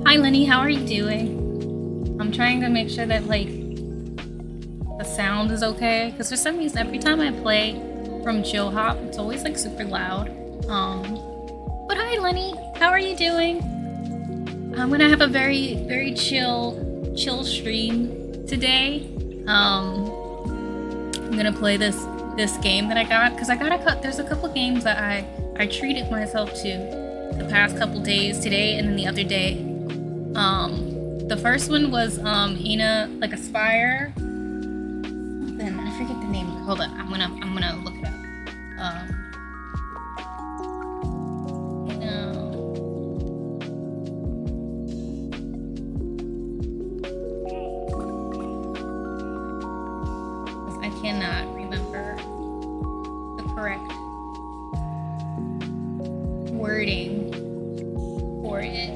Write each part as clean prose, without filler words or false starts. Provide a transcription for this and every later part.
Hi Lenny, how are you doing? I'm trying to make sure that like the sound is okay, because for some reason every time I play from Chill Hop, it's always like super loud. But hi Lenny, how are you doing? I'm gonna have a very chill stream today. I'm gonna play this game that I got, because there's a couple games that I treated myself to the past couple days, today and then the other day. The first one was like Aspire. Then I forget the name. Hold on, I'm gonna look it up. I cannot remember the correct wording for it.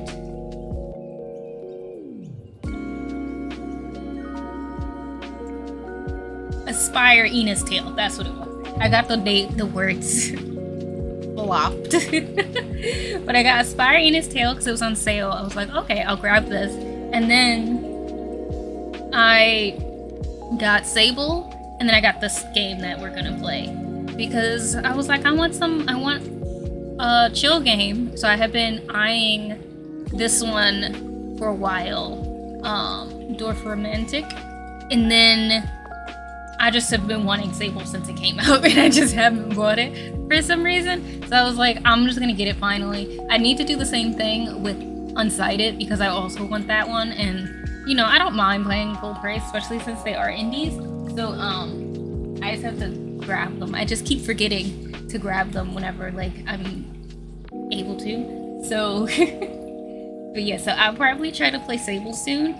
Aspire Ena's Tale, that's what it was. I got the words flopped. But I got Aspire Ena's Tale because it was on sale. I was like, okay, I'll grab this. And then I got Sable, and then I got this game that we're gonna play. Because I was like, I want a chill game. So I have been eyeing this one for a while. Dorfromantik. And then I just have been wanting Sable since it came out, and I just haven't bought it for some reason. So I was like, I'm just gonna get it finally. I need to do the same thing with Unsighted because I also want that one, and you know, I don't mind playing full price, especially since they are indies. So I just have to grab them. I just keep forgetting to grab them whenever like I'm able to. So but yeah, so I'll probably try to play Sable soon.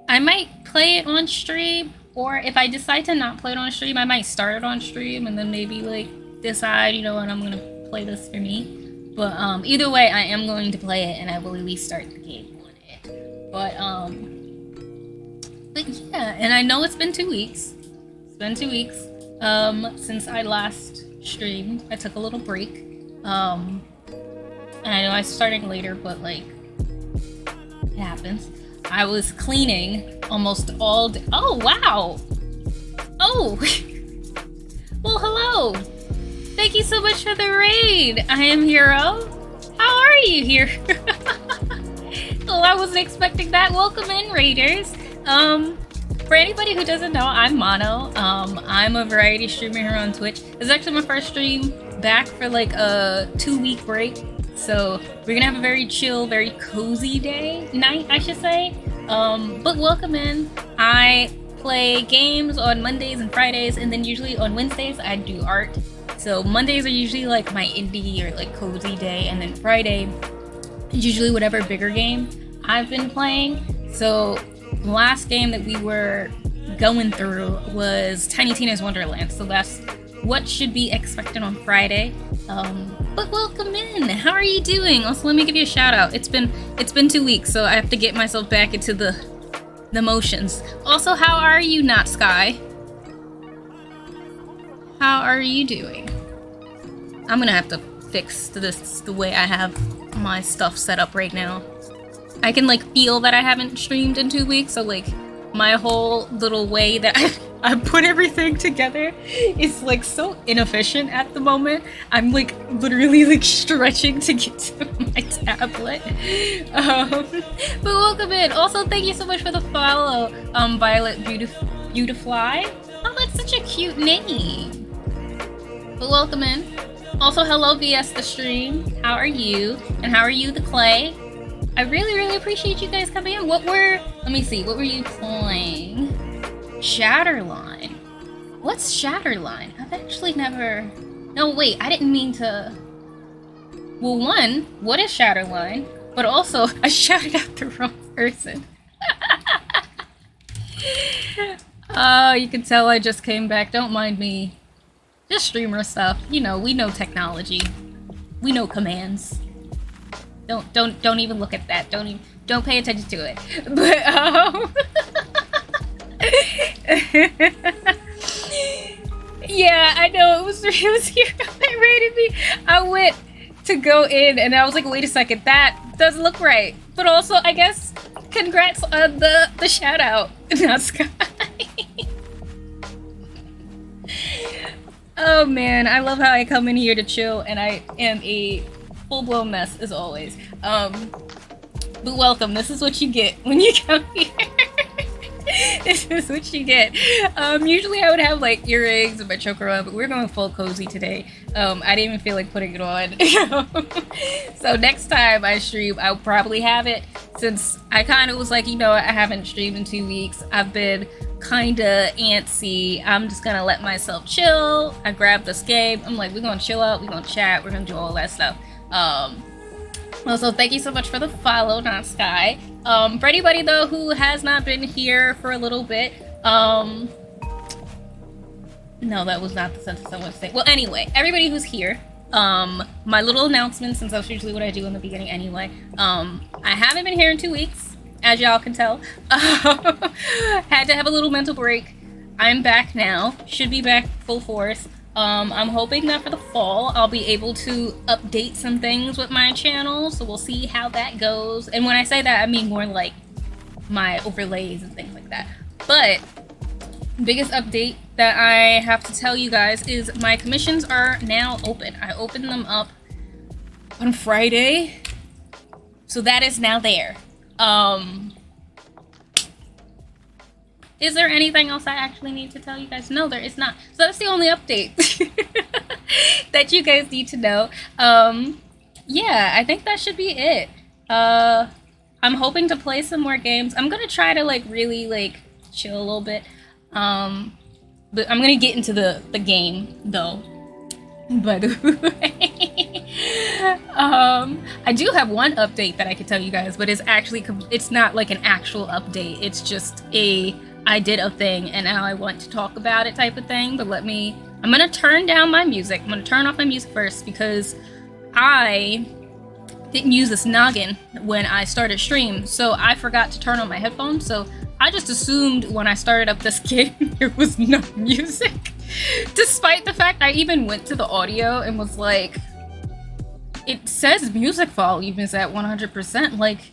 I might play it on stream, or if I decide to not play it on stream, I might start it on stream and then maybe like decide, you know what, I'm gonna play this for me. But either way, I am going to play it, and I will at least start the game on it. But yeah, and I know it's been 2 weeks. It's been 2 weeks since I last streamed. I took a little break. And I know I'm starting later, but like it happens. I was cleaning almost all day. Oh, wow. Oh. Well, hello. Thank you so much for the raid. I am Hero. How are you here? Well, I wasn't expecting that. Welcome in, raiders. For anybody who doesn't know, I'm Mono. I'm a variety streamer here on Twitch. This is actually my first stream back for like a 2-week break. So we're gonna have a very chill, very cozy night, I should say. But welcome in. I play games on Mondays and Fridays, and then usually on Wednesdays I do art. So Mondays are usually like my indie or like cozy day, and then Friday is usually whatever bigger game I've been playing. So the last game that we were going through was Tiny Tina's Wonderland. So that's what should be expected on Friday. But welcome in. How are you doing? Also, let me give you a shout out. It's been 2 weeks, so I have to get myself back into the motions. Also, how are you, Not Sky? How are you doing? I'm gonna have to fix this the way I have my stuff set up right now. I can like feel that I haven't streamed in 2 weeks, so like my whole little way that I put everything together is like so inefficient at the moment. I'm like literally like stretching to get to my tablet. But welcome in. Also, thank you so much for the follow, Violet Beautifly. Oh, that's such a cute name. But welcome in. Also, hello VS the stream. How are you? And how are you, the Clay? I really appreciate you guys coming in. Let me see, what were you playing? Shatterline. What's Shatterline? I've actually never... No, wait, I didn't mean to... Well, one, what is Shatterline? But also, I shouted out the wrong person. Oh, you can tell I just came back. Don't mind me. Just streamer stuff. You know, we know technology. We know commands. Don't even look at that. Don't pay attention to it. But yeah, I know it was here that rated me. I went to go in, and I was like, wait a second, that doesn't look right. But also, I guess, congrats on the shout out, not Sky. Oh man, I love how I come in here to chill, and I am a full-blown mess as always. But welcome. This is what you get when you come here. This is what you get. Usually I would have like earrings and my choker on, but we're going full cozy today. I didn't even feel like putting it on. So next time I stream, I'll probably have it, since I kind of was like, you know what, I haven't streamed in 2 weeks. I've been kind of antsy. I'm just gonna let myself chill. I grabbed this game. I'm like, we're gonna chill out, we're gonna chat, we're gonna do all that stuff. Also, thank you so much for the follow, not Sky. For anybody though who has not been here for a little bit, no, that was not the sentence I wanted to say. Well, anyway, everybody who's here, my little announcement, since that's usually what I do in the beginning anyway. I haven't been here in 2 weeks, as y'all can tell. Had to have a little mental break. I'm back now. Should be back full force. I'm hoping that for the fall, I'll be able to update some things with my channel, so we'll see how that goes. And when I say that, I mean more like my overlays and things like that. But biggest update that I have to tell you guys is my commissions are now open. I opened them up on Friday, so that is now there. Is there anything else I actually need to tell you guys? No, there is not. So that's the only update that you guys need to know. Yeah, I think that should be it. I'm hoping to play some more games. I'm gonna try to like really like chill a little bit. But I'm gonna get into the game though. By the way, I do have one update that I could tell you guys, but it's not like an actual update. It's just I did a thing and now I want to talk about it type of thing. But I'm gonna turn down my music. I'm gonna turn off my music first because I didn't use this noggin when I started stream, so I forgot to turn on my headphones. So I just assumed when I started up this game there was no music, despite the fact I even went to the audio and was like, it says music volume is at 100%. Like,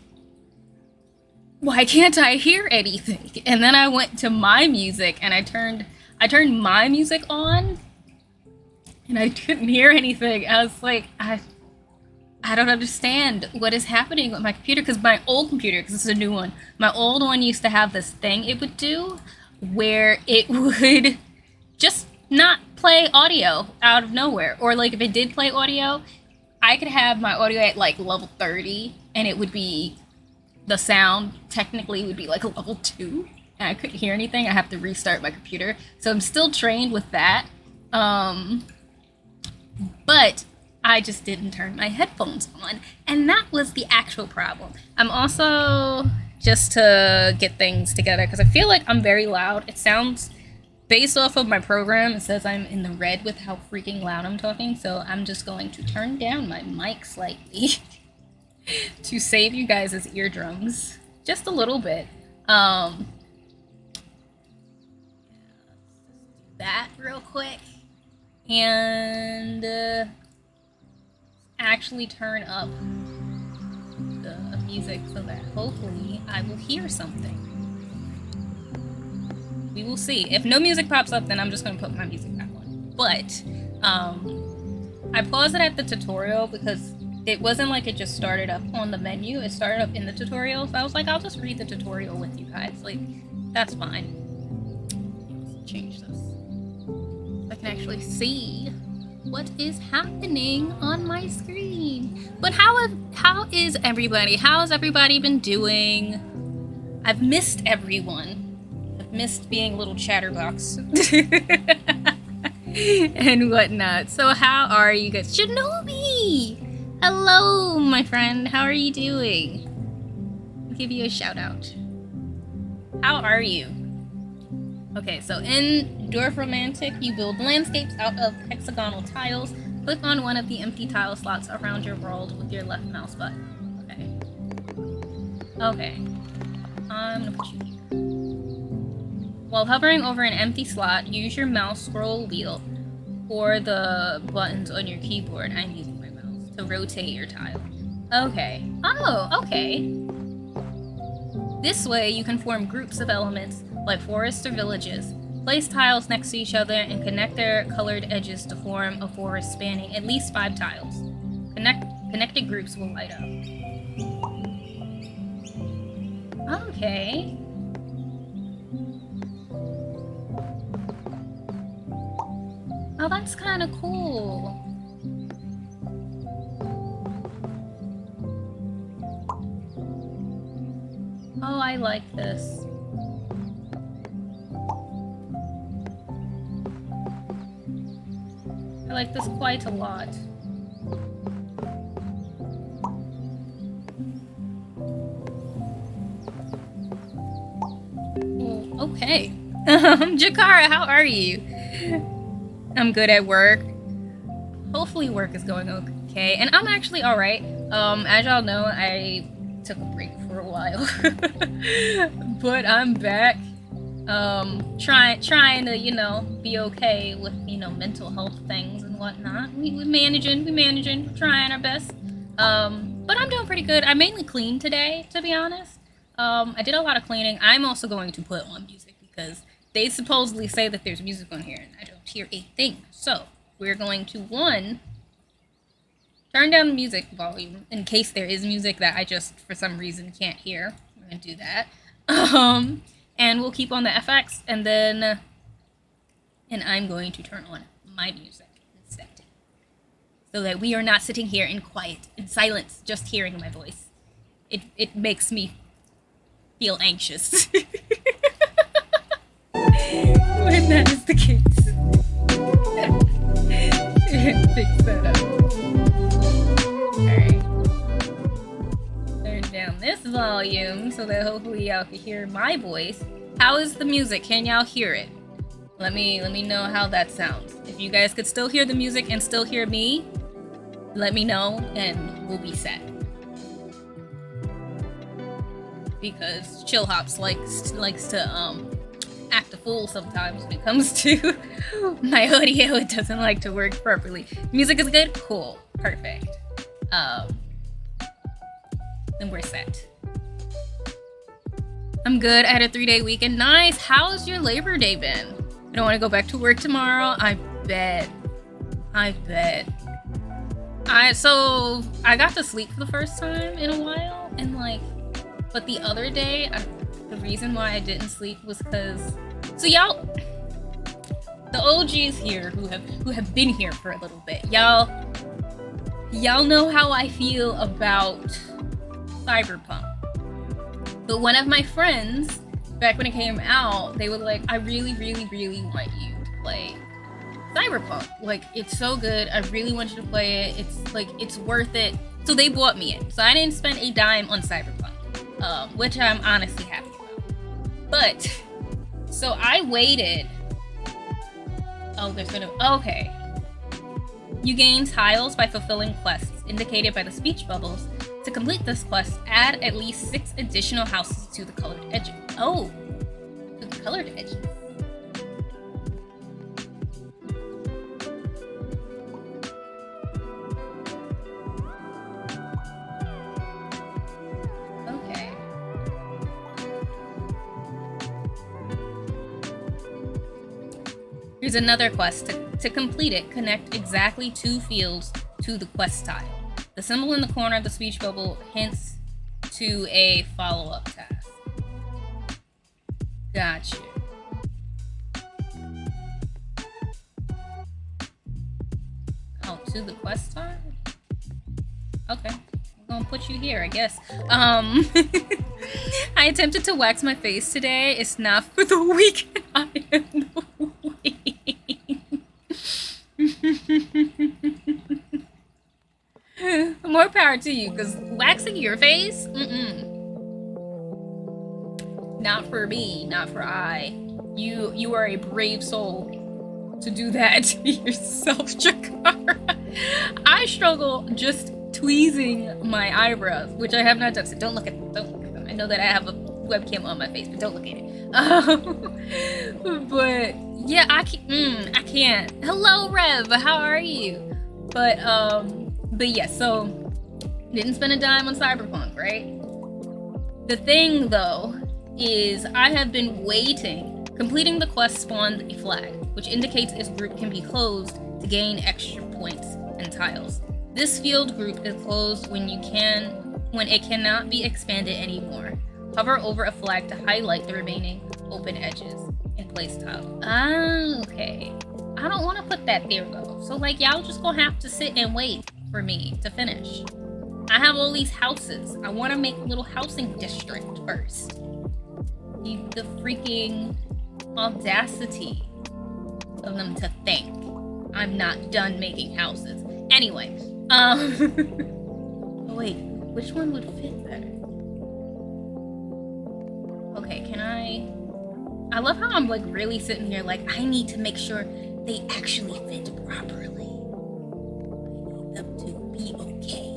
why can't I hear anything? And then I went to my music and I turned my music on and I couldn't hear anything. I was like, I don't understand what is happening with my computer, because my old computer, because this is a new one, my old one used to have this thing it would do where it would just not play audio out of nowhere. Or like if it did play audio, I could have my audio at like level 30 and it would be, the sound technically would be like a level 2 and I couldn't hear anything. I have to restart my computer. So I'm still trained with that. But I just didn't turn my headphones on, and that was the actual problem. I'm also, just to get things together, because I feel like I'm very loud. It sounds, based off of my program, it says I'm in the red with how freaking loud I'm talking, so I'm just going to turn down my mic slightly to save you guys' eardrums just a little bit. Let's just do that real quick, and actually turn up the music so that hopefully I will hear something. We will see. If no music pops up, then I'm just gonna put my music back on. But I paused it at the tutorial because it wasn't like it just started up on the menu. It started up in the tutorial, so I was like, I'll just read the tutorial with you guys. Like, that's fine. Let's change this so I can actually see what is happening on my screen. But how is everybody? How has everybody been doing? I've missed everyone. I've missed being a little chatterbox and whatnot. So how are you guys? Shinobi! Hello, my friend. How are you doing? I'll give you a shout out. How are you? Okay, so in Dorfromantik, you build landscapes out of hexagonal tiles. Click on one of the empty tile slots around your world with your left mouse button. Okay. I'm gonna put you here. While hovering over an empty slot, use your mouse scroll wheel or the buttons on your keyboard. I'm using my mouse to rotate your tile. Okay. Oh, okay. This way you can form groups of elements like forests or villages. Place tiles next to each other and connect their colored edges to form a forest spanning at least 5 tiles. Connected groups will light up. Okay. Oh, that's kind of cool. Oh, I like this. I like this quite a lot. Okay. Jakara, how are you? I'm good at work. Hopefully work is going okay. And I'm actually alright. As y'all know, I took a break for a while. But I'm back. Trying to, you know, be okay with, you know, mental health things and whatnot. We're managing, trying our best. But I'm doing pretty good. I mainly cleaned today, to be honest. I did a lot of cleaning. I'm also going to put on music because they supposedly say that there's music on here and I don't hear a thing. So we're going to, one, turn down the music volume in case there is music that I just, for some reason, can't hear. We're going to do that. And we'll keep on the FX, and then, and I'm going to turn on my music instead. So that we are not sitting here in quiet, in silence, just hearing my voice. It makes me feel anxious. When that is the case. Fix that up. Alright. Turn down this volume so that hopefully y'all can hear my voice. How is the music? Can y'all hear it? Let me know how that sounds. If you guys could still hear the music and still hear me, let me know and we'll be set. Because Chill Hops likes to act a fool sometimes when it comes to my audio. It doesn't like to work properly. Music is good? Cool. Perfect. Then we're set. I'm good. I had a 3-day weekend. Nice. How's your Labor Day been? I don't want to go back to work tomorrow. I bet. So I got to sleep for the first time in a while, and but the other day, the reason why I didn't sleep was because, so y'all, the OGs here who have been here for a little bit, y'all know how I feel about Cyberpunk. But one of my friends, back when it came out, they were like, I really, really, really want you to play Cyberpunk. Like, it's so good. I really want you to play it. It's worth it. So they bought me it. So I didn't spend a dime on Cyberpunk, which I'm honestly happy about. But, so I waited. Oh, okay. You gain tiles by fulfilling quests indicated by the speech bubbles. To complete this quest, add at least 6 additional houses to the colored edges. Oh, to the colored edges. Okay. Here's another quest. To complete it, connect exactly 2 fields to the quest tile. The symbol in the corner of the speech bubble hints to a follow-up task. Gotcha. Oh, to the quest tile? Okay. I'm gonna put you here, I guess. I attempted to wax my face today. It's not for the weekend. I am the weak. More power to you, because waxing your face? Not for me, not for I. You are a brave soul to do that to yourself, Jakara. I struggle just tweezing my eyebrows, which I have not done, so don't look at them. I know that I have a webcam on my face, but don't look at it. But yeah, I can't. Hello, Rev, how are you? But But yes, so didn't spend a dime on Cyberpunk, right? The thing though is I have been waiting. Completing the quest spawned a flag, which indicates its group can be closed to gain extra points and tiles. This field group is closed when it cannot be expanded anymore. Hover over a flag to highlight the remaining open edges and place tile. Ah, okay. I don't want to put that there though. So like y'all just gonna have to sit and wait for me to finish. I have all these houses. I want to make a little housing district first. The freaking audacity of them to think I'm not done making houses. Anyway, wait, which one would fit better? Okay, can I love how I'm like really sitting here like I need to make sure they actually fit properly. I need them to be okay.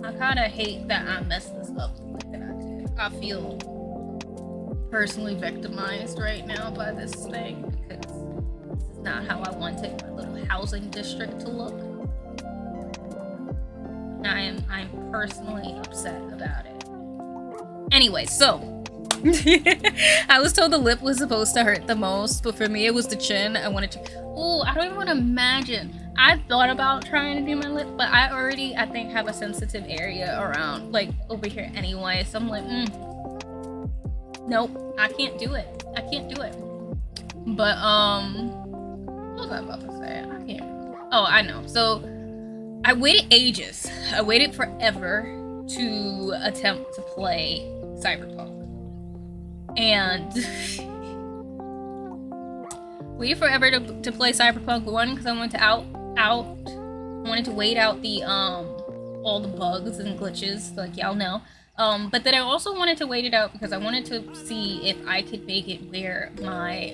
I kind of hate that I messed this up the way that I did. I feel personally victimized right now by this thing because this is not how I wanted my little housing district to look. And I'm personally upset about it. Anyway, so I was told the lip was supposed to hurt the most, but for me it was the chin. I wanted to. Oh, I don't even want to imagine. I thought about trying to do my lip, but I already, I think, have a sensitive area around, like, over here anyway. So I'm like, nope, I can't do it. I can't do it. But, what was I about to say? I can't. Oh, I know. So, I waited ages. I waited forever to attempt to play Cyberpunk. And waited forever to play Cyberpunk 1 because I wanted to wanted to wait out the all the bugs and glitches, like y'all know. But then I also wanted to wait it out because I wanted to see if I could make it where my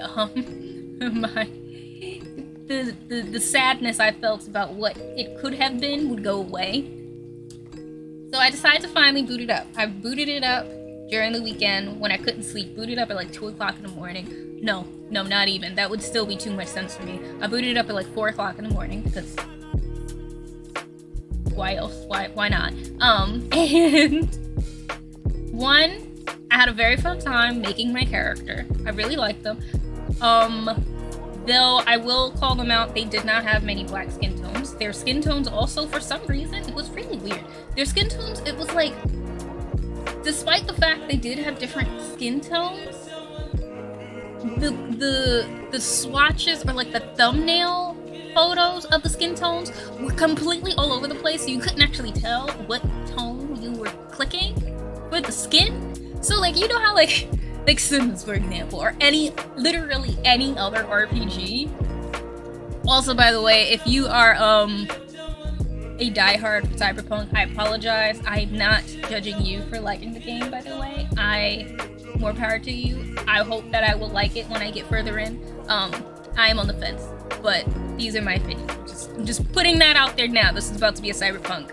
the sadness I felt about what it could have been would go away. So I decided to finally boot it up. I booted it up during the weekend when I couldn't sleep. Booted up at like 2 o'clock in the morning. No, not even. That would still be too much sense for me. I booted it up at like 4 o'clock in the morning because why else? Why not? And one, I had a very fun time making my character. I really liked them. Though I will call them out, they did not have many black skin tones. Their skin tones also, for some reason, it was really weird. Their skin tones, it was like, despite the fact they did have different skin tones, the swatches or like the thumbnail photos of the skin tones were completely all over the place, so you couldn't actually tell what tone you were clicking for the skin. So like, you know how like Sims, for example, or literally any other RPG. Also, by the way, if you are a diehard Cyberpunk, I apologize. I'm not judging you for liking the game, by the way. More power to you. I hope that I will like it when I get further in. I am on the fence, but these are my opinions. Just putting that out there now. This is about to be a Cyberpunk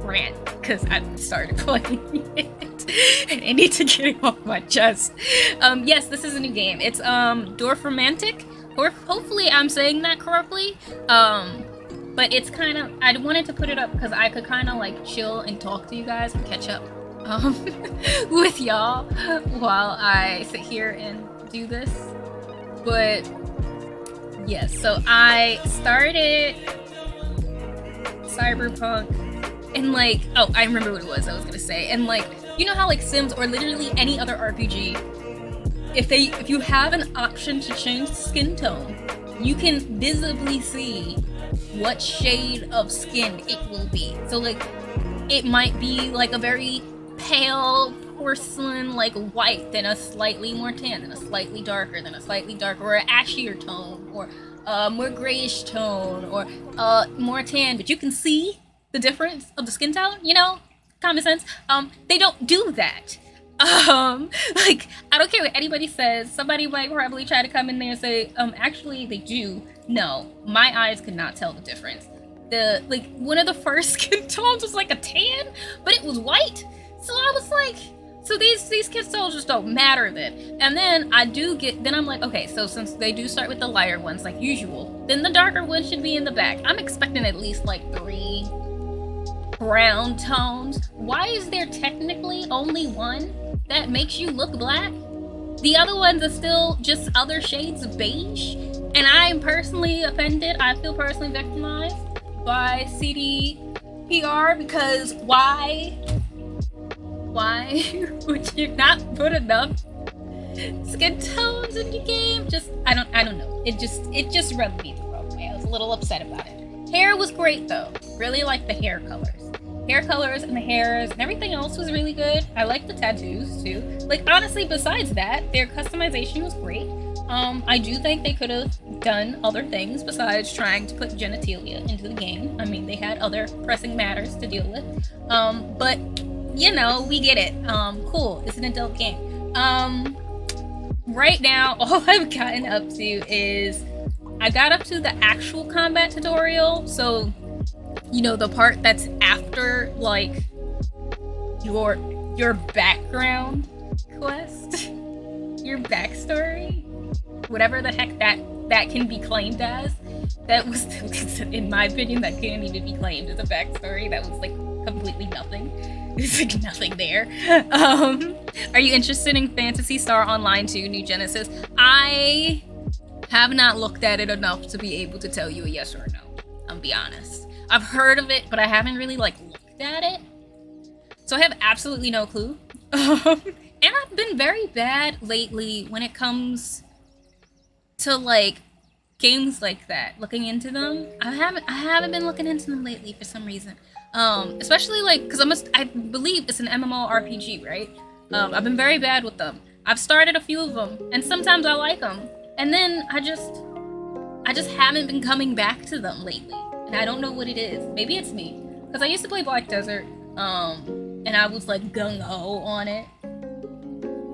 rant because I've started playing it and I need to get it off my chest. Yes, this is a new game. It's Dorfromantik. Hopefully I'm saying that correctly. But it's kind of, I wanted to put it up because I could kind of like chill and talk to you guys and catch up with y'all while I sit here and do this. But yes, so I started Cyberpunk and like, oh, I remember what it was I was gonna say. And like, you know how like Sims or literally any other RPG, if you have an option to change skin tone, you can visibly see what shade of skin it will be. So like, it might be like a very pale porcelain like white, then a slightly more tan, then a slightly darker, then a slightly darker, or an ashier tone, or more grayish tone, or more tan, but you can see the difference of the skin tone, you know, common sense. They don't do that. Like, I don't care what anybody says. Somebody might probably try to come in there and say, actually they do. No, my eyes could not tell the difference. like one of the first skin tones was like a tan, but it was white. So I was like, so these skin tones just don't matter then. And then then I'm like, okay, so since they do start with the lighter ones like usual, then the darker ones should be in the back. I'm expecting at least like 3 brown tones. Why is there technically only one that makes you look black? The other ones are still just other shades of beige, and I'm personally offended. I feel personally victimized by CDPR because why would you not put enough skin tones in your game? I don't know. It just rubbed me the wrong way. I was a little upset about it. Hair was great though. Really liked the hair colors. Hair colors and the hairs and everything else was really good. I liked the tattoos too. Like honestly, besides that, their customization was great. I do think they could have done other things besides trying to put genitalia into the game. I mean, they had other pressing matters to deal with. But you know, we get it. Cool. It's an adult game. Right now, all I've gotten up to is I got up to the actual combat tutorial. So, you know, the part that's after like your background quest, your backstory, whatever the heck that can be claimed as. That was, in my opinion, that can't even be claimed as a backstory. That was like completely nothing. There's like nothing there. Are you interested in Phantasy Star Online 2 New Genesis? I have not looked at it enough to be able to tell you a yes or a no. I'll be honest. I've heard of it, but I haven't really like looked at it. So I have absolutely no clue. And I've been very bad lately when it comes to like games like that, looking into them. I haven't been looking into them lately for some reason. Especially like because I believe it's an MMORPG, right? I've been very bad with them. I've started a few of them, and sometimes I like them, and then I just haven't been coming back to them lately, and I don't know what it is. Maybe it's me, because I used to play Black Desert, and I was like gung-ho on it.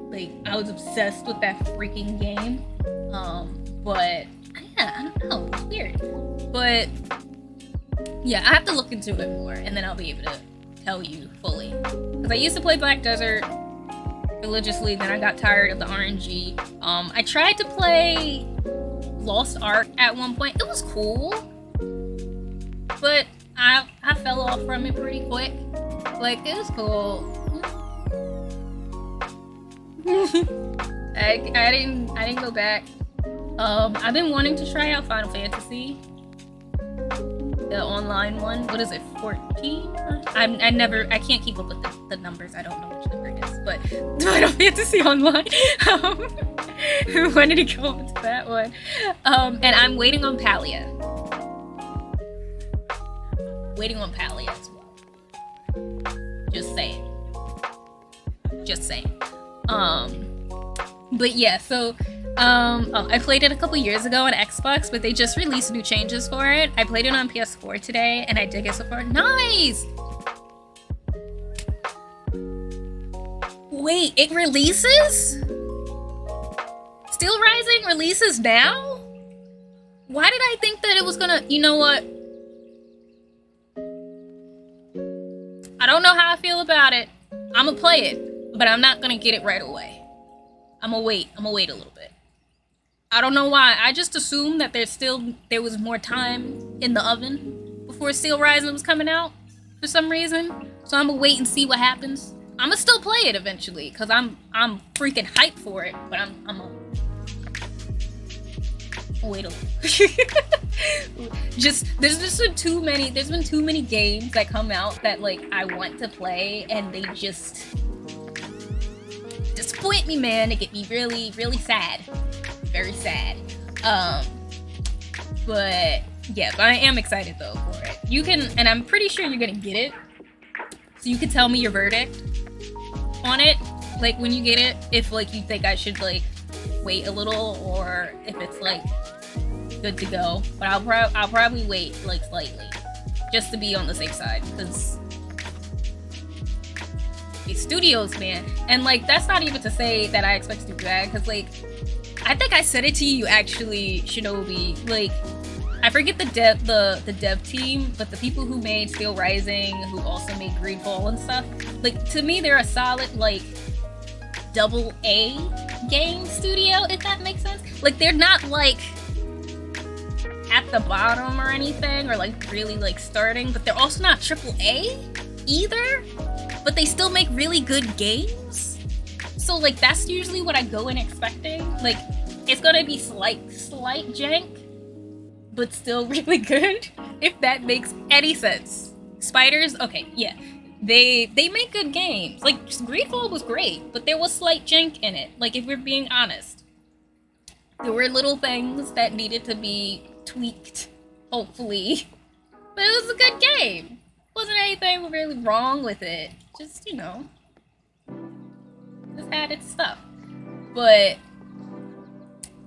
Like I was obsessed with that freaking game. But yeah, I don't know. It's weird, but. Yeah, I have to look into it more, and then I'll be able to tell you fully. Because I used to play Black Desert religiously, then I got tired of the RNG. I tried to play Lost Ark at one point. It was cool, but I fell off from it pretty quick. Like, it was cool. I didn't go back. I've been wanting to try out Final Fantasy. The online one. What is it, 14? I can't keep up with the numbers. I don't know which number it is, but Final Fantasy Online. When did he go into that one? And I'm waiting on Palia. Waiting on Palia as well. Just saying. But yeah, so I played it a couple years ago on Xbox, but they just released new changes for it. I played it on PS4 today, and I dig it so far. Nice! Wait, it releases? Steel Rising releases now? Why did I think that it was gonna... You know what? I don't know how I feel about it. I'm gonna play it, but I'm not gonna get it right away. I'm gonna wait a little bit. I don't know why. I just assumed that there was more time in the oven before Steel Rising was coming out for some reason. So I'm gonna wait and see what happens. I'm gonna still play it eventually because I'm freaking hyped for it. But I'm gonna wait a little. There's been too many games that come out that like I want to play and they just disappoint me, man. They get me really, really sad. Very sad. But yeah, but I am excited though for it. You can, and I'm pretty sure you're gonna get it. So you can tell me your verdict on it, like when you get it, if like you think I should like wait a little or if it's like good to go. But I'll probably wait like slightly just to be on the safe side because these studios, man. And like that's not even to say that I expect to do bad because like I think I said it to you actually, Shinobi. Like, I forget the dev team, but the people who made Steel Rising, who also made Greedfall and stuff, like, to me they're a solid, like, double A game studio, if that makes sense. Like, they're not like at the bottom or anything, or like really like starting, but they're also not triple A either, but they still make really good games. So like that's usually what I go in expecting. Like, it's gonna be slight jank, but still really good, if that makes any sense. Spiders, okay, yeah. They make good games. Like, Greedfall was great, but there was slight jank in it. Like, if we're being honest. There were little things that needed to be tweaked, hopefully. But it was a good game. Wasn't anything really wrong with it. Just, you know, just had its stuff. But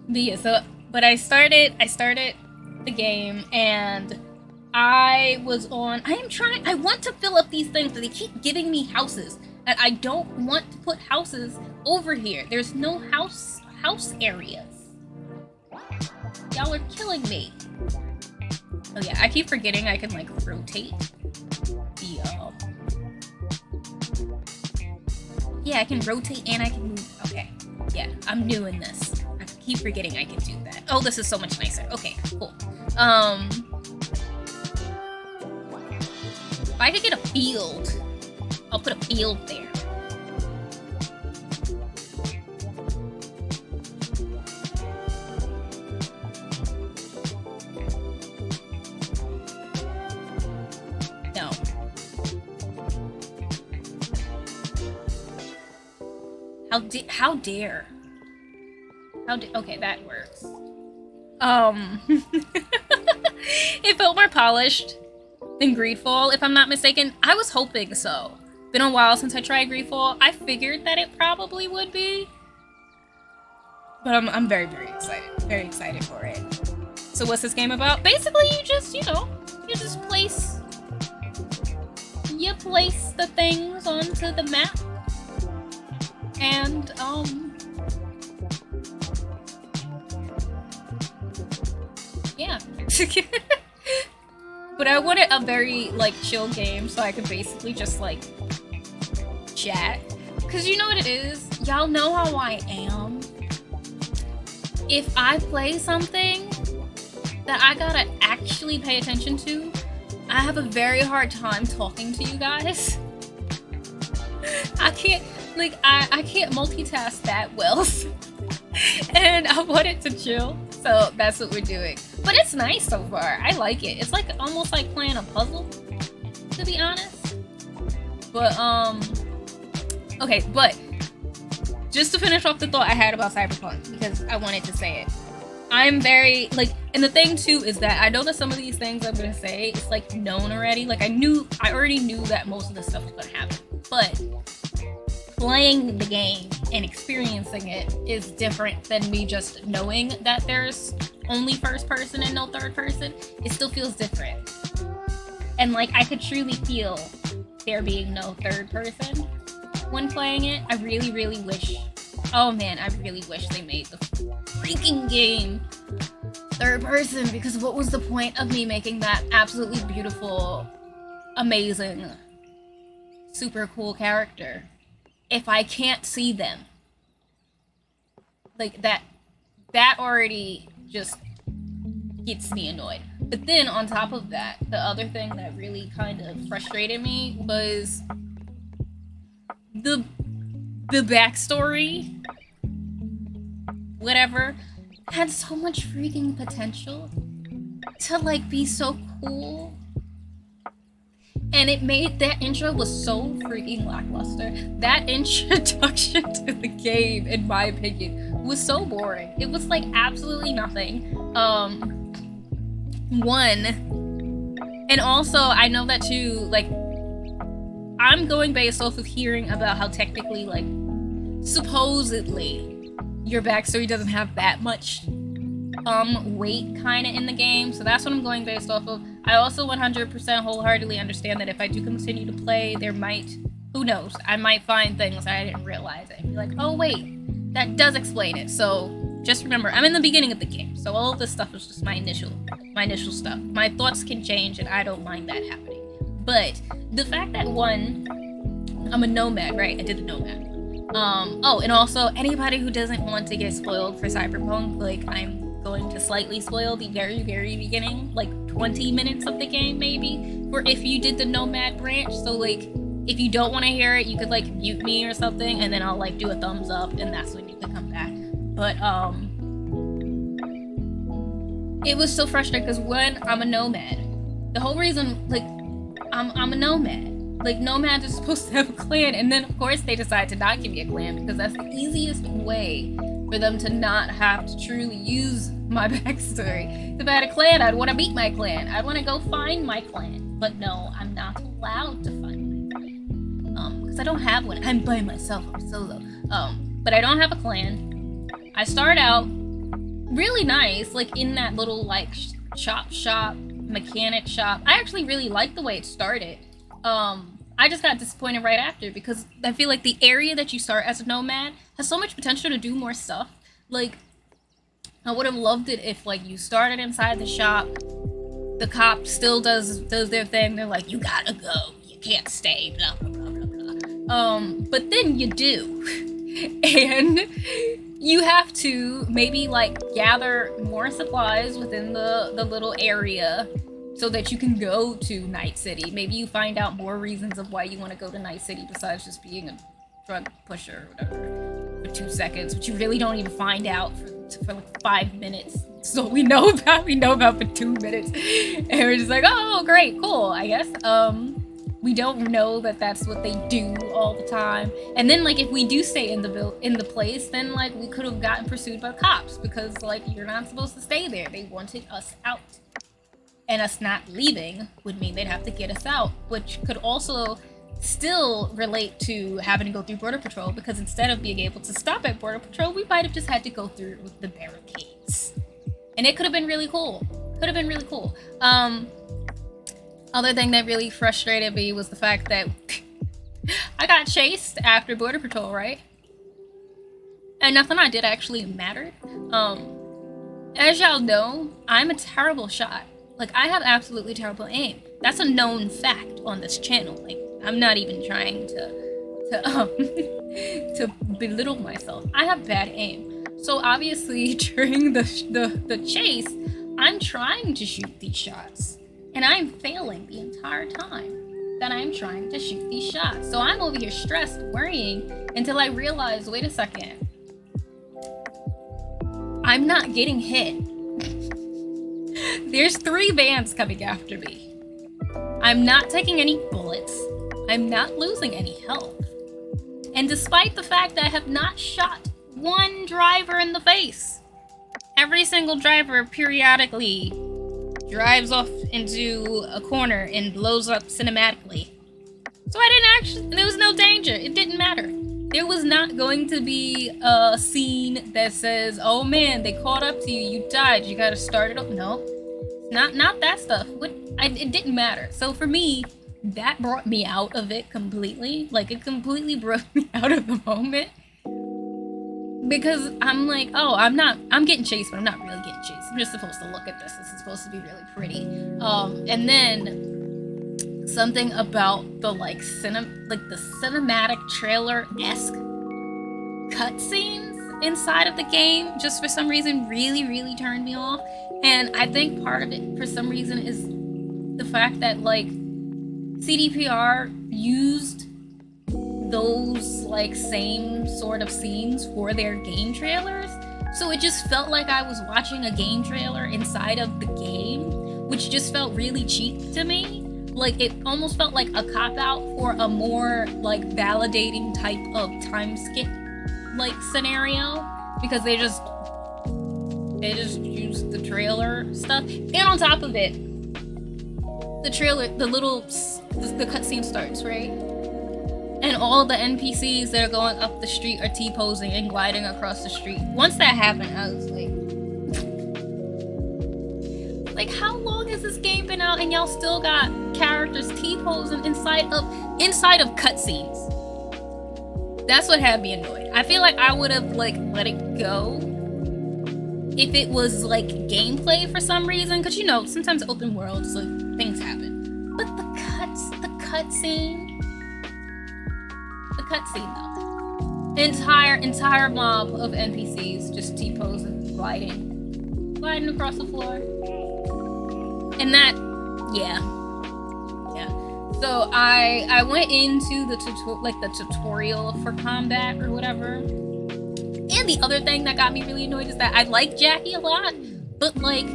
yeah, so, but I started the game, and I want to fill up these things, but they keep giving me houses, and I don't want to put houses over here. There's no house areas. Y'all are killing me. Oh yeah, I keep forgetting I can like rotate the yeah, I can rotate and I can move. Okay, yeah, I'm new in this. I keep forgetting I can do that. Oh, this is so much nicer. Okay, cool. If I could get a field, I'll put a field there. No. How dare? Okay, that works. It felt more polished than Greedfall, if I'm not mistaken. I was hoping so. Been a while since I tried Greedfall. I figured that it probably would be. But I'm very, very excited. Very excited for it. So what's this game about? Basically, you just place the things onto the map. And, yeah. But I wanted a very, like, chill game so I could basically just, like, chat. Because you know what it is? Y'all know how I am. If I play something that I gotta actually pay attention to, I have a very hard time talking to you guys. I can't multitask that well. And I wanted to chill, so that's what we're doing. But it's nice so far. I like it. It's like almost like playing a puzzle, to be honest. But okay, but just to finish off the thought I had about Cyberpunk, because I wanted to say it. I'm very, like, and the thing too is that I know that some of these things I'm gonna say is like known already. Like I already knew that most of the stuff was gonna happen. But playing the game and experiencing it is different than me just knowing that there's only first person and no third person. It still feels different. And like I could truly feel there being no third person when playing it. I really, really wish, oh man, I really wish they made the freaking game third person, because what was the point of me making that absolutely beautiful, amazing, super cool character if I can't see them? Like that already just gets me annoyed. But then on top of that, the other thing that really kind of frustrated me was the backstory, whatever, had so much freaking potential to like be so cool. And it made that intro was so freaking lackluster. That introduction to the game, in my opinion, was so boring. It was like absolutely nothing. And also I know that too, like I'm going based off of hearing about how technically, like, supposedly your backstory doesn't have that much weight kind of in the game, so that's what I'm going based off of. I also 100% wholeheartedly understand that if I do continue to play, there might, who knows, I might find things I didn't realize and be like, oh wait, that does explain it. So just remember, I'm in the beginning of the game, so all of this stuff is just my initial stuff. My thoughts can change, and I don't mind that happening. But the fact that, one, I'm a nomad, right? I did the nomad. Oh, and also, anybody who doesn't want to get spoiled for Cyberpunk, like, I'm going to slightly spoil the very, very beginning, like 20 minutes of the game, maybe, for if you did the nomad branch. So, like, if you don't want to hear it, you could, like, mute me or something, and then I'll, like, do a thumbs up, and that's when you can come back. But, it was so frustrating, because when I'm a nomad, the whole reason, like, I'm a nomad. Like, nomads are supposed to have a clan, and then, of course, they decide to not give me a clan, because that's the easiest way for them to not have to truly use my backstory. If I had a clan, I'd want to meet my clan. I'd want to go find my clan. But no, I'm not allowed to find my clan. Because I don't have one. I'm by myself. I'm solo. But I don't have a clan. I start out really nice, like, in that little, like, shop, mechanic shop. I actually really liked the way it started. I just got disappointed right after, because I feel like the area that you start as a nomad has so much potential to do more stuff. Like, I would have loved it if, like, you started inside the shop, the cop still does their thing, they're like, you gotta go, you can't stay, blah, blah, blah, blah, blah. But then you do. And you have to maybe, like, gather more supplies within the little area so that you can go to Night City. Maybe you find out more reasons of why you want to go to Night City besides just being a drug pusher or whatever for 2 seconds, which you really don't even find out for like 5 minutes. So we know about for 2 minutes. And we're just like, oh, great, cool, I guess. We don't know that that's what they do all the time. And then, like, if we do stay in the place, then, like, we could have gotten pursued by cops, because, like, you're not supposed to stay there. They wanted us out. And us not leaving would mean they'd have to get us out, which could also still relate to having to go through Border Patrol, because instead of being able to stop at Border Patrol, we might have just had to go through with the barricades. And it could have been really cool. Other thing that really frustrated me was the fact that I got chased after Border Patrol, right? And nothing I did actually mattered. As y'all know, I'm a terrible shot. Like, I have absolutely terrible aim. That's a known fact on this channel. Like, I'm not even trying to to belittle myself. I have bad aim. So obviously during the chase, I'm trying to shoot these shots, and I'm failing the entire time that I'm trying to shoot these shots. So I'm over here stressed, worrying, until I realize, wait a second, I'm not getting hit. There's 3 vans coming after me. I'm not taking any bullets. I'm not losing any health. And despite the fact that I have not shot one driver in the face, every single driver periodically drives off into a corner and blows up cinematically. So there was no danger. It didn't matter. There was not going to be a scene that says, oh man, they caught up to you, you died, you gotta start it up. No, not that stuff. It didn't matter. So for me, that brought me out of it completely. Like, it completely brought me out of the moment. Because I'm like, oh, I'm getting chased, but I'm not really getting chased. I'm just supposed to look at this. This is supposed to be really pretty. And then something about the the cinematic trailer-esque cutscenes inside of the game, just for some reason, really, really turned me off. And I think part of it, for some reason, is the fact that, like, CDPR used those, like, same sort of scenes for their game trailers. So it just felt like I was watching a game trailer inside of the game, which just felt really cheap to me. Like, it almost felt like a cop-out for a more, like, validating type of time skip, like, scenario, because they just used the trailer stuff. And on top of it, the cutscene starts, right? And all the NPCs that are going up the street are T-posing and gliding across the street. Once that happened, I was like, how long has this game been out and y'all still got characters T-posing inside of cutscenes? That's what had me annoyed. I feel like I would have, like, let it go if it was like gameplay for some reason, because you know sometimes open worlds like things happen. But the cutscene though, entire mob of NPCs just T-posing, gliding across the floor, and that, yeah. So I went into the tutorial for combat or whatever. And the other thing that got me really annoyed is that I like Jackie a lot, but like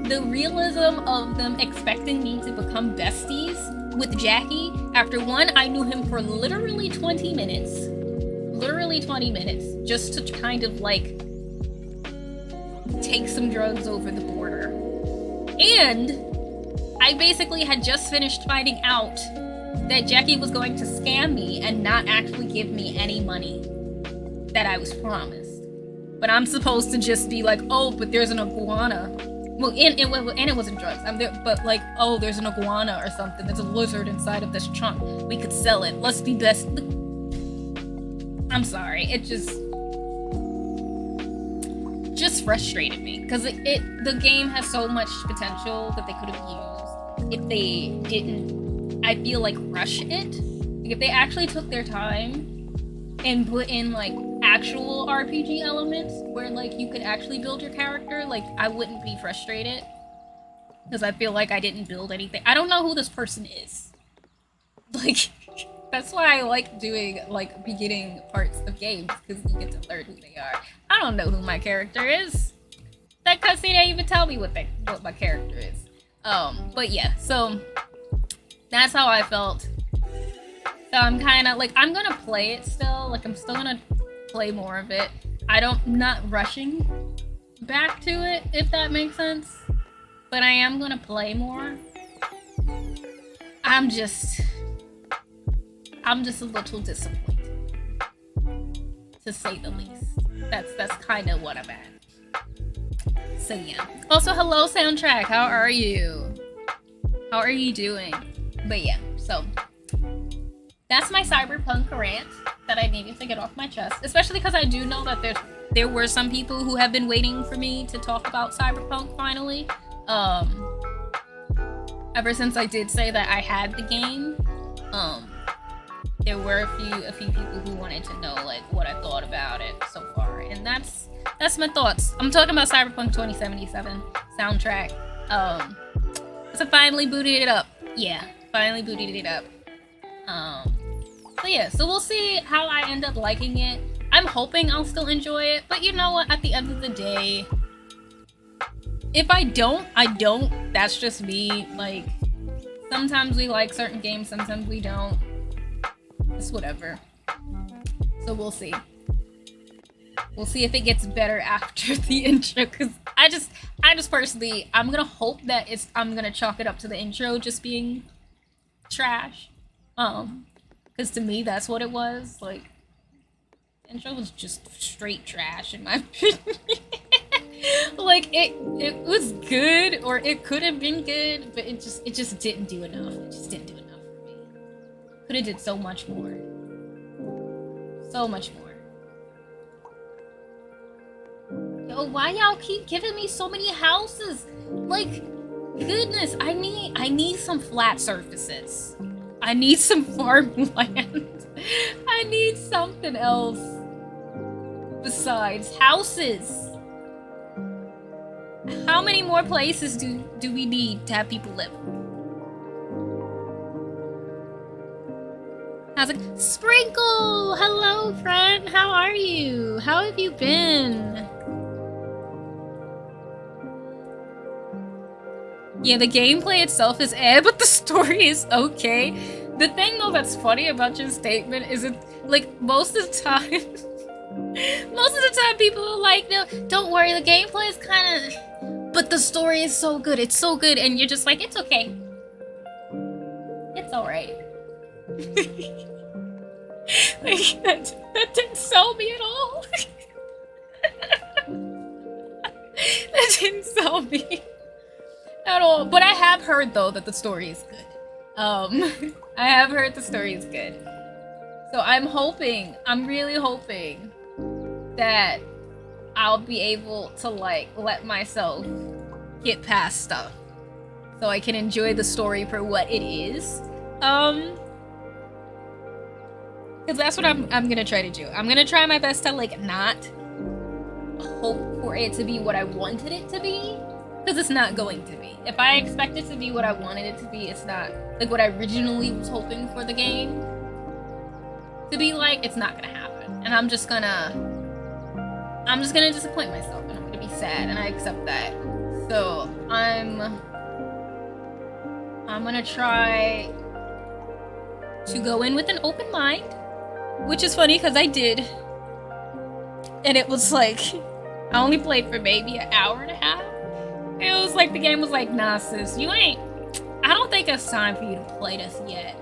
the realism of them expecting me to become besties with Jackie after one, I knew him for literally 20 minutes. Literally 20 minutes just to kind of like take some drugs over the border. And I basically had just finished finding out that Jackie was going to scam me and not actually give me any money that I was promised. But I'm supposed to just be like, oh, but there's an iguana. Well, and it wasn't drugs. I'm there, but like, oh, there's an iguana or something. There's a lizard inside of this trunk. We could sell it. Let's be best. I'm sorry. It just frustrated me because the game has so much potential that they could have used if they didn't, I feel like, rush it. Like if they actually took their time and put in like actual RPG elements where like you could actually build your character, like I wouldn't be frustrated because I feel like I didn't build anything. I don't know who this person is. Like that's why I like doing like beginning parts of games, because you get to learn who they are. I don't know who my character is. That cutscene didn't even tell me what my character is. But yeah, so that's how I felt. So I'm kind of like, I'm gonna play it still. Like I'm still gonna play more of it. Not rushing back to it, if that makes sense. But I am gonna play more. I'm just a little disappointed, to say the least. That's kind of what I'm at. So yeah. Also, hello soundtrack. How are you? How are you doing? But yeah, so that's my cyberpunk rant that I needed to get off my chest. Especially because I do know that there were some people who have been waiting for me to talk about cyberpunk finally. Ever since I did say that I had the game, there were a few people who wanted to know like what I thought about it so far, and that's my thoughts. I'm talking about Cyberpunk 2077 soundtrack. So finally booted it up. Yeah, finally booted it up. So yeah, so we'll see how I end up liking it. I'm hoping I'll still enjoy it, but you know what? At the end of the day, if I don't, I don't. That's just me. Like, sometimes we like certain games, sometimes we don't. It's whatever. So we'll see. We'll see if it gets better after the intro, because I just personally, I'm gonna hope that I'm gonna chalk it up to the intro just being trash. Because to me, that's what it was. Like, the intro was just straight trash in my opinion. Like, it was good, or it could have been good, but it just didn't do enough. It just didn't do enough for me. Could have did so much more. So much more. Yo, why y'all keep giving me so many houses? Like, goodness, I need some flat surfaces. I need some farmland. I need something else besides houses. How many more places do we need to have people live? How's it? Sprinkle! Hello, friend. How are you? How have you been? Yeah, the gameplay itself is but the story is okay. The thing, though, that's funny about your statement is like, most of the time people are like, no, don't worry, the gameplay is kind of, but the story is so good, it's so good, and you're just like, it's okay. It's alright. Like, that didn't sell me at all. That didn't sell me at all. But I have heard, though, that the story is good. I have heard the story is good. So I'm really hoping that I'll be able to like let myself get past stuff so I can enjoy the story for what it is. Because that's what I'm gonna try to do. I'm gonna try my best to like not hope for it to be what I wanted it to be, because it's not going to be. If I expect it to be what I wanted it to be, it's not like what I originally was hoping for the game to be like. It's not gonna happen, and I'm just gonna disappoint myself, and I'm gonna be sad, and I accept that. So I'm gonna try to go in with an open mind, which is funny because I did, and it was like I only played for maybe an hour and a half. It was like the game was like, nah, sis, I don't think it's time for you to play this yet.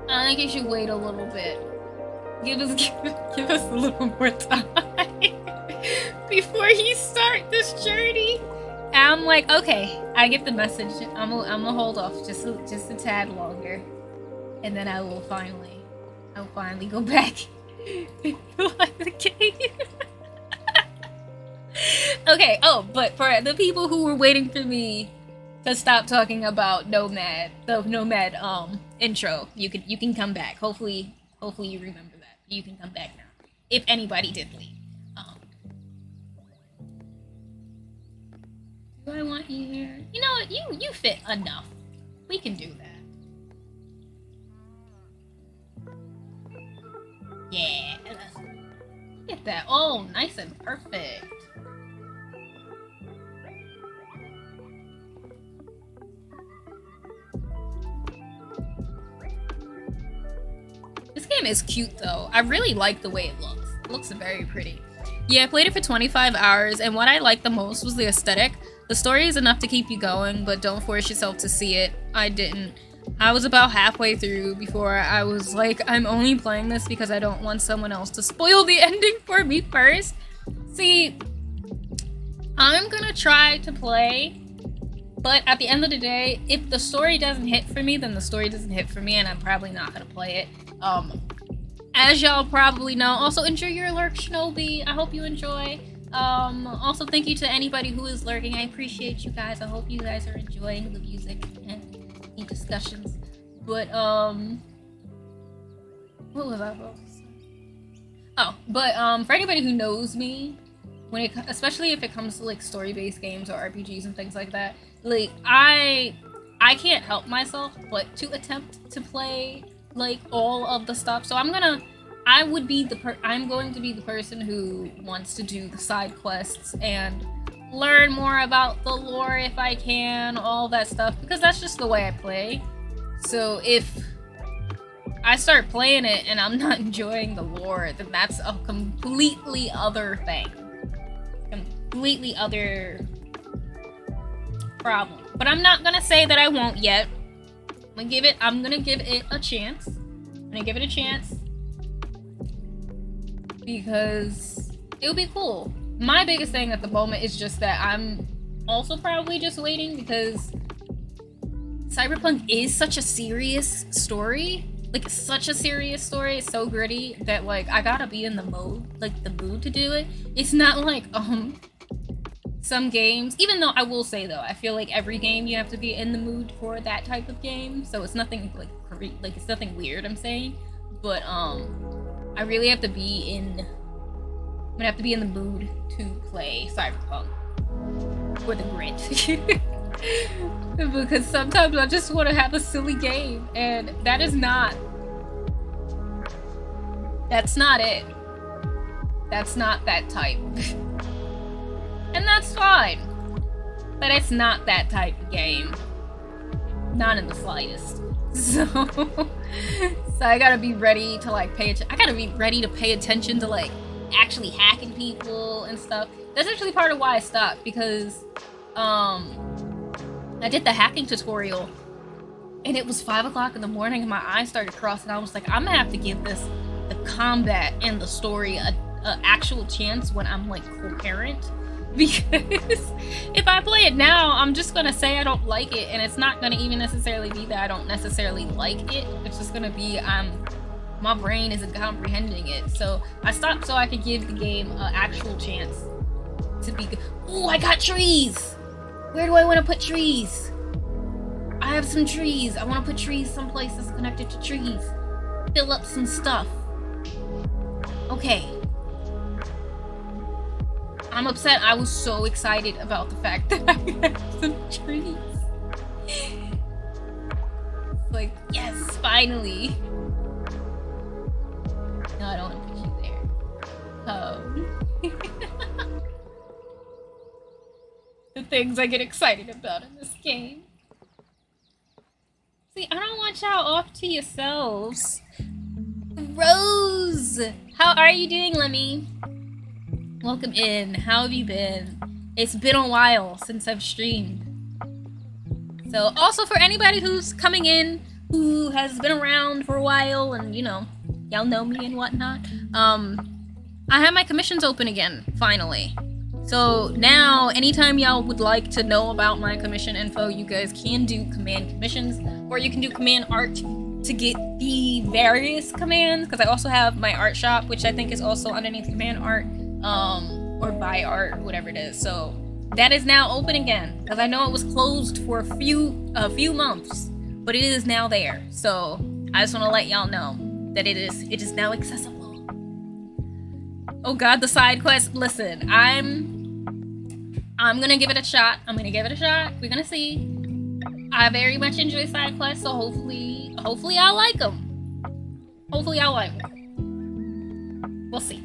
I think you should wait a little bit. Give us a little more time before you start this journey. And I'm like, okay, I get the message. I'm gonna hold off just a tad longer, and then I'll finally go back and play the game. Okay. Oh, but for the people who were waiting for me to stop talking about Nomad, the Nomad intro, you can come back. Hopefully you remember that. You can come back now, if anybody did leave. Do I want you here? You know what? You fit enough. We can do that. Yeah. Look at that. Oh, nice and perfect. This game is cute though. I really like the way it looks. It looks very pretty. Yeah, I played it for 25 hours, and what I liked the most was the aesthetic. The story is enough to keep you going, but don't force yourself to see it. I didn't. I was about halfway through before I was like, I'm only playing this because I don't want someone else to spoil the ending for me first. See, I'm gonna try to play, but at the end of the day, if the story doesn't hit for me, then the story doesn't hit for me, and I'm probably not gonna play it. As y'all probably know, also enjoy your lurk, Shinobi. I hope you enjoy. Also thank you to anybody who is lurking. I appreciate you guys. I hope you guys are enjoying the music and the discussions. But what was I about to say? Oh, but for anybody who knows me, especially if it comes to like story-based games or RPGs and things like that, like I can't help myself but to attempt to play like all of the stuff. So I'm going to be the person who wants to do the side quests and learn more about the lore if I can, all that stuff, because that's just the way I play. So if I start playing it and I'm not enjoying the lore, then that's a completely other thing. Completely other problem. But I'm not gonna say that I won't yet. I'm gonna give it a chance. Because it'll be cool. My biggest thing at the moment is just that I'm also probably just waiting because Cyberpunk is such a serious story. Like, such a serious story. It's so gritty that, like, I gotta be in the mood to do it. It's not like, some games, even though I will say though, I feel like every game you have to be in the mood for that type of game. So it's nothing like it's nothing weird I'm saying. But, I really have to be in the mood to play Cyberpunk for the grit. Because sometimes I just want to have a silly game, and that's not it. That's not that type. And that's fine. But it's not that type of game. Not in the slightest. So I gotta be ready to like I gotta be ready to pay attention to like actually hacking people and stuff. That's actually part of why I stopped, because I did the hacking tutorial and it was 5 o'clock in the morning and my eyes started crossing. I was like, I'm gonna have to give the combat and the story a actual chance when I'm like coherent. Because if I play it now, I'm just gonna say I don't like it, and it's not gonna even necessarily be that I don't necessarily like it. It's just gonna be my brain isn't comprehending it. So I stopped so I could give the game an actual chance to be good. Oh, I got trees! Where do I want to put trees? I have some trees. I want to put trees someplace that's connected to trees. Fill up some stuff. Okay. I'm upset. I was so excited about the fact that I had some trees. Like, yes, finally. No, I don't want to put you there. The things I get excited about in this game. See, I don't want y'all off to yourselves. Rose! How are you doing, Lemmy? Welcome in. How have you been? It's been a while since I've streamed. So, also for anybody who's coming in, who has been around for a while, and you know, y'all know me and whatnot, I have my commissions open again, finally. So now, anytime y'all would like to know about my commission info, you guys can do command commissions, or you can do command art to get the various commands, because I also have my art shop, which I think is also underneath command art, or buy art, or whatever it is. So that is now open again, because I know it was closed for a few months, but it is now there. So I just want to let y'all know that it is now accessible. Oh god, the side quest. Listen, I'm gonna give it a shot. We're gonna see. I very much enjoy side quests, so hopefully I'll like them. We'll see.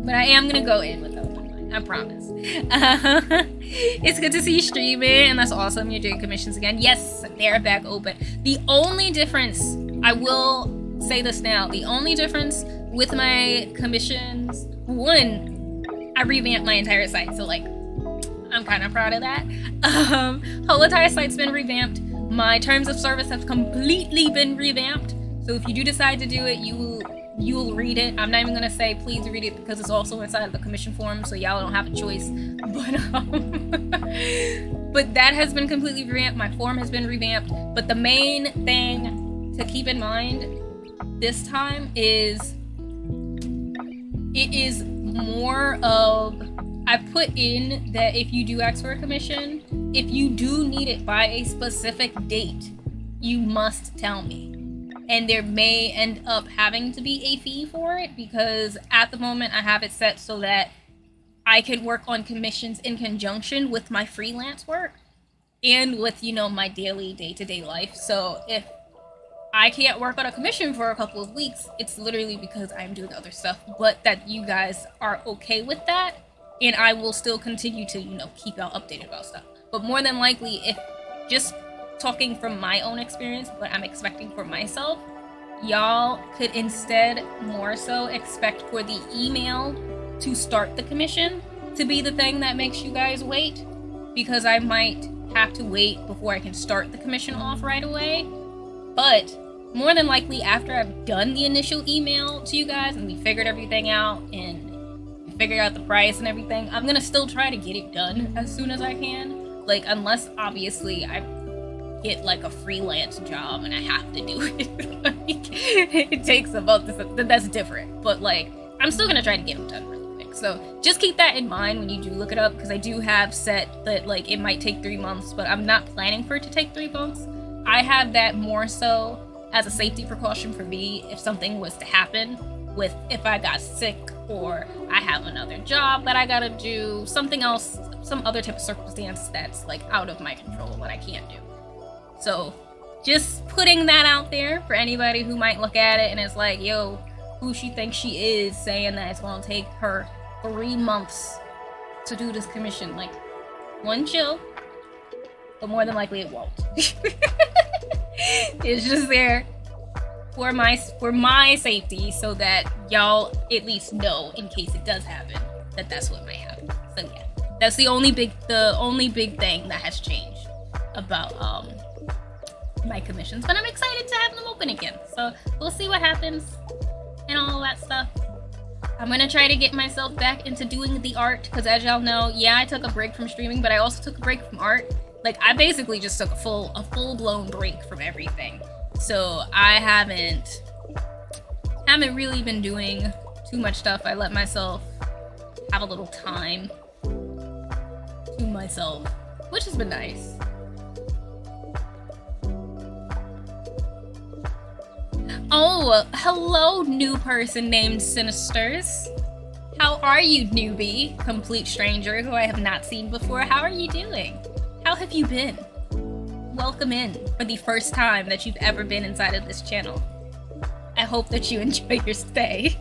But I am gonna go in with open mind, I promise. It's good to see you streaming, and that's awesome. You're doing commissions again. Yes, they're back open. The only difference, I will say this now, the only difference with my commissions, one, I revamped my entire site, so like, I'm kind of proud of that. Whole entire site's been revamped. My terms of service have completely been revamped. So if you do decide to do it, you will read it. I'm not even gonna say please read it, because it's also inside of the commission form, so y'all don't have a choice. But that has been completely revamped. My form has been revamped. But the main thing to keep in mind this time is it is more of, I put in that if you do ask for a commission, if you do need it by a specific date, you must tell me. And there may end up having to be a fee for it, because at the moment I have it set so that I can work on commissions in conjunction with my freelance work and with, you know, my daily day-to-day life. So if I can't work on a commission for a couple of weeks, it's literally because I'm doing other stuff, but that you guys are okay with that, and I will still continue to, you know, keep y'all updated about stuff. But more than likely, if just talking from my own experience, what I'm expecting for myself, y'all could instead more so expect for the email to start the commission to be the thing that makes you guys wait, because I might have to wait before I can start the commission off right away. But more than likely, after I've done the initial email to you guys and we figured everything out and we figured out the price and everything, I'm gonna still try to get it done as soon as I can. Like, unless obviously I get like a freelance job and I have to do it. Like, it takes a month, that's different. But like, I'm still gonna try to get them done really quick. So just keep that in mind when you do look it up, because I do have set that like it might take 3 months, but I'm not planning for it to take 3 months. I have that more so as a safety precaution for me if something was to happen with, if I got sick or I have another job that I gotta do, something else, some other type of circumstance that's like out of my control, what I can't do. So just putting that out there for anybody who might look at it and it's like, yo, who she thinks she is saying that it's gonna take her 3 months to do this commission. Like, one, chill, but more than likely it won't. It's just there for my safety, so that y'all at least know in case it does happen that that's what might happen. So yeah, that's the only big thing that has changed about my commissions. But I'm excited to have them open again. So we'll see what happens and all that stuff. I'm gonna try to get myself back into doing the art, because as y'all know, yeah, I took a break from streaming, but I also took a break from art. Like, I basically just took a full-blown break from everything. So I haven't really been doing too much stuff. I let myself have a little time to myself, which has been nice. Oh, hello, new person named Sinisters. How are you, newbie? Complete stranger who I have not seen before. How are you doing? How have you been? Welcome in for the first time that you've ever been inside of this channel. I hope that you enjoy your stay.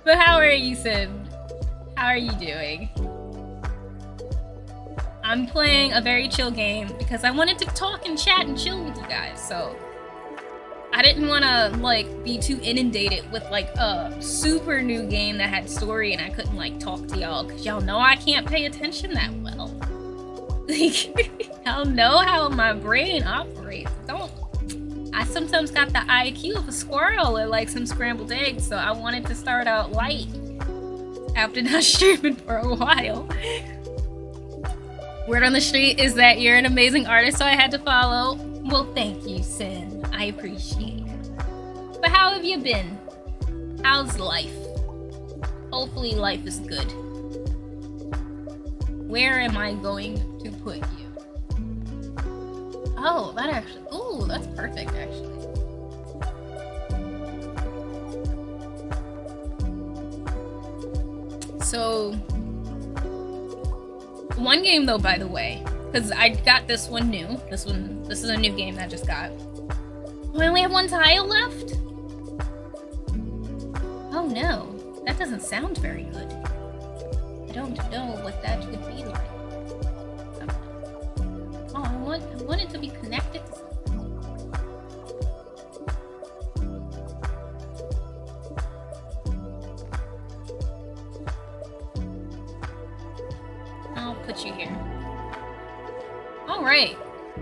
But how are you, Sin? How are you doing? I'm playing a very chill game because I wanted to talk and chat and chill with you guys, so I didn't want to, like, be too inundated with, like, a super new game that had story and I couldn't, like, talk to y'all, because y'all know I can't pay attention that well. Like, y'all know how my brain operates. I sometimes got the IQ of a squirrel or, like, some scrambled eggs, so I wanted to start out light after not streaming for a while. Word on the street is that you're an amazing artist, so I had to follow. Well, thank you, Sin. I appreciate it. But how have you been? How's life? Hopefully life is good. Where am I going to put you? Oh, that actually... Ooh, that's perfect, actually. So... One game, though, by the way, because I got this one new. This is a new game that I just got. We only have one tile left? Oh no, that doesn't sound very good. I don't know what that would be like. Oh, I want it to be connected to something. I'll put you here. Alright.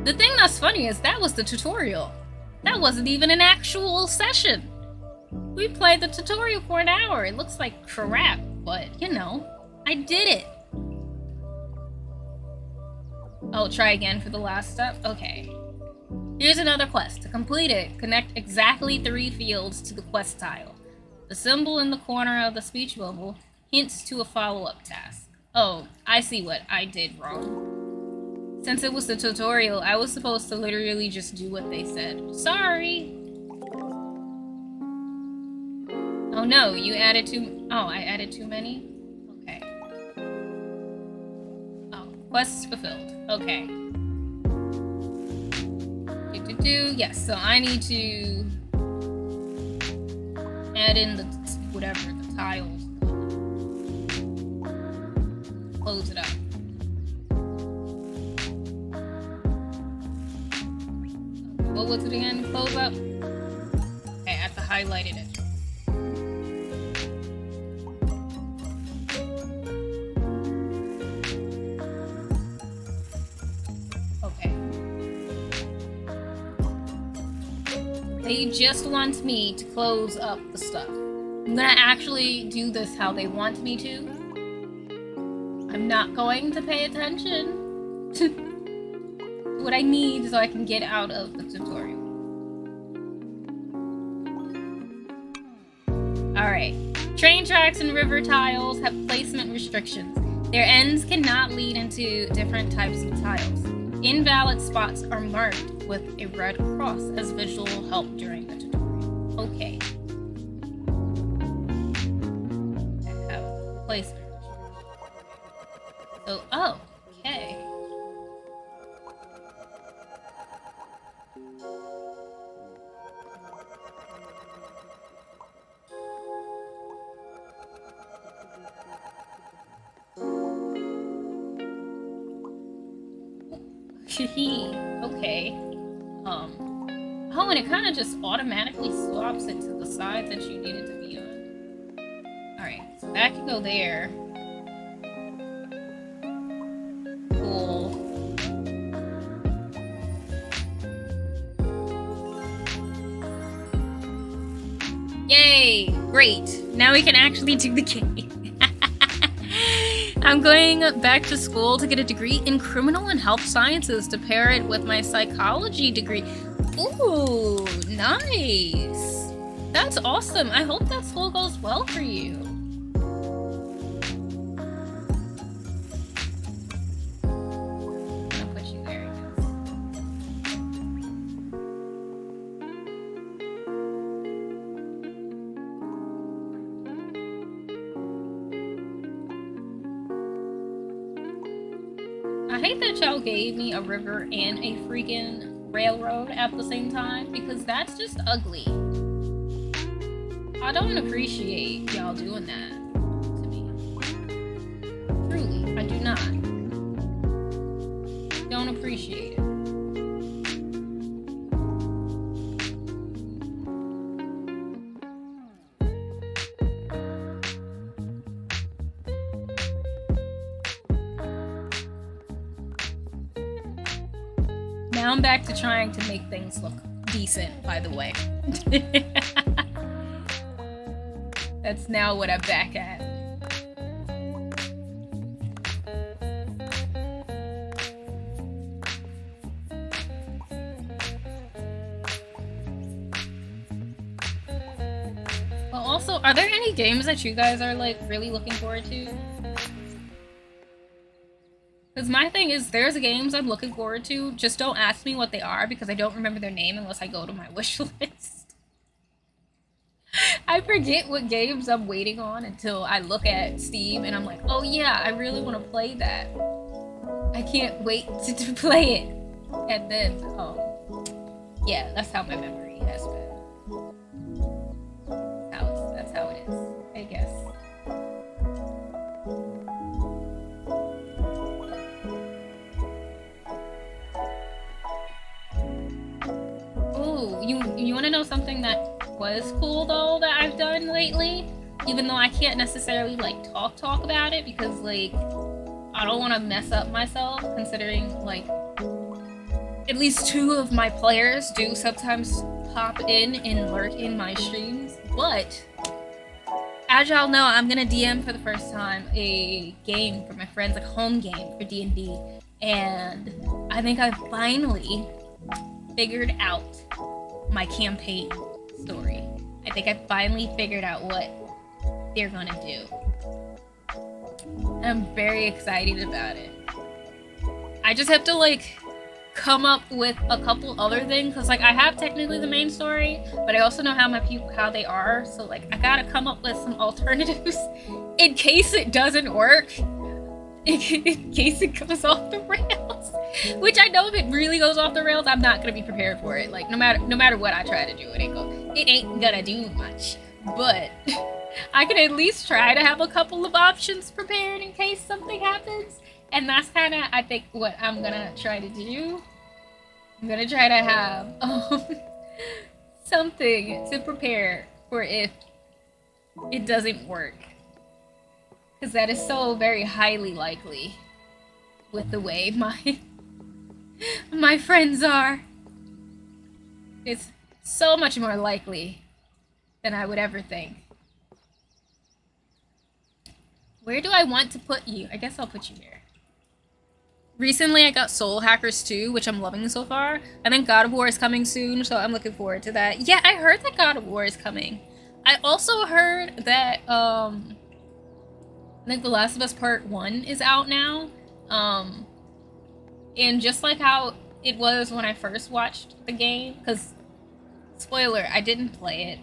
The thing that's funny is that was the tutorial. That wasn't even an actual session. We played the tutorial for an hour. It looks like crap, but you know, I did it. Oh, try again for the last step? Okay. Here's another quest. To complete it, connect exactly 3 fields to the quest tile. The symbol in the corner of the speech bubble hints to a follow-up task. Oh, I see what I did wrong. Since it was the tutorial, I was supposed to literally just do what they said. Sorry! Oh no, you added too... Oh, I added too many? Okay. Oh, quests fulfilled. Okay. Yes, so I need to add in the... whatever, the tiles. Close it up. What was it again? Close up? Okay, I have to highlight it. Okay. They just want me to close up the stuff. I'm gonna actually do this how they want me to. I'm not going to pay attention to what I need so I can get out of the tutorial. Alright. Train tracks and river tiles have placement restrictions. Their ends cannot lead into different types of tiles. Invalid spots are marked with a red cross as visual help during the tutorial. Okay. I have placement. So, oh, okay. Okay. Oh, and it kind of just automatically swaps it to the side that you need it to be on. Alright, so that can go there. Cool. Yay! Great! Now we can actually do the game. I'm going back to school to get a degree in criminal and health sciences to pair it with my psychology degree. Ooh, nice. That's awesome. I hope that school goes well for you. I'll put you there. I hate that y'all gave me a river and a freaking railroad at the same time, because that's just ugly. I don't appreciate y'all doing that to me. Truly, I do not. Don't appreciate it. Now I'm back to trying to make things look decent, by the way. That's now what I'm back at. Well, also, are there any games that you guys are, like, really looking forward to? Because my thing is, there's games I'm looking forward to, just don't ask me what they are, because I don't remember their name unless I go to my wish list. I forget what games I'm waiting on until I look at Steam and I'm like, oh yeah, I really want to play that. I can't wait to play it. And then, yeah, that's how my memory has been. That's how it is, I guess. Ooh, you want to know something that was cool though that I've done lately? Even though I can't necessarily like talk about it because like I don't want to mess up myself, considering like at least 2 of my players do sometimes pop in and lurk in my streams. But as y'all know, I'm gonna DM for the first time a game for my friends, like a home game for D&D, and I think I finally figured out my campaign story. I think I finally figured out what they're gonna do. And I'm very excited about it. I just have to like come up with a couple other things, because like I have technically the main story, but I also know how my people, how they are, so like I gotta come up with some alternatives in case it doesn't work, in case it goes off the rails. Which I know if it really goes off the rails, I'm not gonna be prepared for it. Like no matter what I try to do, it ain't gonna do much. But I can at least try to have a couple of options prepared in case something happens. And that's kind of, I think, what I'm gonna try to do. I'm gonna try to have something to prepare for if it doesn't work. Because that is so very highly likely with the way my friends are. It's so much more likely than I would ever think. Where do I want to put you? I guess I'll put you here. Recently, I got Soul Hackers 2, which I'm loving so far. I think God of War is coming soon, so I'm looking forward to that. Yeah, I heard that God of War is coming. I also heard that, I think The Last of Us Part 1 is out now. And just like how it was when I first watched the game, because, spoiler, I didn't play it.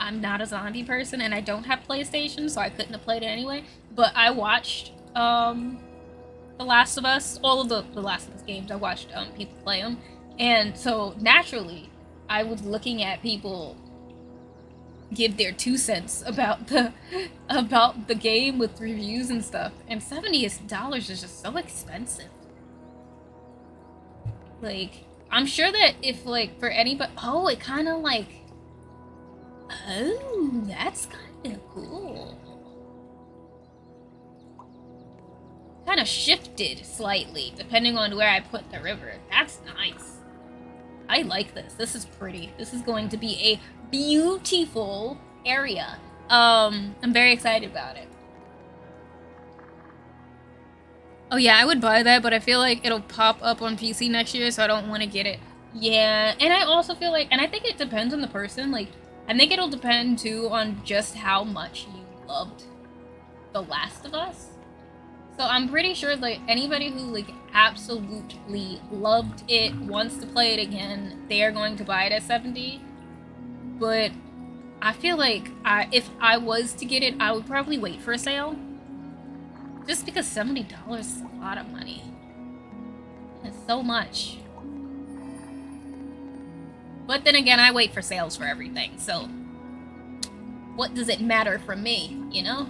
I'm not a zombie person, and I don't have PlayStation, so I couldn't have played it anyway. But I watched, The Last of Us, all of the Last of Us games, I watched people play them, and so naturally, I was looking at people give their 2 cents about the game with reviews and stuff, and $70 is just so expensive. Like, I'm sure that if like for anybody, oh, it kind of like, oh, that's kind of cool. Kind of shifted slightly depending on where I put the river. That's nice. I like this. This is pretty. This is going to be a beautiful area. I'm very excited about it. Oh yeah, I would buy that, but I feel like it'll pop up on PC next year, so I don't want to get it. Yeah, and I also feel like, and I think it depends on the person. Like, I think it'll depend too on just how much you loved The Last of Us. So I'm pretty sure like anybody who like absolutely loved it, wants to play it again, they are going to buy it at 70. But I feel like if I was to get it, I would probably wait for a sale. Just because $70 is a lot of money. It's so much. But then again, I wait for sales for everything, so what does it matter for me, you know?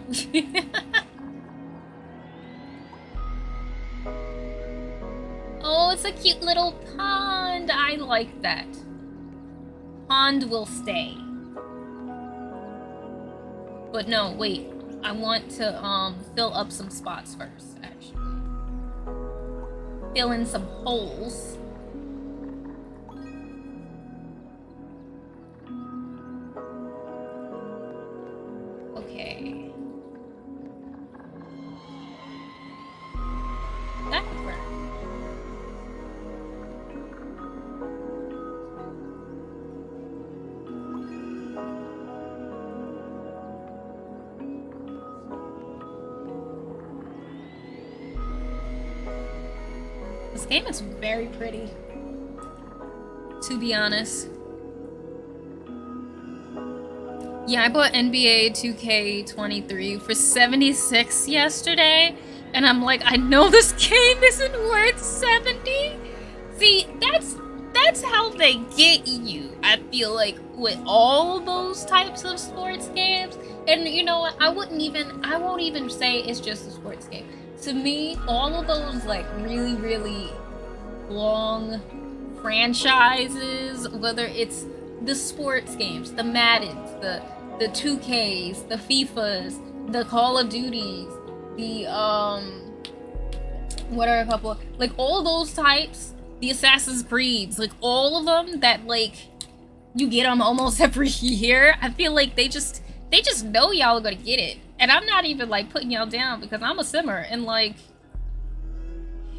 Oh, it's a cute little pond. I like that. Pond will stay. But no, wait. I want to fill up some spots first, actually. Fill in some holes. Okay. That would work. This game is very pretty, to be honest. Yeah, I bought NBA 2K23 for $76 yesterday, and I'm like, I know this game isn't worth 70. See, that's how they get you. I feel like with all those types of sports games, and you know what? I won't even say it's just a sports game. To me, all of those like really, really long franchises, whether it's the sports games, the Maddens, the 2Ks, the FIFAs, the Call of Duties, the what are a couple of, like all those types, the Assassin's Creeds, like all of them that like you get them almost every year. I feel like they just know y'all are gonna get it. And I'm not even like putting y'all down because I'm a simmer and like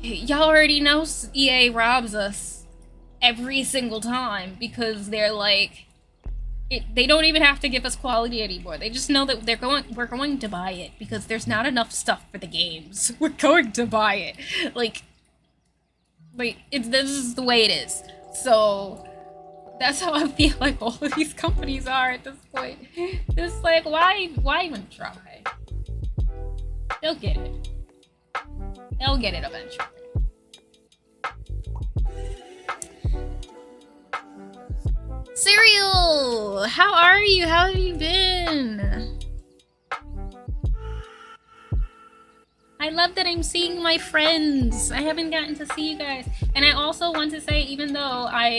y'all already know EA robs us every single time because they're like they don't even have to give us quality anymore. They just know that we're going to buy it because there's not enough stuff for the games. We're going to buy it. Like this is the way it is. So that's how I feel like all of these companies are at this point. It's like why even try? They'll get it. They'll get it eventually. Cereal! How are you? How have you been? I love that I'm seeing my friends. I haven't gotten to see you guys. And I also want to say, even though I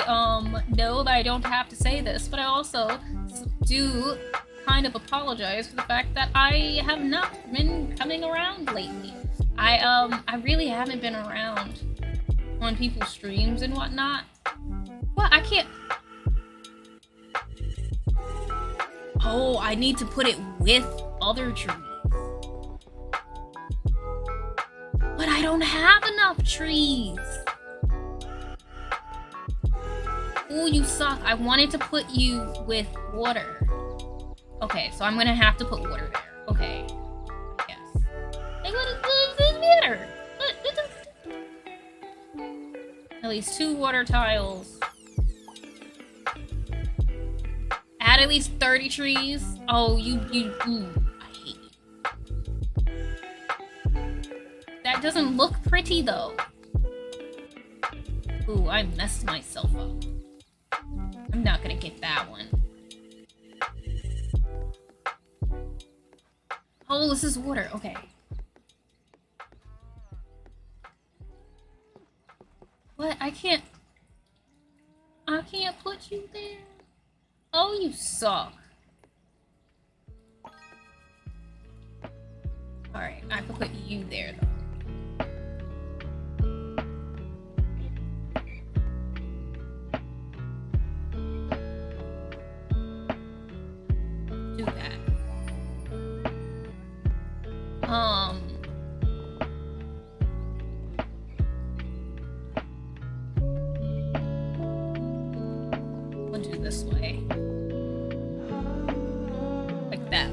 know that I don't have to say this, but I also do kind of apologize for the fact that I have not been coming around lately. I really haven't been around on people's streams and whatnot. What? I can't. Oh, I need to put it with other trees. But I don't have enough trees. Ooh, you suck. I wanted to put you with water. Okay, so I'm gonna have to put water there. Okay. Yes. Hey, what does this matter? At least 2 water tiles. Add at least 30 trees. Oh, ooh, I hate you. That doesn't look pretty though. Ooh, I messed myself up. I'm not gonna get that one. Oh, this is water. Okay. What? I can't put you there. Oh, you suck. Alright, I can put you there though. Do that. this way. Like that.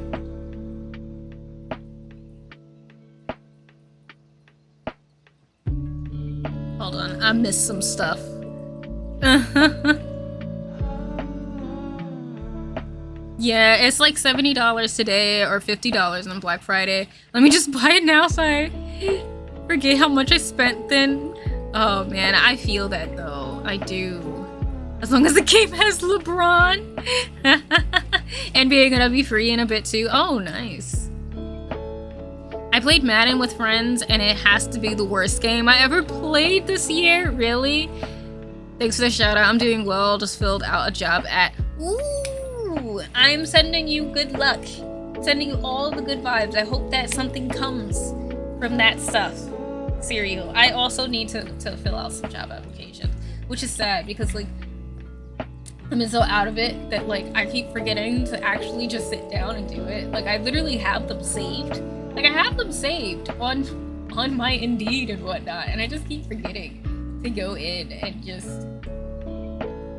Hold on, I missed some stuff. Yeah, it's like $70 today or $50 on Black Friday. Let me just buy it now so I forget how much I spent then. Oh man, I feel that though. I do. As long as the game has LeBron. NBA gonna be free in a bit too. Oh, nice. I played Madden with friends and it has to be the worst game I ever played this year. Really? Thanks for the shout out. I'm doing well. Just filled out a job at... Ooh, I'm sending you good luck. Sending you all the good vibes. I hope that something comes from that stuff. Cereal. I also need to fill out some job applications, which is sad because like I'm so out of it that like I keep forgetting to actually just sit down and do it. Like I literally have them saved. Like I have them saved on my Indeed and whatnot, and I just keep forgetting to go in and just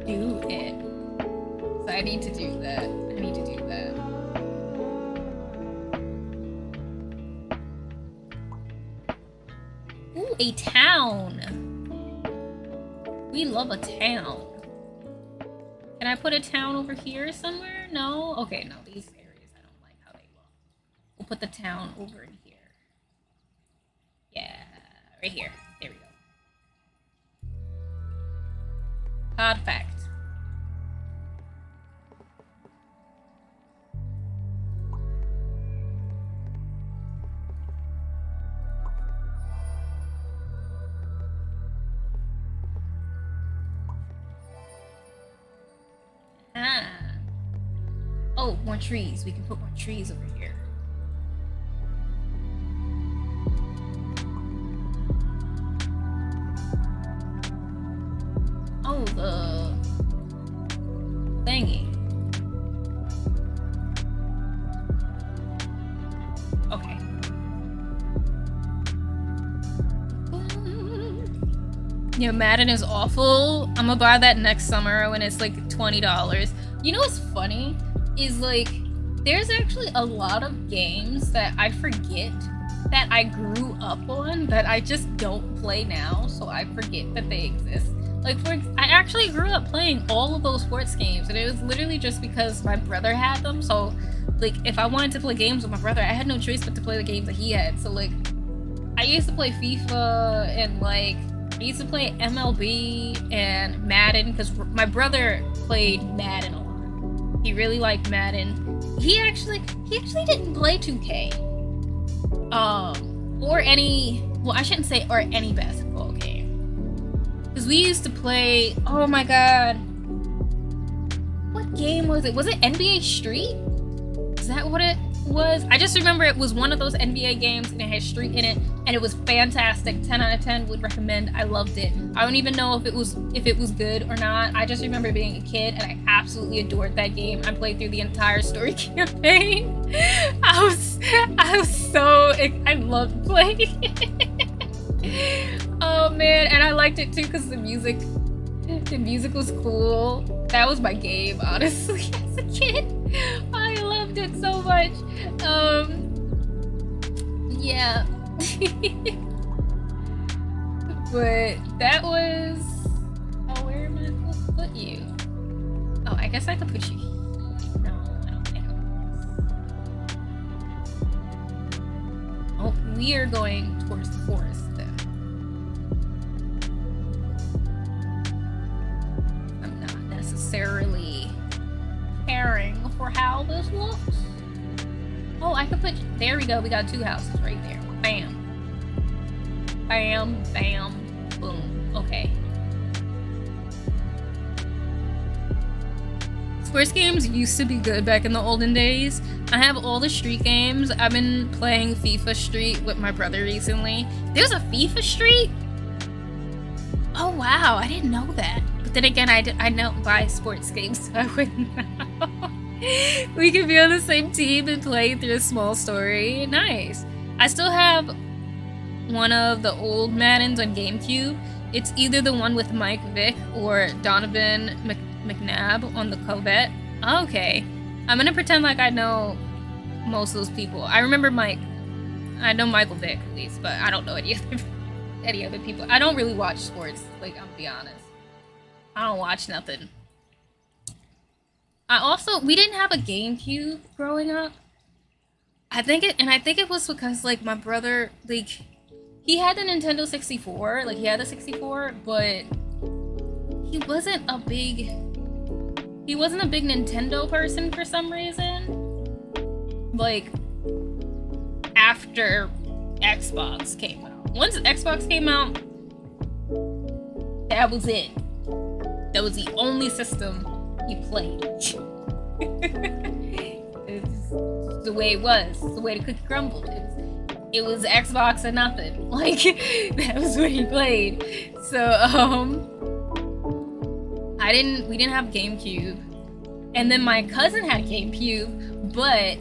do it. So I need to do that. I need to do that. Ooh, a town. We love a town. Can I put a town over here somewhere? No? Okay, no, these areas I don't like how they look. We'll put the town over in here. Yeah, right here. There we go. Hard fact. Ah. Oh, more trees. We can put more trees over here. Oh, the thingy. Okay. Yeah, Madden is awful. I'm gonna buy that next summer when it's like $20. You know what's funny? Is like, there's actually a lot of games that I forget that I grew up on that I just don't play now, so I forget that they exist. Like, I actually grew up playing all of those sports games, and it was literally just because my brother had them, so like, if I wanted to play games with my brother, I had no choice but to play the games that he had. So like, I used to play FIFA and like, I used to play MLB and Madden because my brother played Madden a lot. He really liked Madden. He actually didn't play 2K. Or any, well, I shouldn't say or any basketball game. Because we used to play, oh my god. What game was it? Was it NBA Street? Is that what it was? I just remember it was one of those NBA games and it had Street in it and it was fantastic. 10 out of 10 would recommend. I loved it. I don't even know if it was good or not. I just remember being a kid and I absolutely adored that game. I played through the entire story campaign. I loved playing it. Oh man, and I liked it too because the music was cool. That was my game, honestly, as a kid. I loved it so much. Yeah. But that was... Oh, where am I supposed to put you? Oh, I guess I could put you here. No, I don't think I will. Oh, we are going towards the forest then. I'm not necessarily caring for how this looks. Oh, I could put... There we go. We got 2 houses right there. Bam. Bam, bam, boom. Okay. Sports games used to be good back in the olden days. I have all the Street games. I've been playing FIFA Street with my brother recently. There's a FIFA Street? Oh wow, I didn't know that. But then again, I don't buy sports games, so I wouldn't know. We can be on the same team and play through a small story. Nice. I still have one of the old Maddens on GameCube. It's either the one with Mike Vick or Donovan McNabb on the Covet. Okay. I'm gonna pretend like I know most of those people. I remember Mike. I know Michael Vick at least, but I don't know any other people. I don't really watch sports, like, I'm gonna be honest. I don't watch nothing. We didn't have a GameCube growing up. I think it was because, like, my brother, like, he had the Nintendo 64, like, he had the 64, but he wasn't a big Nintendo person for some reason. Like, after Xbox came out. Once Xbox came out, that was it. That was the only system he played. It's the way it was. The way the cookie crumbled. It was Xbox or nothing. Like, that was what he played. So, we didn't have GameCube. And then my cousin had GameCube, but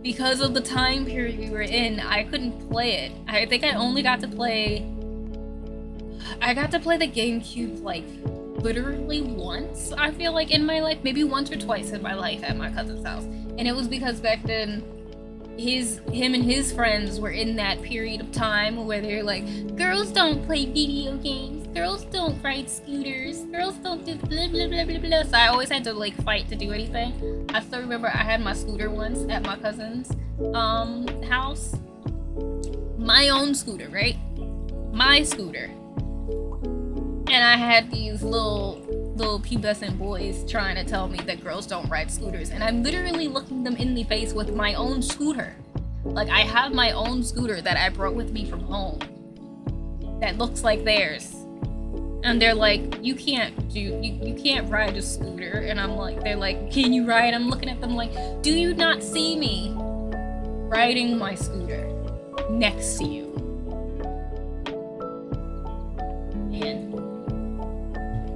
because of the time period we were in, I couldn't play it. I think I only got to play the GameCube, like, literally once, I feel like, in my life. Maybe once or twice in my life at my cousin's house. And it was because back then, him and his friends were in that period of time where they're like, girls don't play video games, girls don't ride scooters, girls don't do blah blah blah blah blah. So I always had to, like, fight to do anything. I still remember I had my scooter once at my cousin's house. My own scooter, right? My scooter. And I had these little pubescent boys trying to tell me that girls don't ride scooters, and I'm literally looking them in the face with my own scooter. Like, I have my own scooter that I brought with me from home that looks like theirs, and they're like, you can't ride a scooter. And I'm like, they're like, can you ride? I'm looking at them like, do you not see me riding my scooter next to you? Man,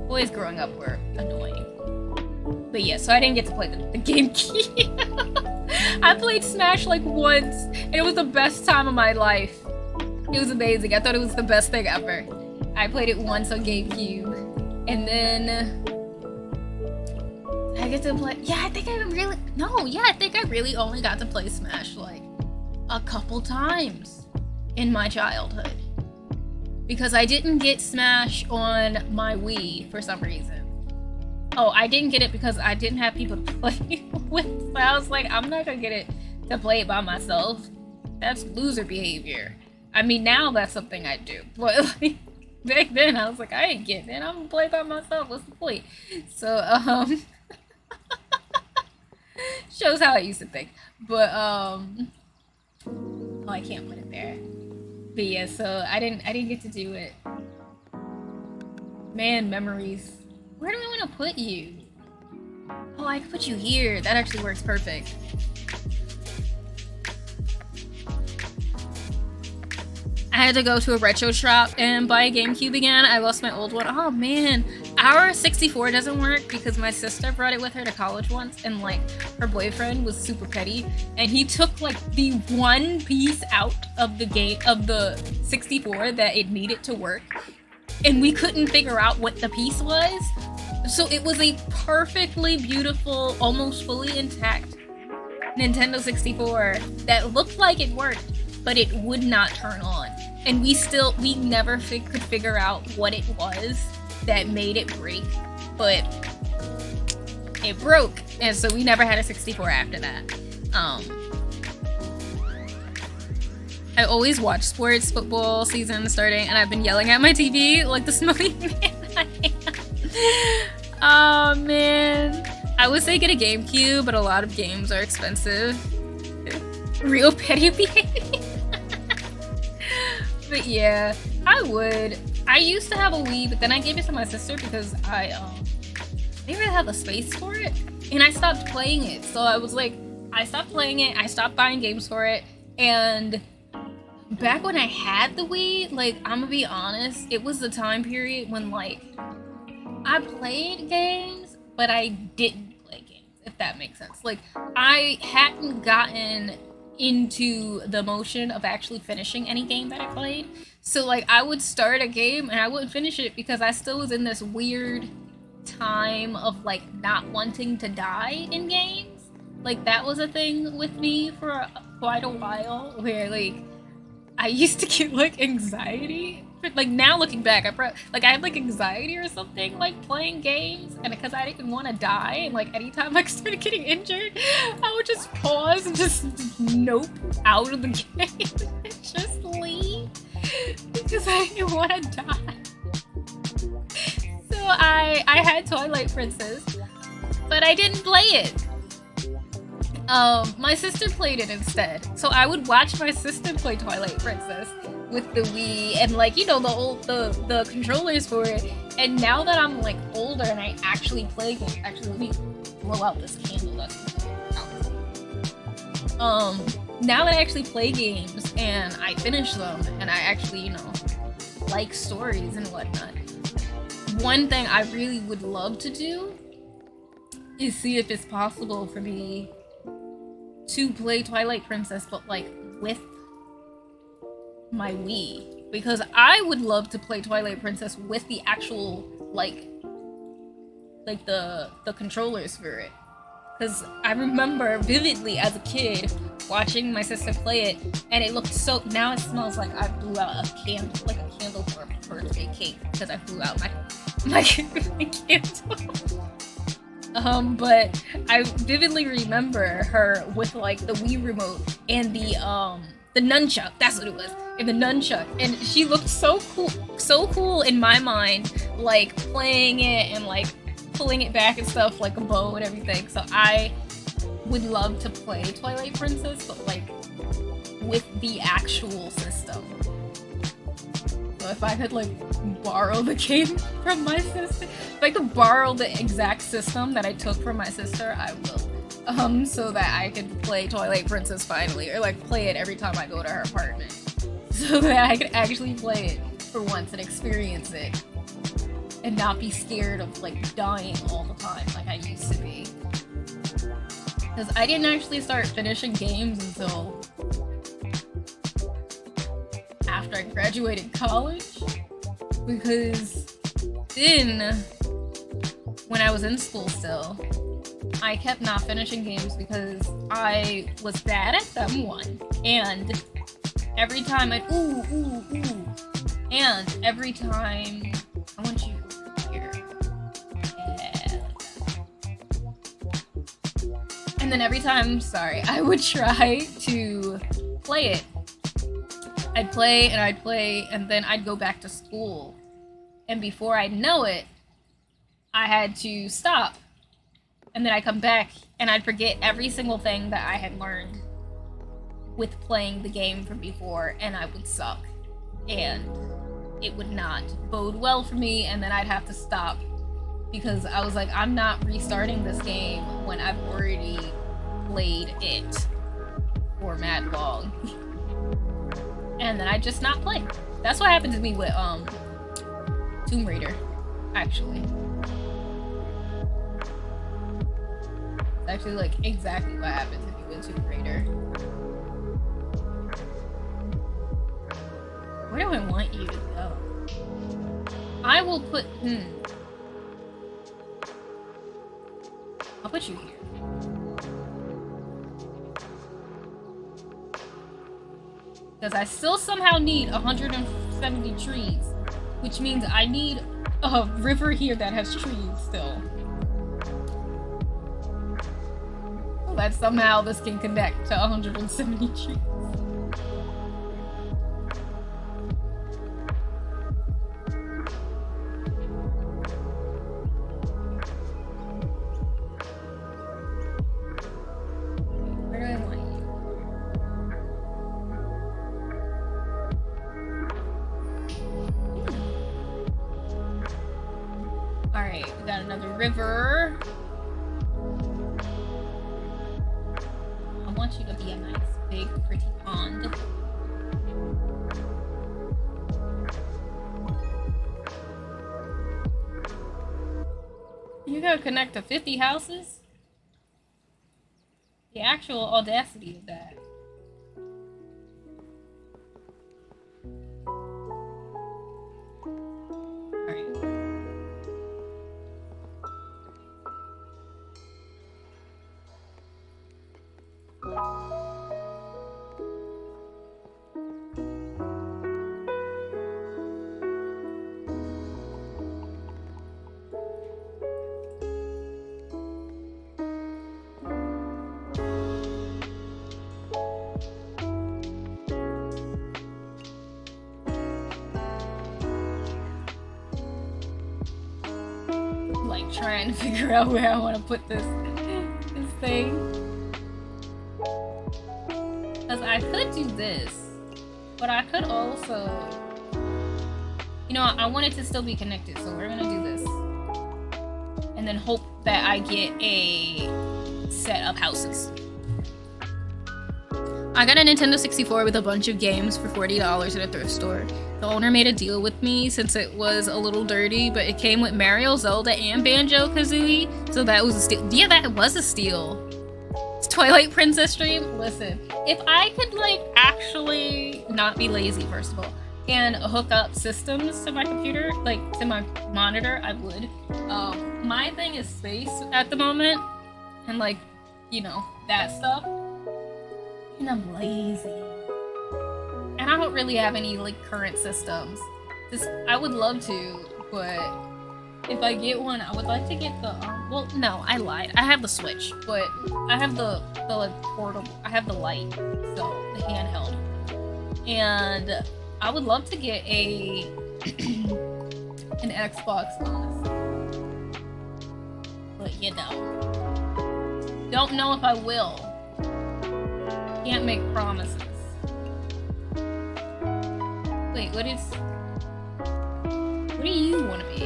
boys growing up were annoying. But yeah, so I didn't get to play the GameCube. I played Smash like once, and it was the best time of my life. It was amazing. I thought it was the best thing ever. I played it once on GameCube, and then I get to play. I think I really only got to play Smash like a couple times in my childhood. Because I didn't get Smash on my Wii for some reason. Oh, I didn't get it because I didn't have people to play with. So I was like, I'm not gonna get it to play it by myself. That's loser behavior. I mean, now that's something I do. But, like, back then I was like, I ain't getting it. I'm gonna play by myself. What's the point? So, shows how I used to think. But, oh, I can't put it there. But yeah, so I didn't get to do it. Man, memories. Where do I want to put you? Oh, I can put you here. That actually works perfect. I had to go to a retro shop and buy a GameCube again. I lost my old one. Oh man, our 64 doesn't work because my sister brought it with her to college once, and, like, her boyfriend was super petty, and he took, like, the one piece out of the 64 that it needed to work, and we couldn't figure out what the piece was. So it was a perfectly beautiful, almost fully intact Nintendo 64 that looked like it worked, but it would not turn on. And we never could figure out what it was that made it break, but it broke, and so we never had a 64 after that. I always watch sports, football season starting, and I've been yelling at my TV like the smelly man I am. Oh man, I would say get a GameCube, but a lot of games are expensive. Real petty behavior. But yeah, I would. I used to have a Wii, but then I gave it to my sister because I didn't really have the space for it, and I stopped playing it. So I was like, I stopped playing it, I stopped buying games for it, and back when I had the Wii, like, I'm gonna be honest, it was the time period when, like, I played games, but I didn't play games, if that makes sense. Like, I hadn't gotten into the motion of actually finishing any game that I played. So, like, I would start a game and I wouldn't finish it because I still was in this weird time of like not wanting to die in games. Like that was a thing with me for quite a while, where like I used to get like anxiety. Like now looking back, I had like anxiety or something like playing games, and because I didn't want to die, and like anytime I started getting injured, I would just pause and just nope out of the game, and just leave because I didn't want to die. So I had Twilight Princess, but I didn't play it. My sister played it instead. So I would watch my sister play Twilight Princess with the Wii and like, you know, the controllers for it. And now that I'm like older and I actually play games, actually let me blow out this candle that's now that I actually play games and I finish them and I actually, you know, like stories and whatnot. One thing I really would love to do is see if it's possible for me to play Twilight Princess, but like with my Wii, because I would love to play Twilight Princess with the actual like the controllers for it. Because I remember vividly as a kid watching my sister play it, and it looked so. Now it smells like I blew out a candle, like a candle for a birthday cake, because I blew out my candle. But I vividly remember her with like the Wii remote and the nunchuck. That's what it was. And the nunchuck, and she looked so cool in my mind, like playing it and like pulling it back and stuff, like a bow and everything. So I would love to play Twilight Princess, but like with the actual system. So if I could like borrow the game from my sister, if I could borrow the exact system that I took from my sister, I will. So that I could play Twilight Princess finally, or like play it every time I go to her apartment, so that I could actually play it for once and experience it, and not be scared of like dying all the time like I used to be. Because I didn't actually start finishing games until after I graduated college, because then when I was in school still, I kept not finishing games because I was bad at them, one, and every time and every time I want you here, yeah. And then every time, I would try to play it. I'd play, and then I'd go back to school. And before I'd know it, I had to stop. And then I'd come back, and I'd forget every single thing that I had learned with playing the game from before, and I would suck. And it would not bode well for me, and then I'd have to stop. Because I was like, I'm not restarting this game when I've already played it for mad long. And then I just not play. That's what happened to me with Tomb Raider, actually. It's actually like exactly what happened to me with Tomb Raider. Where do I want you to go? I will put I'll put you here. Because I still somehow need 170 trees, which means I need a river here that has trees still. So that somehow this can connect to 170 trees. River. I want you to be a nice, big, pretty pond. You gotta connect to 50 houses? The actual audacity of that. like trying to figure out where I want to put this thing. Because I could do this, but I could also, you know, I want it to still be connected, so we're gonna do this. And then hope that I get a set of houses. I got a Nintendo 64 with a bunch of games for $40 at a thrift store. The owner made a deal with me since it was a little dirty, but it came with Mario, Zelda, and Banjo-Kazooie, so that was a steal. Yeah, that was a steal. It's Twilight Princess stream. Listen, if I could, like, actually not be lazy, first of all, and hook up systems to my computer, like, to my monitor, I would. My thing is space at the moment, and, like, you know, that stuff. And I'm lazy. And I don't really have any, like, current systems. Just, I would love to, but if I get one, I would like to get the, well, no, I lied. I have the Switch, but I have the like, portable, I have the Lite, so, the handheld. And I would love to get an Xbox, honestly. But, you know. Don't know if I will. Can't make promises. Wait, what do you want to be?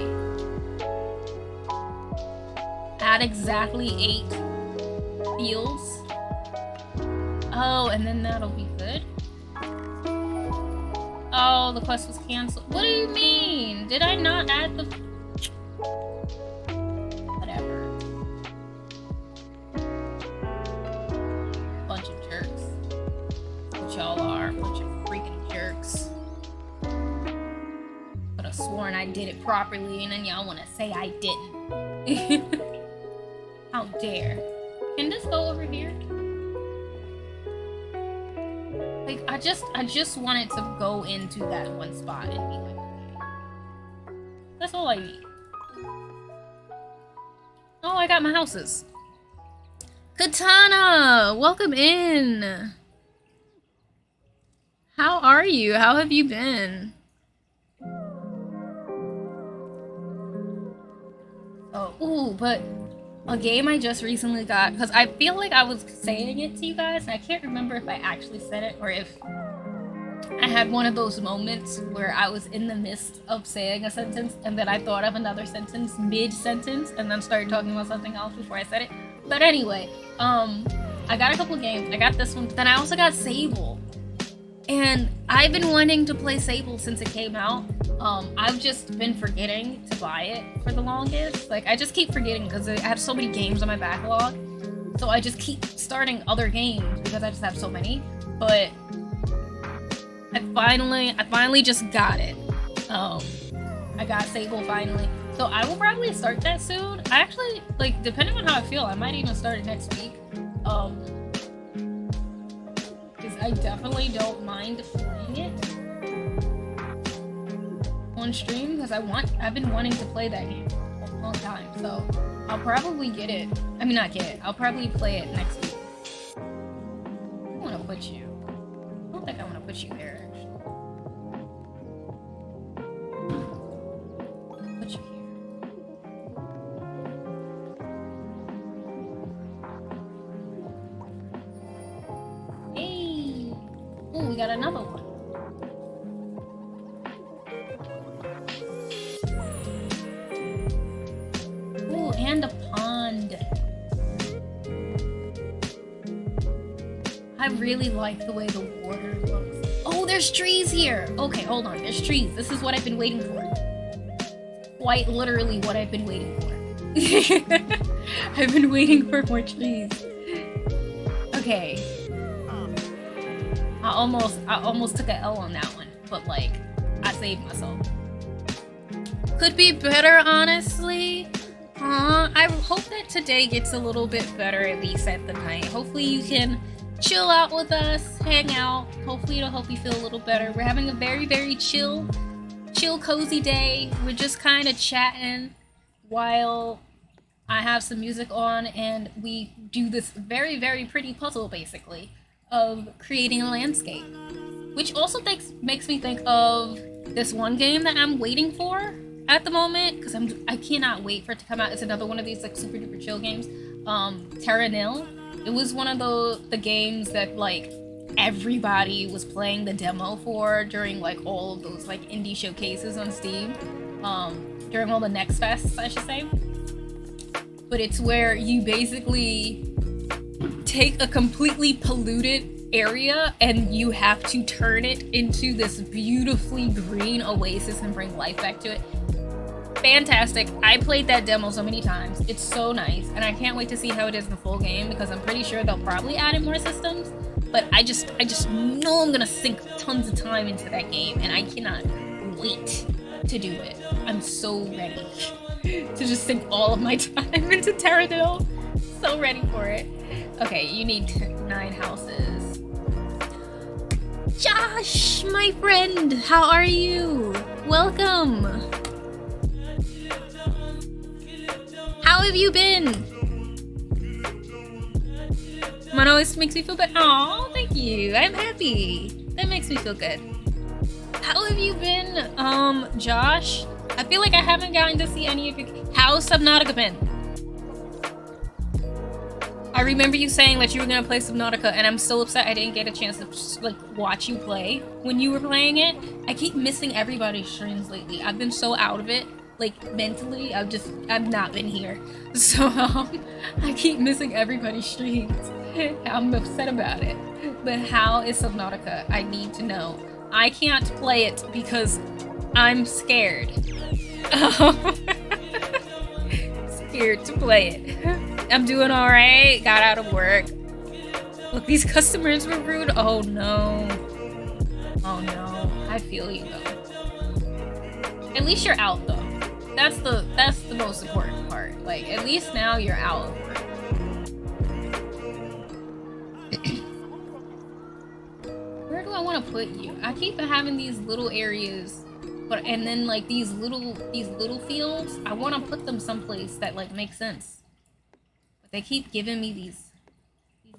Add exactly 8 fields. Oh, and then that'll be good. Oh, the quest was canceled. What do you mean? Did I not add the... Whatever. Bunch of jerks. What y'all are. Bunch of freaking jerks. Could have sworn I did it properly, and then y'all want to say I didn't. How dare. Can this go over here? Like, I just want it to go into that one spot and be like, that's all I need. Oh, I got my houses. Katana, welcome in. How are you? How have you been? Oh, ooh, but a game I just recently got, because I feel like I was saying it to you guys, and I can't remember if I actually said it, or if I had one of those moments where I was in the midst of saying a sentence, and then I thought of another sentence mid-sentence, and then started talking about something else before I said it. But anyway, I got a couple games. I got this one, but then I also got Sable. And I've been wanting to play Sable since it came out. I've just been forgetting to buy it for the longest. Like, I just keep forgetting because I have so many games on my backlog. So I just keep starting other games because I just have so many. But I finally just got it. I got Sable finally. So I will probably start that soon. I actually, like, depending on how I feel, I might even start it next week. Because I definitely don't mind playing it on stream, because I've been wanting to play that game for a long time, so I'll probably get it. I mean, not get it. I'll probably play it next week. I want to put you. I don't think I want to put you there, actually. Put you here. Hey! Oh, we got another one. Oh, and a pond. I really like the way the water looks. Oh, there's trees here! Okay, hold on. There's trees. This is what I've been waiting for. Quite literally what I've been waiting for. I've been waiting for more trees. Okay. I almost took an L on that one, but like, I saved myself. Could be better, honestly. I hope that today gets a little bit better, at least at the night. Hopefully you can chill out with us, hang out. Hopefully it'll help you feel a little better. We're having a very, very chill, cozy day. We're just kind of chatting while I have some music on, and we do this very, very pretty puzzle, basically, of creating a landscape. Which also makes me think of this one game that I'm waiting for. at the moment because I cannot wait for it to come out. It's another one of these like super duper chill games. Terra Nil. It was one of the games that like everybody was playing the demo for during like all of those like indie showcases on Steam. During all the Next Fests, I should say. But it's where you basically take a completely polluted area and you have to turn it into this beautifully green oasis and bring life back to it. Fantastic. I played that demo so many times. It's so nice, and I can't wait to see how it is in the full game because I'm pretty sure they'll probably add in more systems. But I just know I'm gonna sink tons of time into that game, and I cannot wait to do it. I'm so ready to just sink all of my time into Terra Nil. So ready for it. Okay, you need 9 houses. Josh, my friend, how are you? Welcome. How have you been? Mine always makes me feel good. Oh, thank you. I'm happy. That makes me feel good. How have you been, Josh? I feel like I haven't gotten to see any of your... How's Subnautica been? I remember you saying that you were gonna play Subnautica, and I'm so upset I didn't get a chance to like watch you play when you were playing it. I keep missing everybody's streams lately. I've been so out of it, like mentally. I've not been here, so I keep missing everybody's streams. I'm upset about it. But how is Subnautica? I need to know. I can't play it because I'm scared. Scared to play it. I'm doing alright. Got out of work. Look, these customers were rude. Oh no. Oh no. I feel you though. At least you're out though. That's the most important part. Like, at least now you're out of work. Where do I want to put you? I keep having these little areas, and then like these little fields. I want to put them someplace that like makes sense. They keep giving me these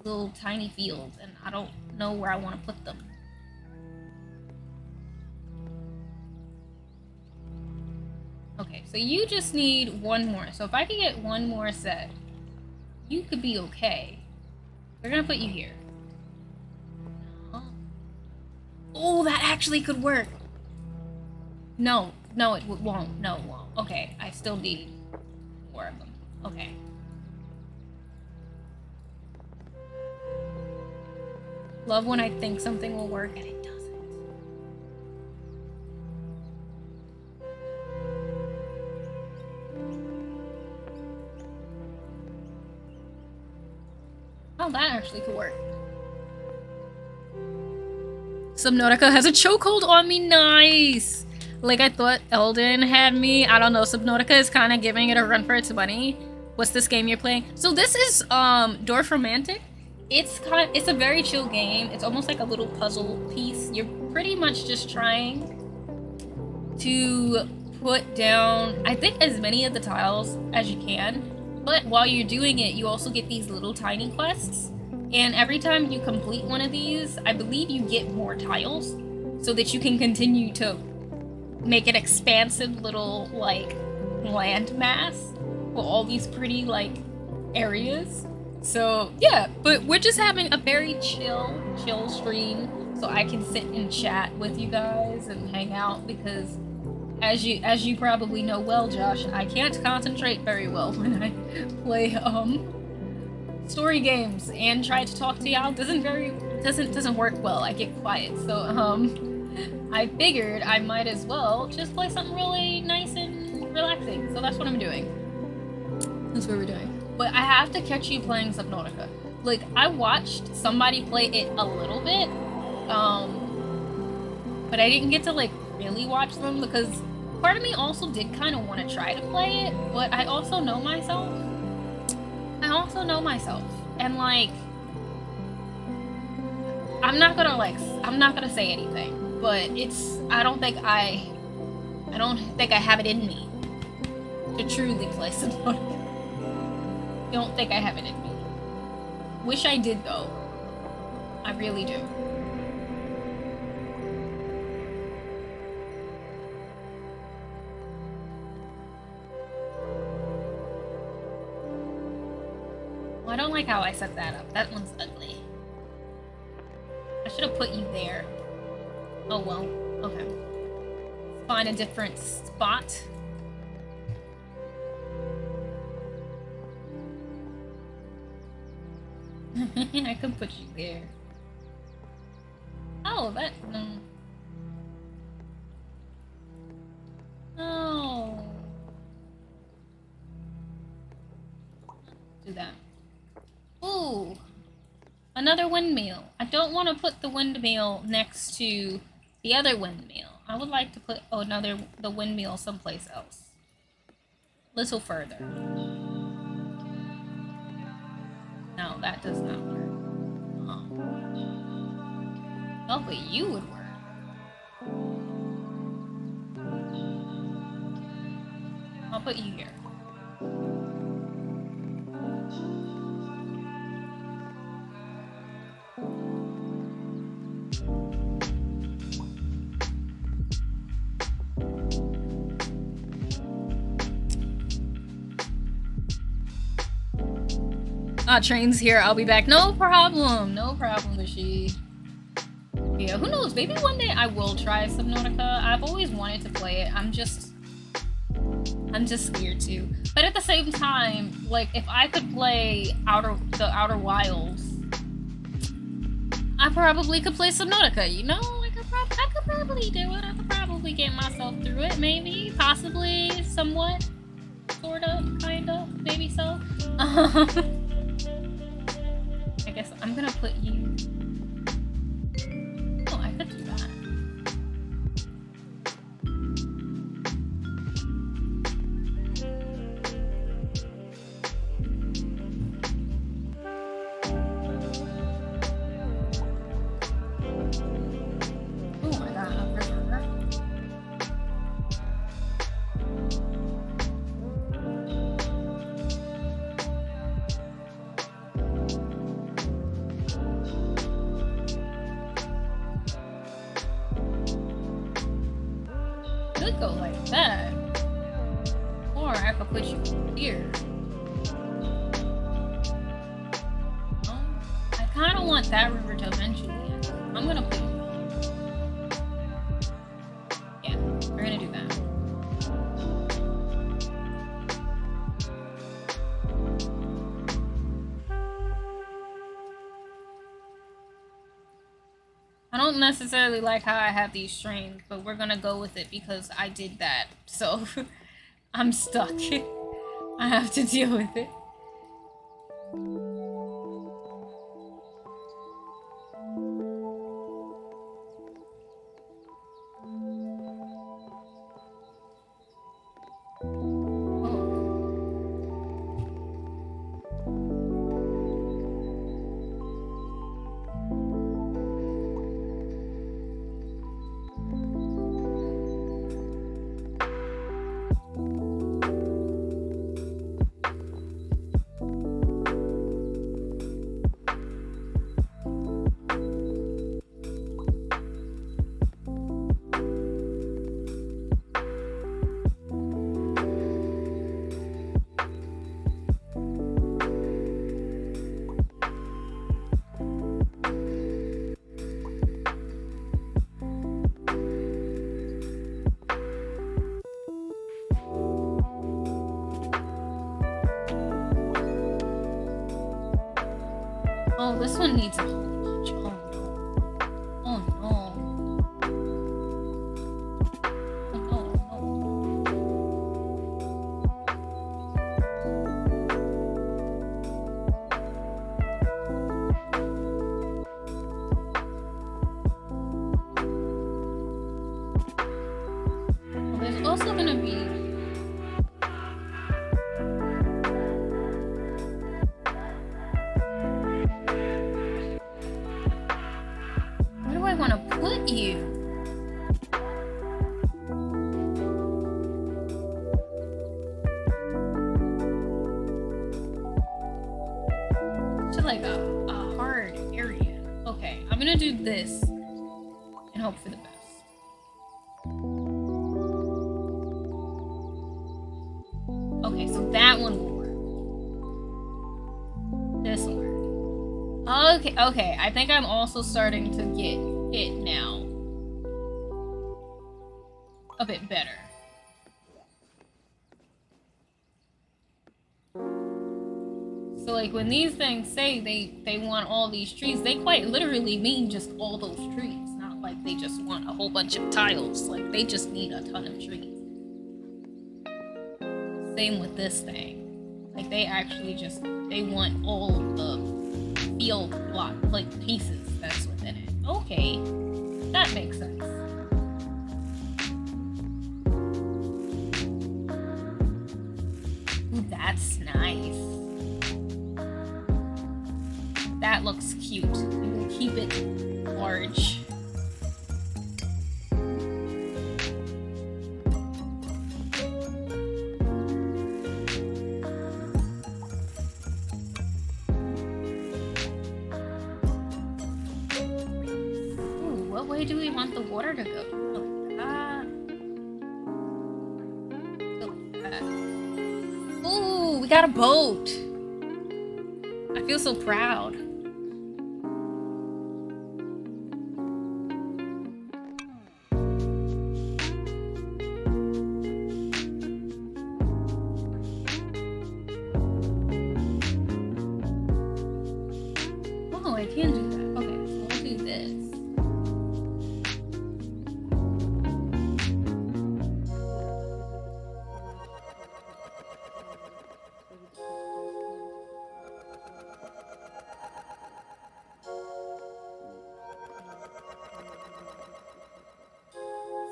little tiny fields, and I don't know where I want to put them. Okay, so you just need one more. So if I could get one more set, you could be okay. We're gonna put you here. Oh, that actually could work. No, it won't. No, it won't. Okay, I still need more of them. Okay. Love when I think something will work and it doesn't. Oh, that actually could work. Subnautica has a chokehold on me. Nice. Like I thought Elden had me. I don't know. Subnautica is kind of giving it a run for its money. What's this game you're playing? So this is Dorfromantik. It's a very chill game. It's almost like a little puzzle piece. You're pretty much just trying to put down, I think, as many of the tiles as you can. But while you're doing it, you also get these little tiny quests. And every time you complete one of these, I believe you get more tiles so that you can continue to make an expansive little, like, land mass for all these pretty, like, areas. So yeah, but we're just having a very chill stream, so I can sit and chat with you guys and hang out because, as you probably know well, Josh, I can't concentrate very well when I play story games and try to talk to y'all. Doesn't work well. I get quiet, so I figured I might as well just play something really nice and relaxing. So that's what I'm doing. That's what we're doing. But I have to catch you playing Subnautica. Like, I watched somebody play it a little bit, but I didn't get to, like, really watch them because part of me also did kind of want to try to play it, but I also know myself. And, like, I'm not gonna say anything, but I don't think I have it in me to truly play Subnautica. Don't think I have it in me. Wish I did though. I really do. I don't like how I set that up. That one's ugly. I should have put you there. Oh well. Okay. Find a different spot. I could put you there. Oh, that... No. Oh. Do that. Ooh. Another windmill. I don't want to put the windmill next to the other windmill. I would like to put the windmill someplace else. A little further. No, that does not work. Oh, but you would work. I'll put you here. Train's here. I'll be back. No problem. No problem, Rishi. Yeah, who knows? Maybe one day I will try Subnautica. I've always wanted to play it. I'm just scared to. But at the same time, like, if I could play the Outer Wilds, I probably could play Subnautica, you know? Like, I could probably do it. I could probably get myself through it, maybe, possibly, somewhat, sort of, kind of, maybe so. I guess I'm gonna put you... Oh, I could do that. Oh, I got a river. Could go like that, or I could put you here. I kind of want that river to eventually end. I'm gonna put you here. Yeah, we're gonna do that. I don't necessarily like how I have these trained, but we're gonna go with it because I did that. So I'm stuck. I have to deal with it. Oh, this one needs a whole bunch. Oh no. Oh no. Oh no. There's also gonna be... Where do I want to put you? It's like a hard area. Okay, I'm gonna do this and hope for the best. Okay, so that one will work. Okay, okay. I think I'm also starting to get it now. A bit better. So like when these things say they want all these trees, they quite literally mean just all those trees. Not like they just want a whole bunch of tiles. Like they just need a ton of trees. Same with this thing. Like they actually just they want all the field block like pieces that's within it. Okay. That makes sense. Ooh, that's nice. That looks cute. We'll keep it large. Ooh, what way do we want the water to go? Like that. Like that. Ooh, we got a boat. I feel so proud. Oh, I can do that. Okay, so we'll do this.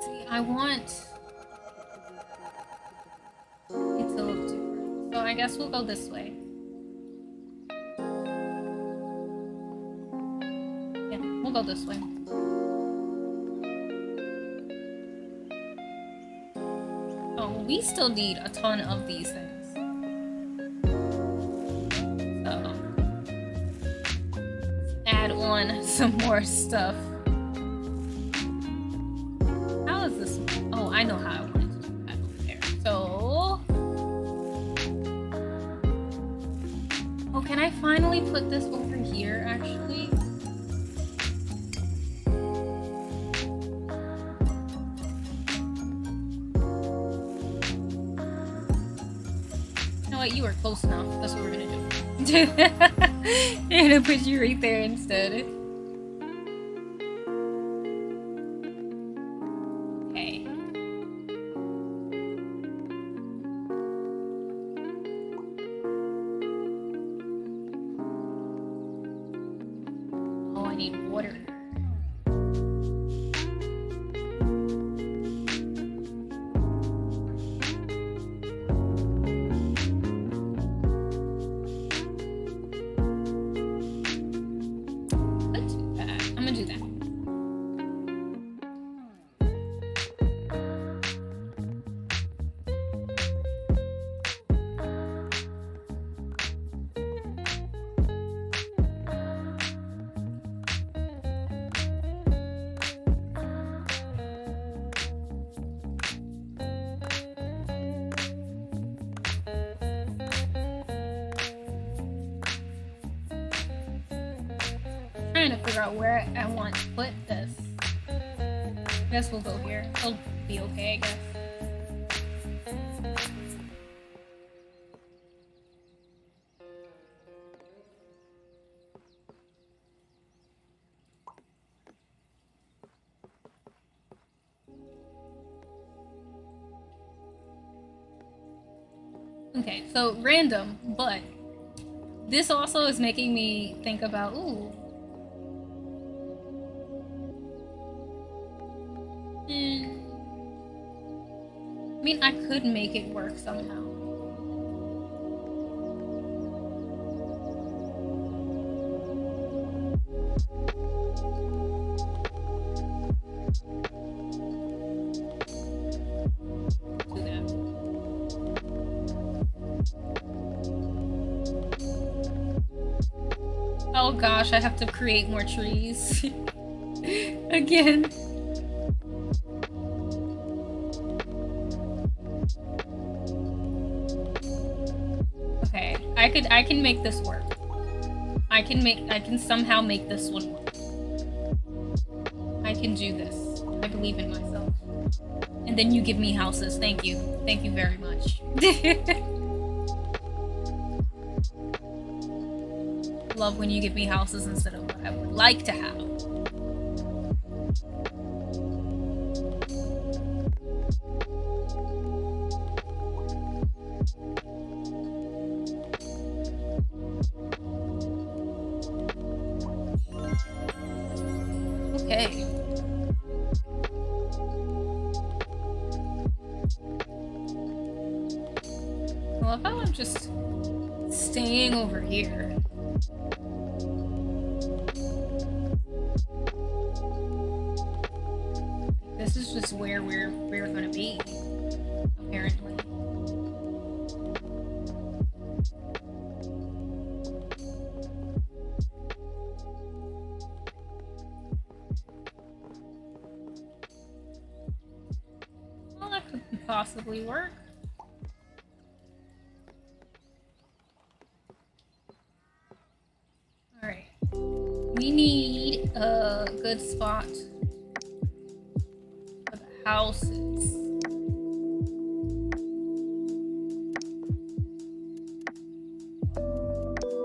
See, I want it to look different. So I guess we'll go this way. Yeah, we'll go this way. Oh, we still need a ton of these things. So add on some more stuff. How is this? Oh, I know how I wanted to do that over there. So, oh, can I finally put this over here? Actually. You know what? You were close enough. That's what we're gonna do. I'm gonna put you right there instead. Okay. Oh, I need water. Let's do that. I'm gonna do that. Trying to figure out where I want to put this. I guess we'll go here. It'll be okay, I guess. Okay, so random, but this also is making me think about, ooh. I mean, I could make it work somehow. Do that. Oh gosh, I have to create more trees. Again. Okay, I can make this work. I can somehow make this one work. I can do this. I believe in myself. And then you give me houses. Thank you. Thank you very much. Love when you give me houses instead of what I would like to have. Okay. I love how I'm just staying over here. This is just where we're gonna be, apparently. Well, that could possibly work. Alright. We need a good spot for the houses.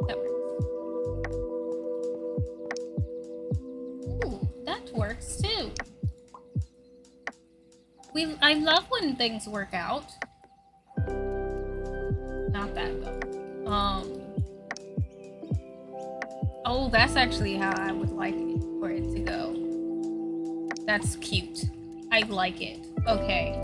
That works. Ooh, that works too. I love when things work out. Not that though. Oh, that's actually how I would like it for it to go. That's cute. I like it. Okay.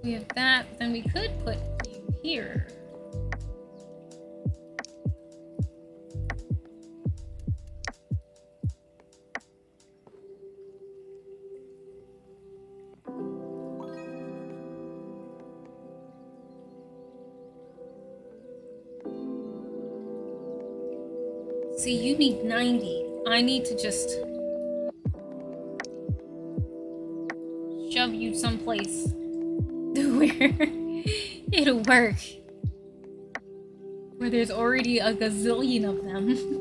We have that, then we could put you here. See, you need 90. I need to just shove you someplace where it'll work. Where there's already a gazillion of them.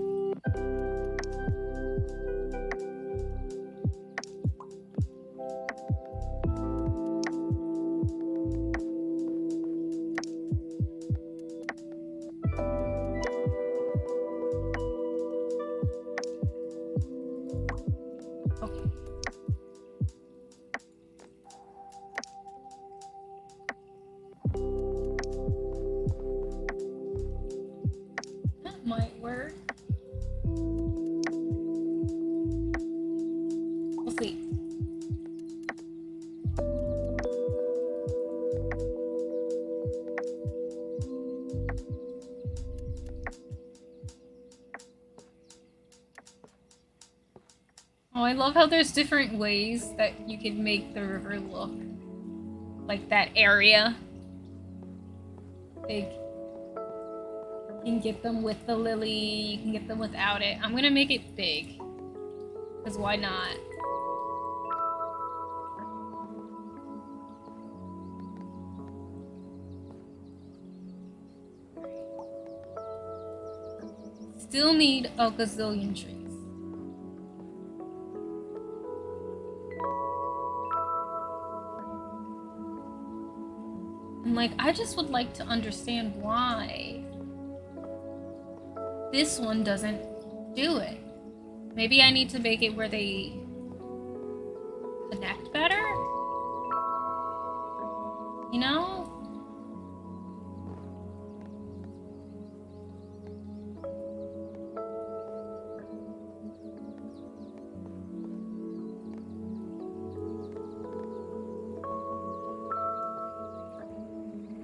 Oh, I love how there's different ways that you can make the river look. Like that area. Big. You can get them with the lily, you can get them without it. I'm gonna make it big. Because why not? Still need a gazillion trees. And like, I just would like to understand why this one doesn't do it. Maybe I need to make it where they connect better? You know?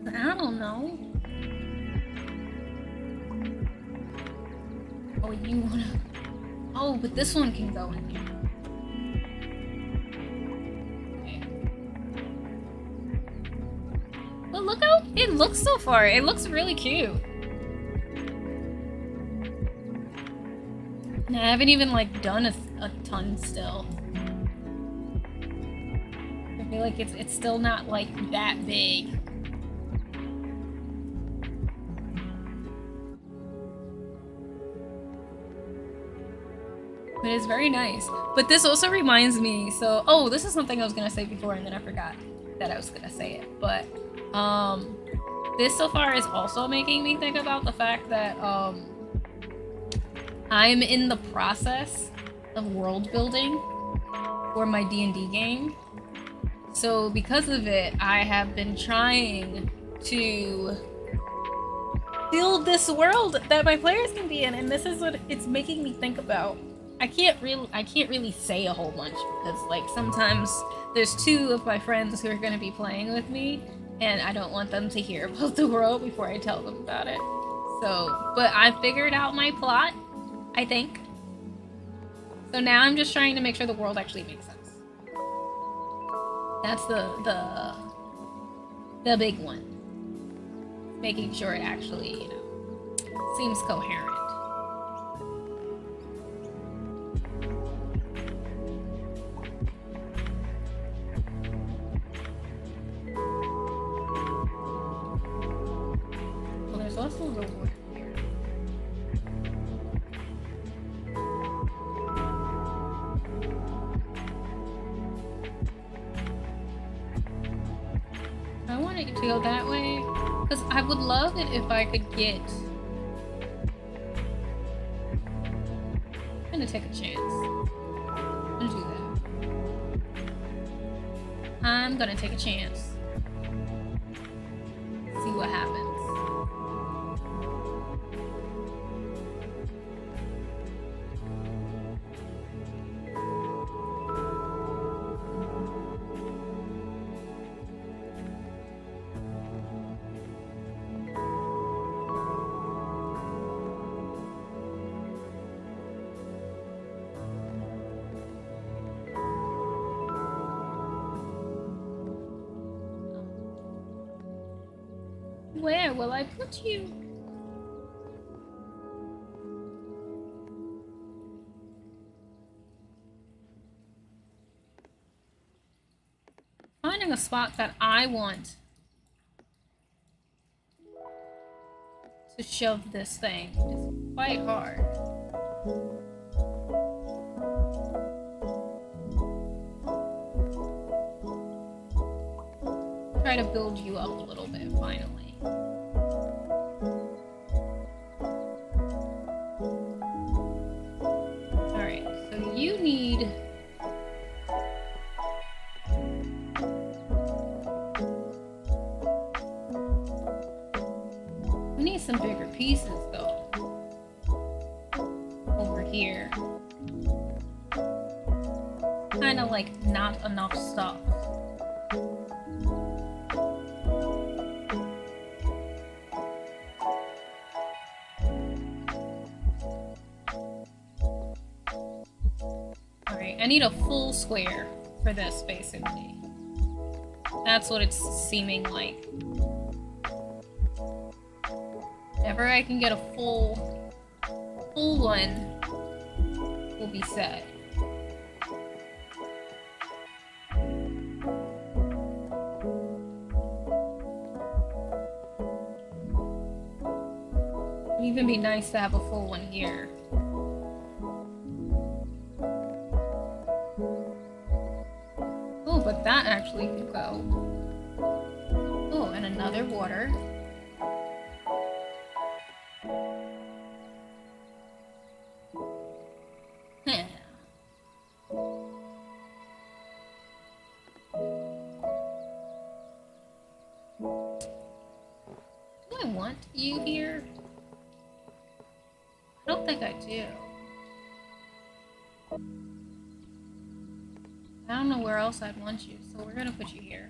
I don't know. Oh, you wanna... Oh, but this one can go in here. Okay. look how it looks so far. It looks really cute. And I haven't even like done a ton still. I feel like it's still not like that big. But it's very nice. But this also reminds me, so oh, this is something I was gonna say before and then I forgot that I was gonna say it. But this so far is also making me think about the fact that I'm in the process of world building for my D&D game. So because of it, I have been trying to build this world that my players can be in, and this is what it's making me think about. I can't really say a whole bunch because like sometimes there's two of my friends who are going to be playing with me and I don't want them to hear about the world before I tell them about it. So, but I figured out my plot, I think. So now I'm just trying to make sure the world actually makes sense. That's the big one. Making sure it actually, you know, seems coherent. Well, there's also the wood here. I want it to go that way. Because I would love it if I could get... I'm gonna take a chance. I'm gonna do that. I'm gonna take a chance. See what happens. Where will I put you? Finding a spot that I want to shove this thing is quite hard. Try to build you up a little bit finally. You need some bigger pieces though over here. Kind of like not enough stuff. I need a full square for this, basically. That's what it's seeming like. Whenever I can get a full one, will be set. It'd even be nice to have a full one here. But that actually could go. Oh, and another water. Yeah. Do I want you here? I don't think I do. I don't know where else I'd want you, so we're gonna put you here.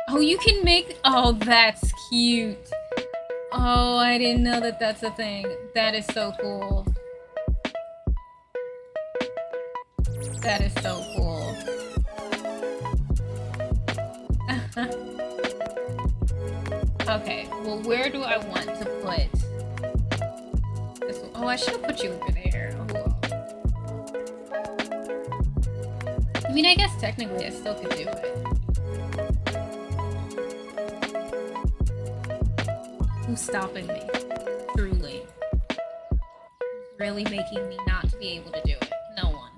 Oh, you can make... Oh, that's cute. Oh, I didn't know that that's a thing. That is so cool. That is so cool. Okay, well, where do I want to put this one? Oh, I should have put you over there. Oh, well. I mean, I guess technically I still could do it. Who's stopping me? Truly. Who's really making me not to be able to do it? No one.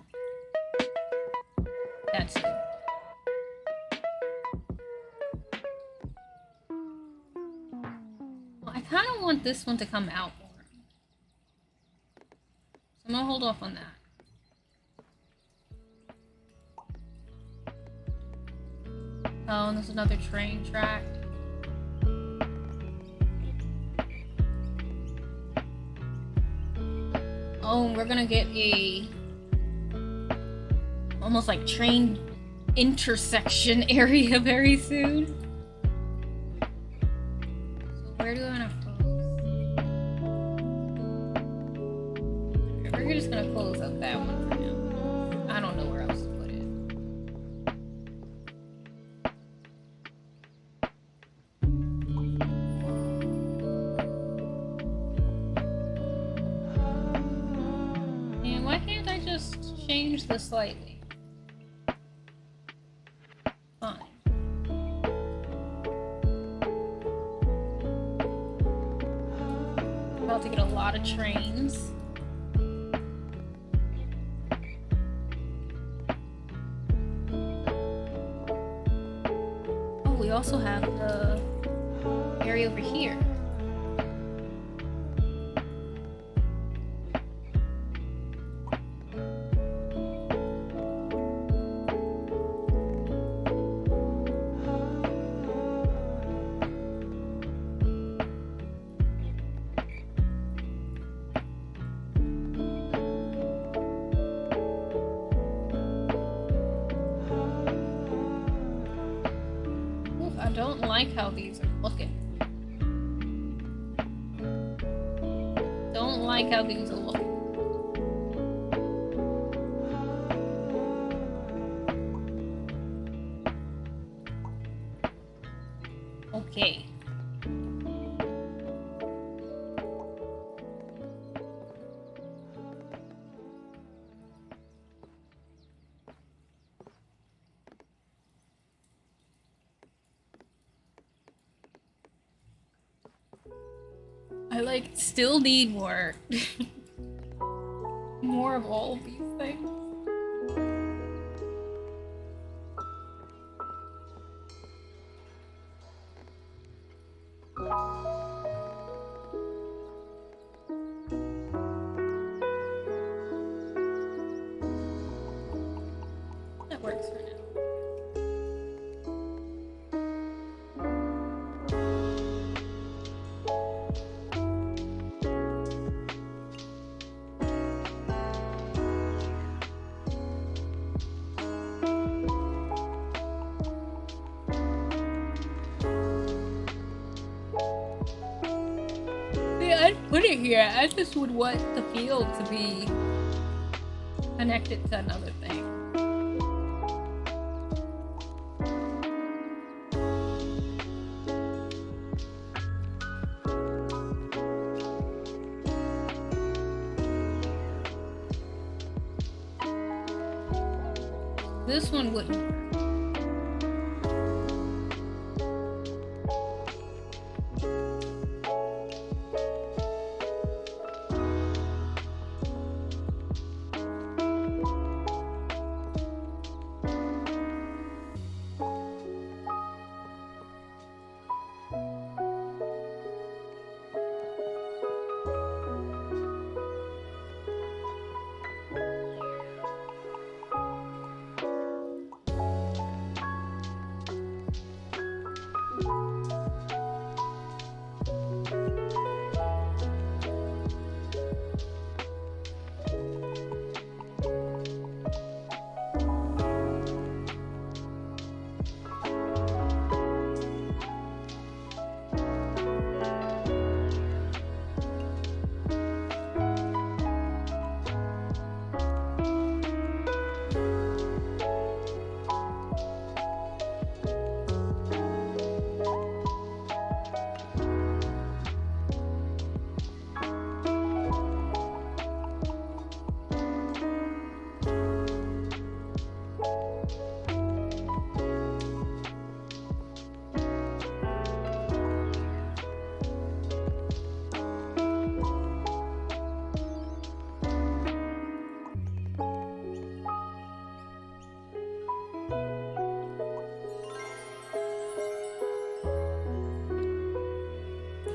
That's who. Well, I kind of want this one to come out more. So I'm gonna hold off on that. Oh, and there's another train track. Oh, we're gonna get a almost like train intersection area very soon. So where do I want to close? We're just gonna close up that one for now. I don't know where else to put it. And why can't I just change this slightly? Fine. About to get a lot of trains. Oh, we also have the area over here. I don't like how these are looking. Don't like how these are looking. Okay. I like still need more. More of all of these things. That works for now. I'd put it here. I just would want the field to be connected to another thing. This one wouldn't work.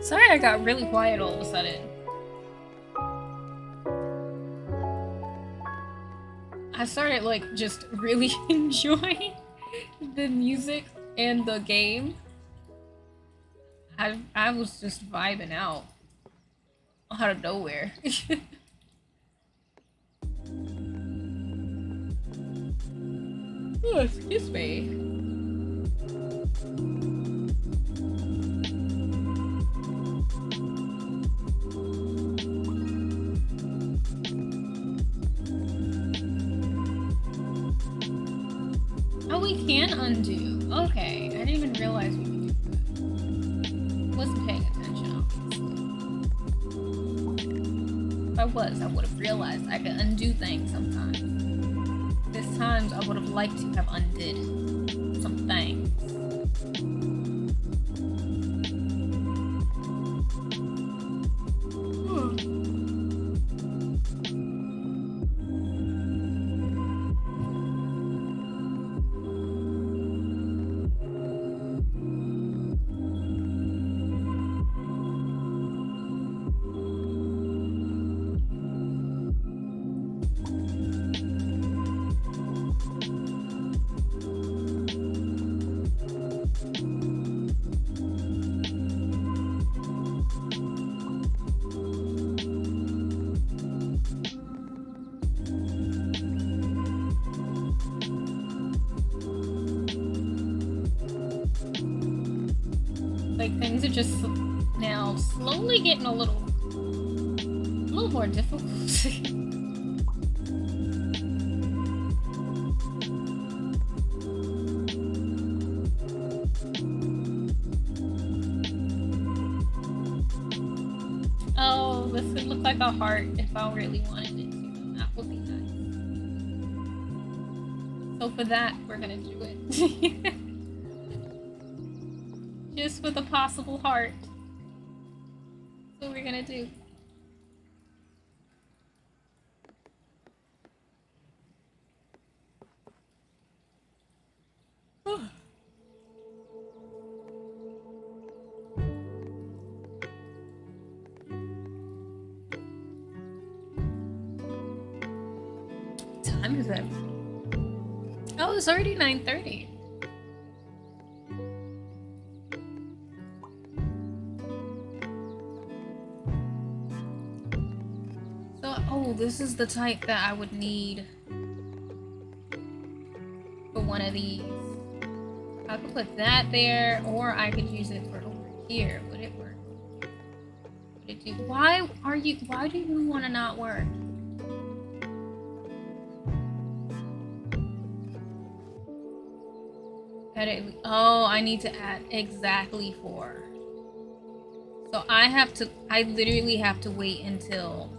Sorry I got really quiet all of a sudden. I started like just really enjoying the music and the game. I was just vibing out out of nowhere. Oh, excuse me. Oh, we can undo. Okay, I didn't even realize we could do that. Wasn't paying attention, obviously. If I was, I would have realized I could undo things sometimes. This times I would have liked to have undid some things. Like things are just now slowly getting a little more difficult. Oh, this would look like a heart if I really wanted it to. That would be nice. So for that, we're gonna do it. Just with a possible heart. That's what we're gonna do. What time is it? Oh, it's already 9:30. Oh, this is the type that I would need for one of these. I could put that there, or I could use it for over here. Would it work? Would it do? Why do you want to not work? Edit. Oh, I need to add exactly 4. So I literally have to wait until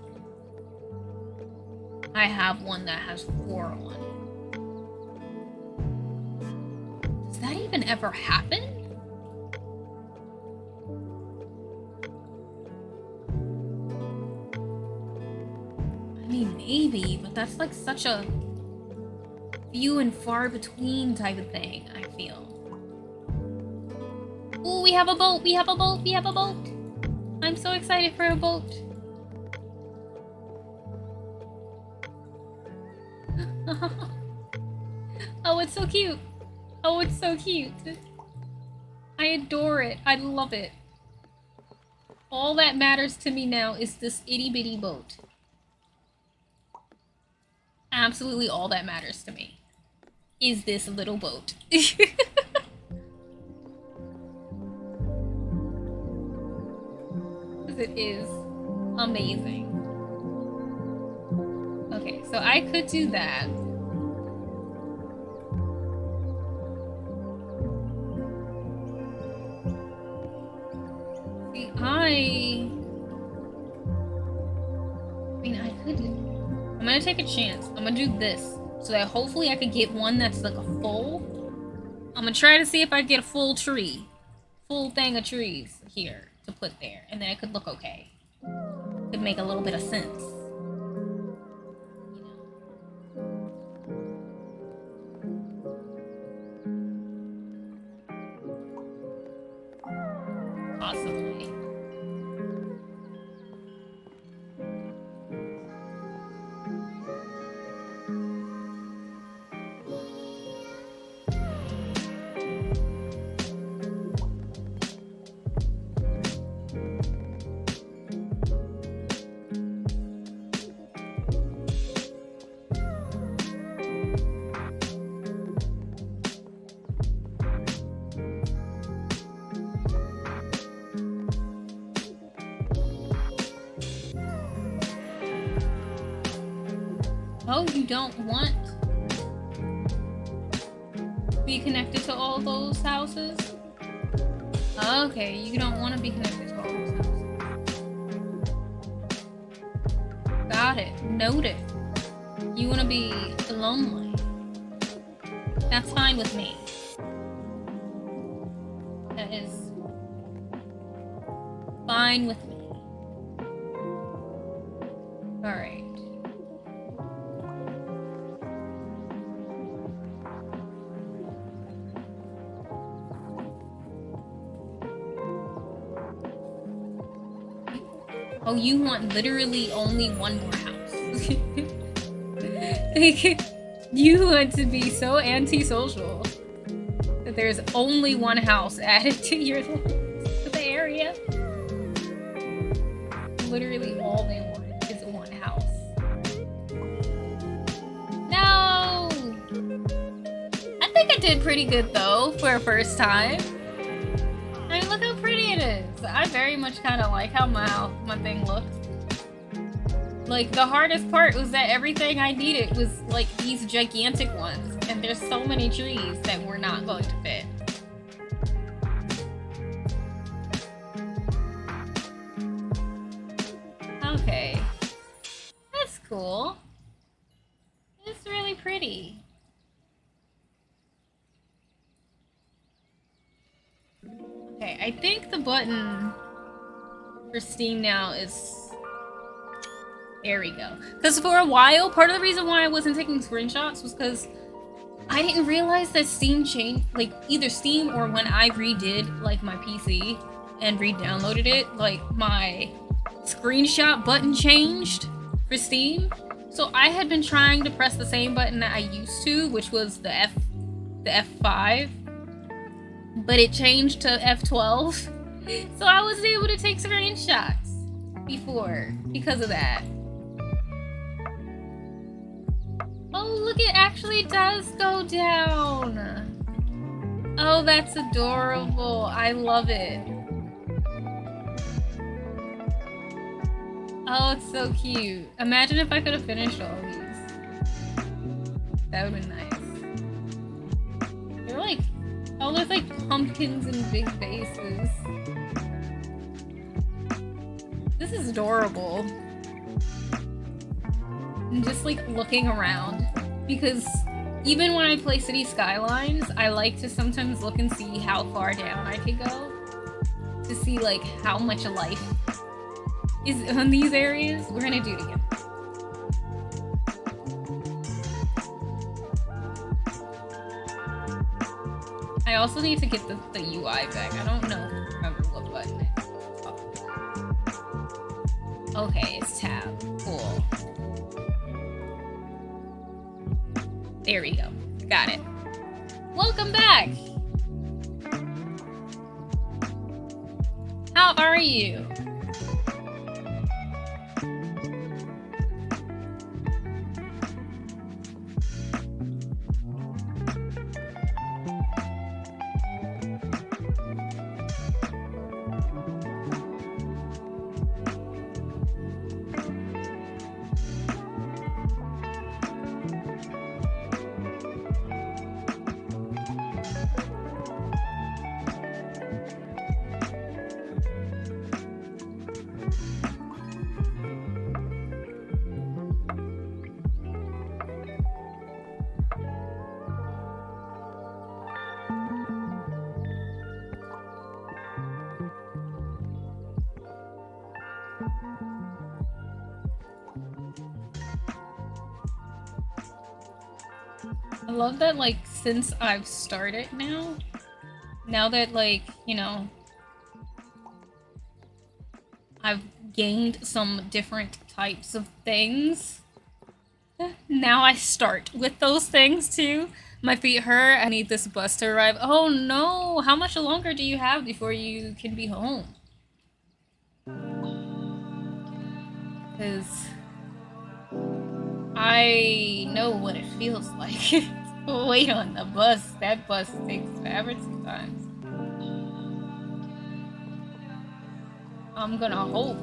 I have one that has 4 on it. Does that even ever happen? I mean, maybe, but that's like such a few and far between type of thing, I feel. Ooh, we have a boat! We have a boat! We have a boat! I'm so excited for a boat! Oh, it's so cute! Oh, it's so cute! I adore it. I love it. All that matters to me now is this itty-bitty boat. Absolutely all that matters to me is this little boat. It is amazing. Okay, so I could do that. See, I mean, I could do... I'm gonna take a chance. I'm gonna do this so that hopefully I could get one that's like a full... I'm gonna try to see if I get a full tree. Full thing of trees here to put there. And then it could look okay. Could make a little bit of sense. Possibly. Oh, you don't want to be connected to all those houses? Okay, you don't want to be connected to all those houses. Got it. Noted. You want to be lonely. That's fine with me. That is fine with me. Alright. Oh, you want literally only one more house. You want to be so antisocial that there's only one house added to your to the area. Literally all they want is one house. No! I think I did pretty good though for a first time. I mean, look how pretty it is. I very much kind of like how my thing looked. Like, the hardest part was that everything I needed was, like, these gigantic ones. And there's so many trees that were not going to fit. Okay. That's cool. It's really pretty. Okay, I think the button for Steam now is... There we go. Because for a while, part of the reason why I wasn't taking screenshots was because I didn't realize that Steam changed, like, either Steam or when I redid, like, my PC and re-downloaded it, like, my screenshot button changed for Steam. So I had been trying to press the same button that I used to, which was the F5, but it changed to F12. So I wasn't able to take screenshots before because of that. Oh, look, it actually does go down. Oh, that's adorable. I love it. Oh, it's so cute. Imagine if I could have finished all of these. That would have been nice. They're like, oh, there's like pumpkins and big bases. This is adorable. And just like looking around, because even when I play City Skylines, I like to sometimes look and see how far down I could go to see like how much life is on these areas. We're gonna do it again. I also need to get the UI back. I don't know, remember what button it is. Oh. Okay, it's tab. Cool. There we go. Got it. Welcome back! How are you? I love that, like, since I've started now that, like, you know, I've gained some different types of things, now I start with those things too. My feet hurt, I need this bus to arrive. Oh no, how much longer do you have before you can be home? Because I know what it feels like to wait on the bus. That bus takes forever sometimes. I'm gonna hope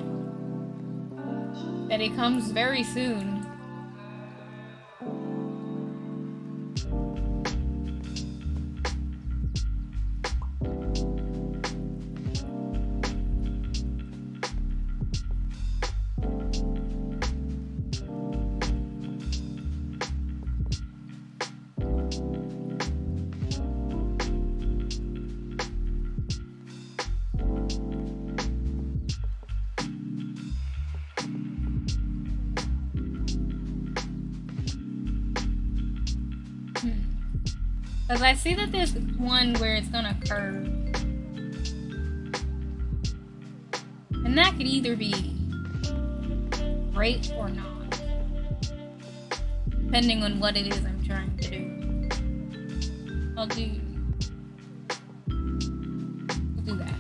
that it comes very soon. Because I see that there's one where it's gonna curve. And that could either be great or not, depending on what it is I'm trying to do. I'll do that.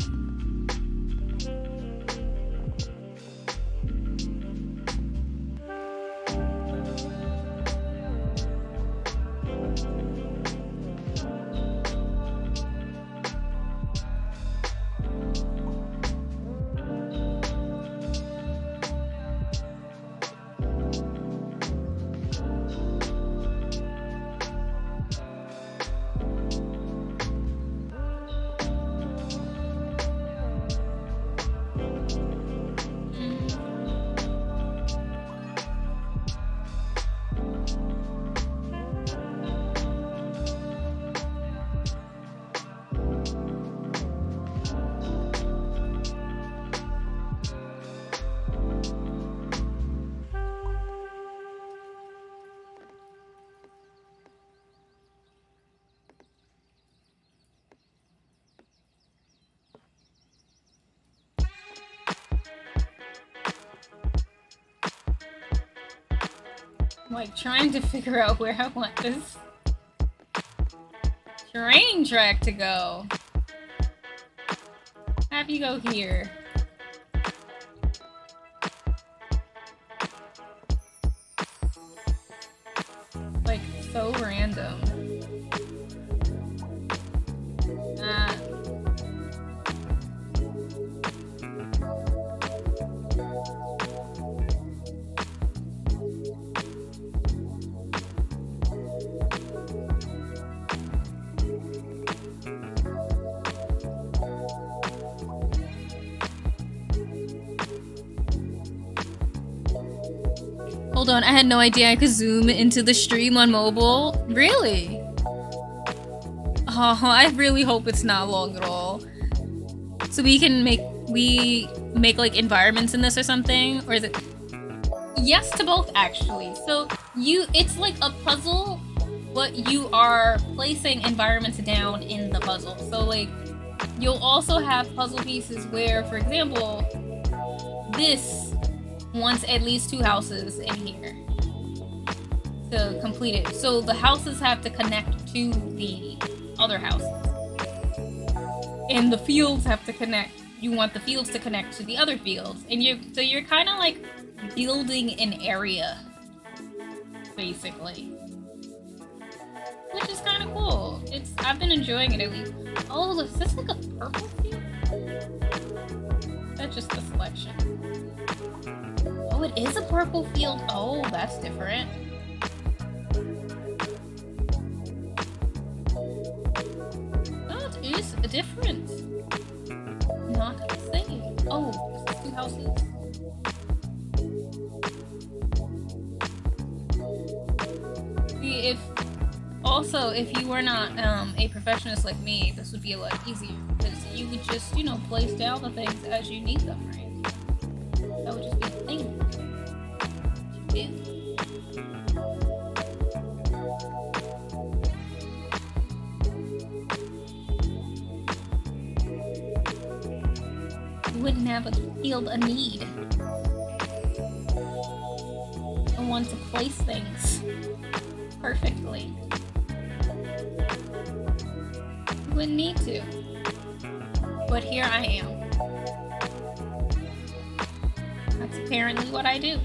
I'm like trying to figure out where I want this train track to go. Have you go here. Like, so random. Hold on, I had no idea I could zoom into the stream on mobile. Really? Oh, I really hope it's not long at all. So we make like environments in this or something? Or is it? Yes to both, actually. So it's like a puzzle, but you are placing environments down in the puzzle. So like, you'll also have puzzle pieces where, for example, this wants at least 2 houses in here to complete it. So the houses have to connect to the other houses. And the fields have to connect. You want the fields to connect to the other fields. And you're kind of like building an area, basically. Which is kind of cool. I've been enjoying it at least. Oh, is this like a purple field? That's just the selection. Oh, it is a purple field. Oh, that's different. That is different. Not the same. Oh, is this 2 houses? See, if you were not a perfectionist like me, this would be a lot easier because you would just, place down the things as you need them, right? That would just be the thing. You wouldn't have feel a need. I want to place things perfectly. You wouldn't need to. But here I am. That's apparently what I do.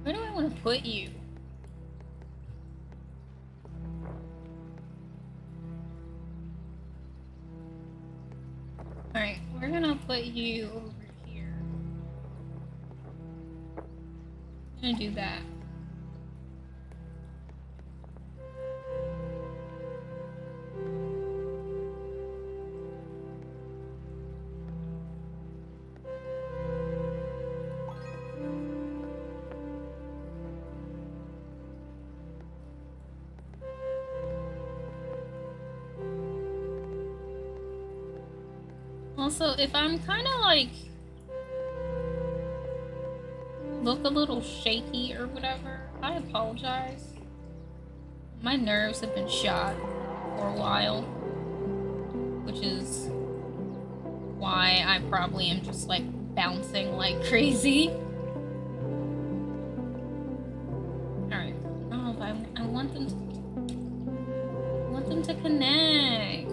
Where do I want to put you? Alright, we're gonna put you over here. I'm gonna do that. Also, if I'm kind of like look a little shaky or whatever, I apologize. My nerves have been shot for a while, which is why I probably am just like bouncing like crazy. Alright. Oh, but I want them to connect.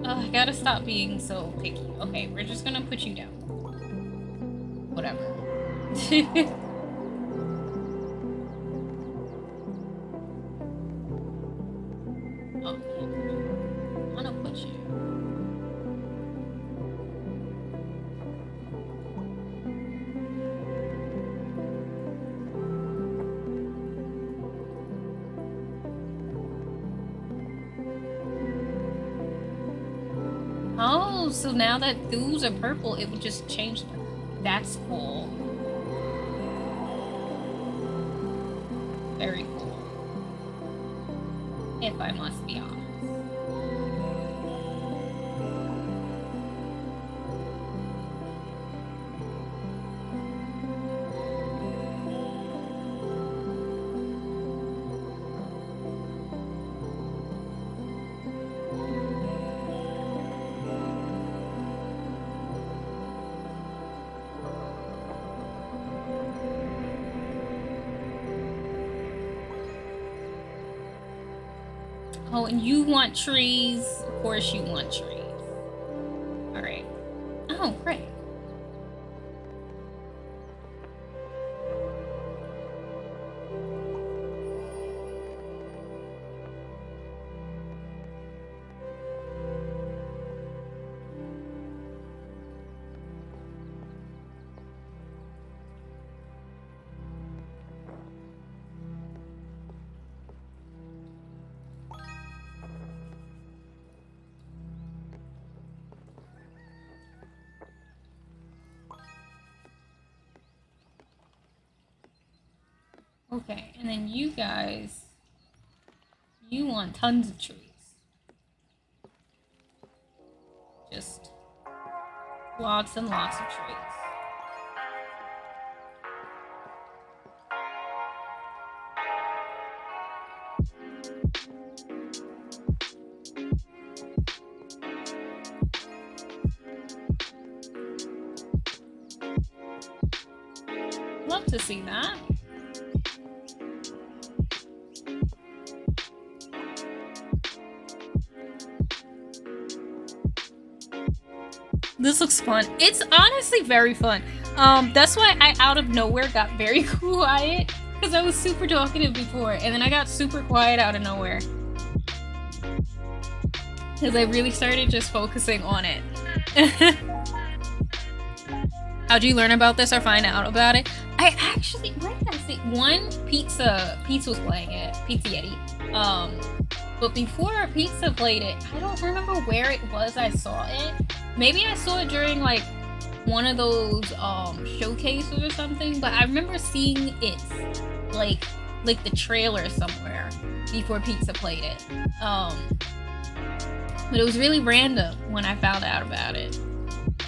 Oh, I gotta stop being so picky. Okay, we're just gonna put you down. Whatever. Oh, I wanna put you. Oh, so now that those are purple, it would just change them. That's cool. Very cool. If I must be honest. Oh, and you want trees. Of course you want trees. Alright. Oh, great. Okay, and then you guys, you want tons of trees. Just lots and lots of trees. Love to see that. This looks fun. It's honestly very fun. That's why I out of nowhere got very quiet, because I was super talkative before, and then I got super quiet out of nowhere. Because I really started just focusing on it. How'd you learn about this or find out about it? I actually, where did I see? One, Pizza was playing it. Pizza Yeti. But before Pizza played it, I don't remember where it was I saw it. Maybe I saw it during like one of those showcases or something, but I remember seeing it like the trailer somewhere before Pizza played it. But it was really random when I found out about it.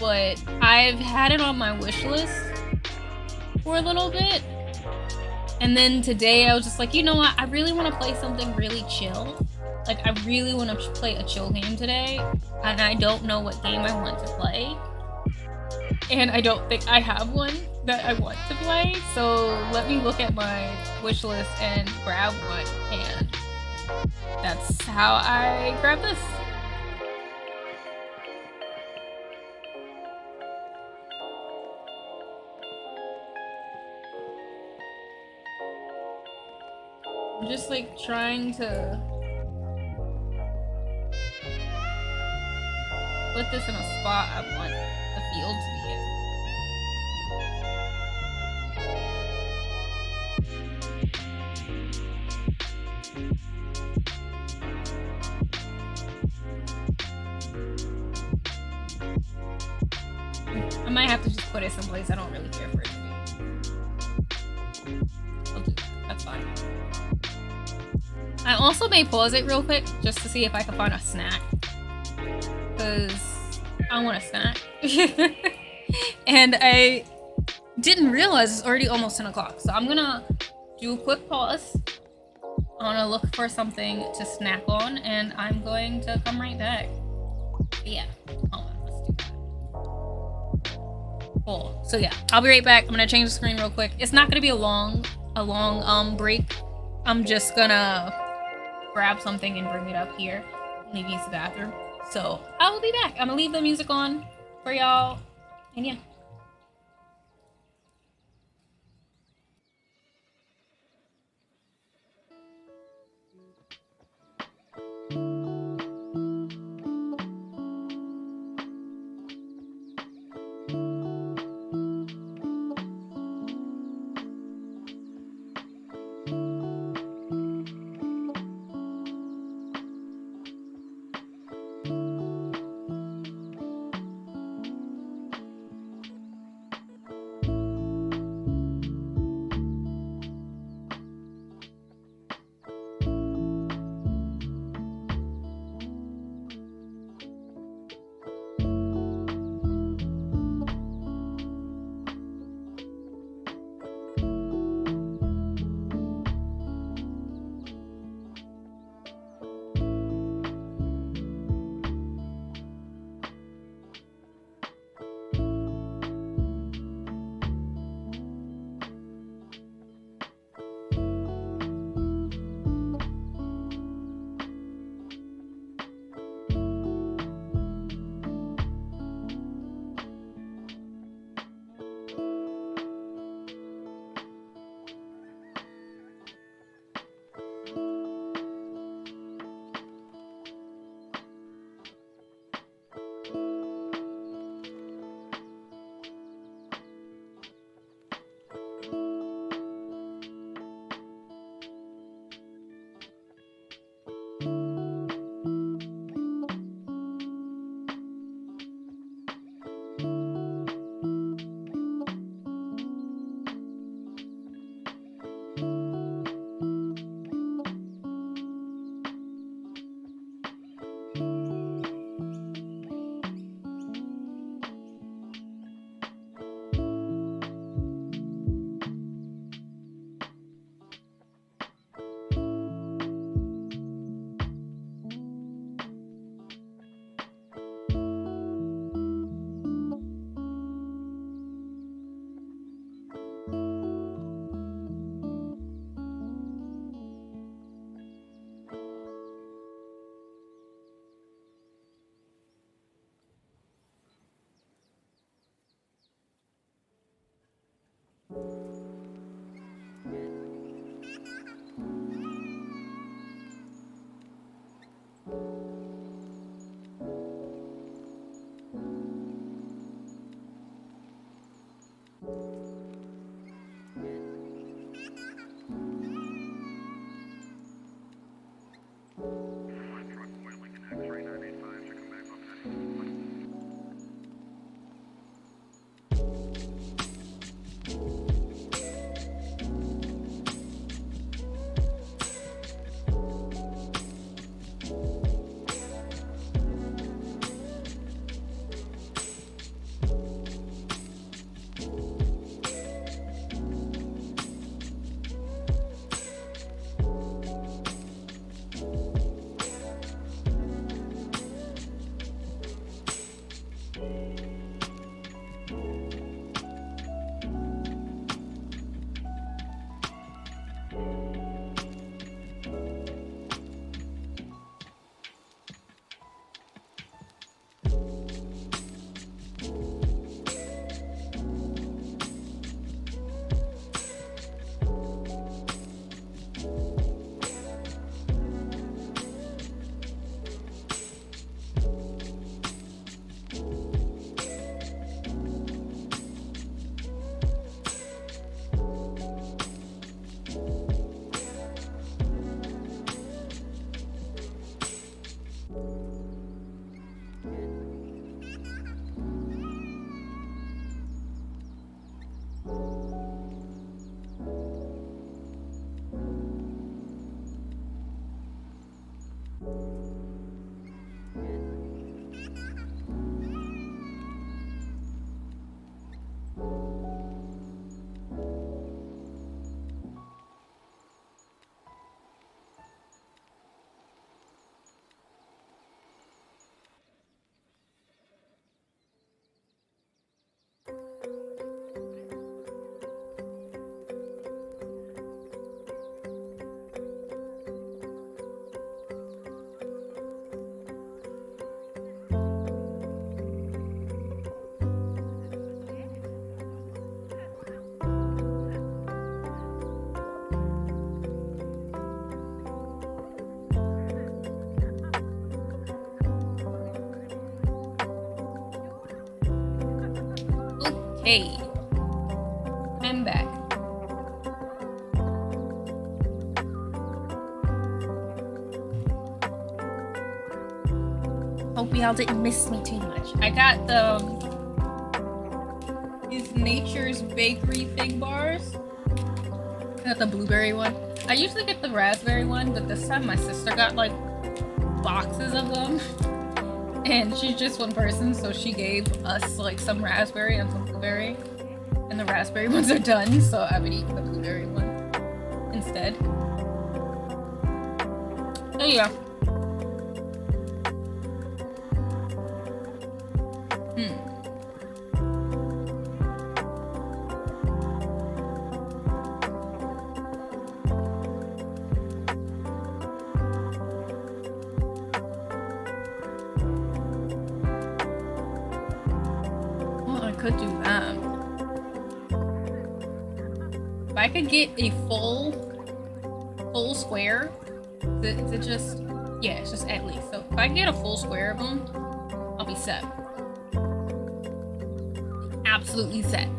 But I've had it on my wish list for a little bit. And then today I was just like, you know what? I really want to play something really chill. Like, I really want to play a chill game today. And I don't know what game I want to play. And I don't think I have one that I want to play. So let me look at my wish list and grab one. And that's how I grab this. I'm just like trying to put this in a spot I want the field to be in. I might have to just put it someplace I don't really care for it to be. I'll do that. That's fine. I also may pause it real quick just to see if I can find a snack. Because I want a snack. And I didn't realize it's already almost 10 o'clock. So I'm gonna do a quick pause. I'm gonna look for something to snack on, and I'm going to come right back. But yeah. Hold on, let's do that. Cool. So yeah, I'll be right back. I'm gonna change the screen real quick. It's not gonna be a long break. I'm just gonna grab something and bring it up here. Leave use the bathroom. So I will be back. I'm gonna leave the music on for y'all, and yeah. Hey, I'm back. Hope y'all didn't miss me too much. I got these Nature's Bakery fig bars. I got the blueberry one. I usually get the raspberry one, but this time my sister got like boxes of them. And she's just one person, so she gave us like some raspberry and some blueberry. And the raspberry ones are done, so I would eat the blueberry one instead. So yeah. Could do that. If I could get a full square, is it just, yeah, it's just at least. So if I get a full square of them, I'll be set. Absolutely set.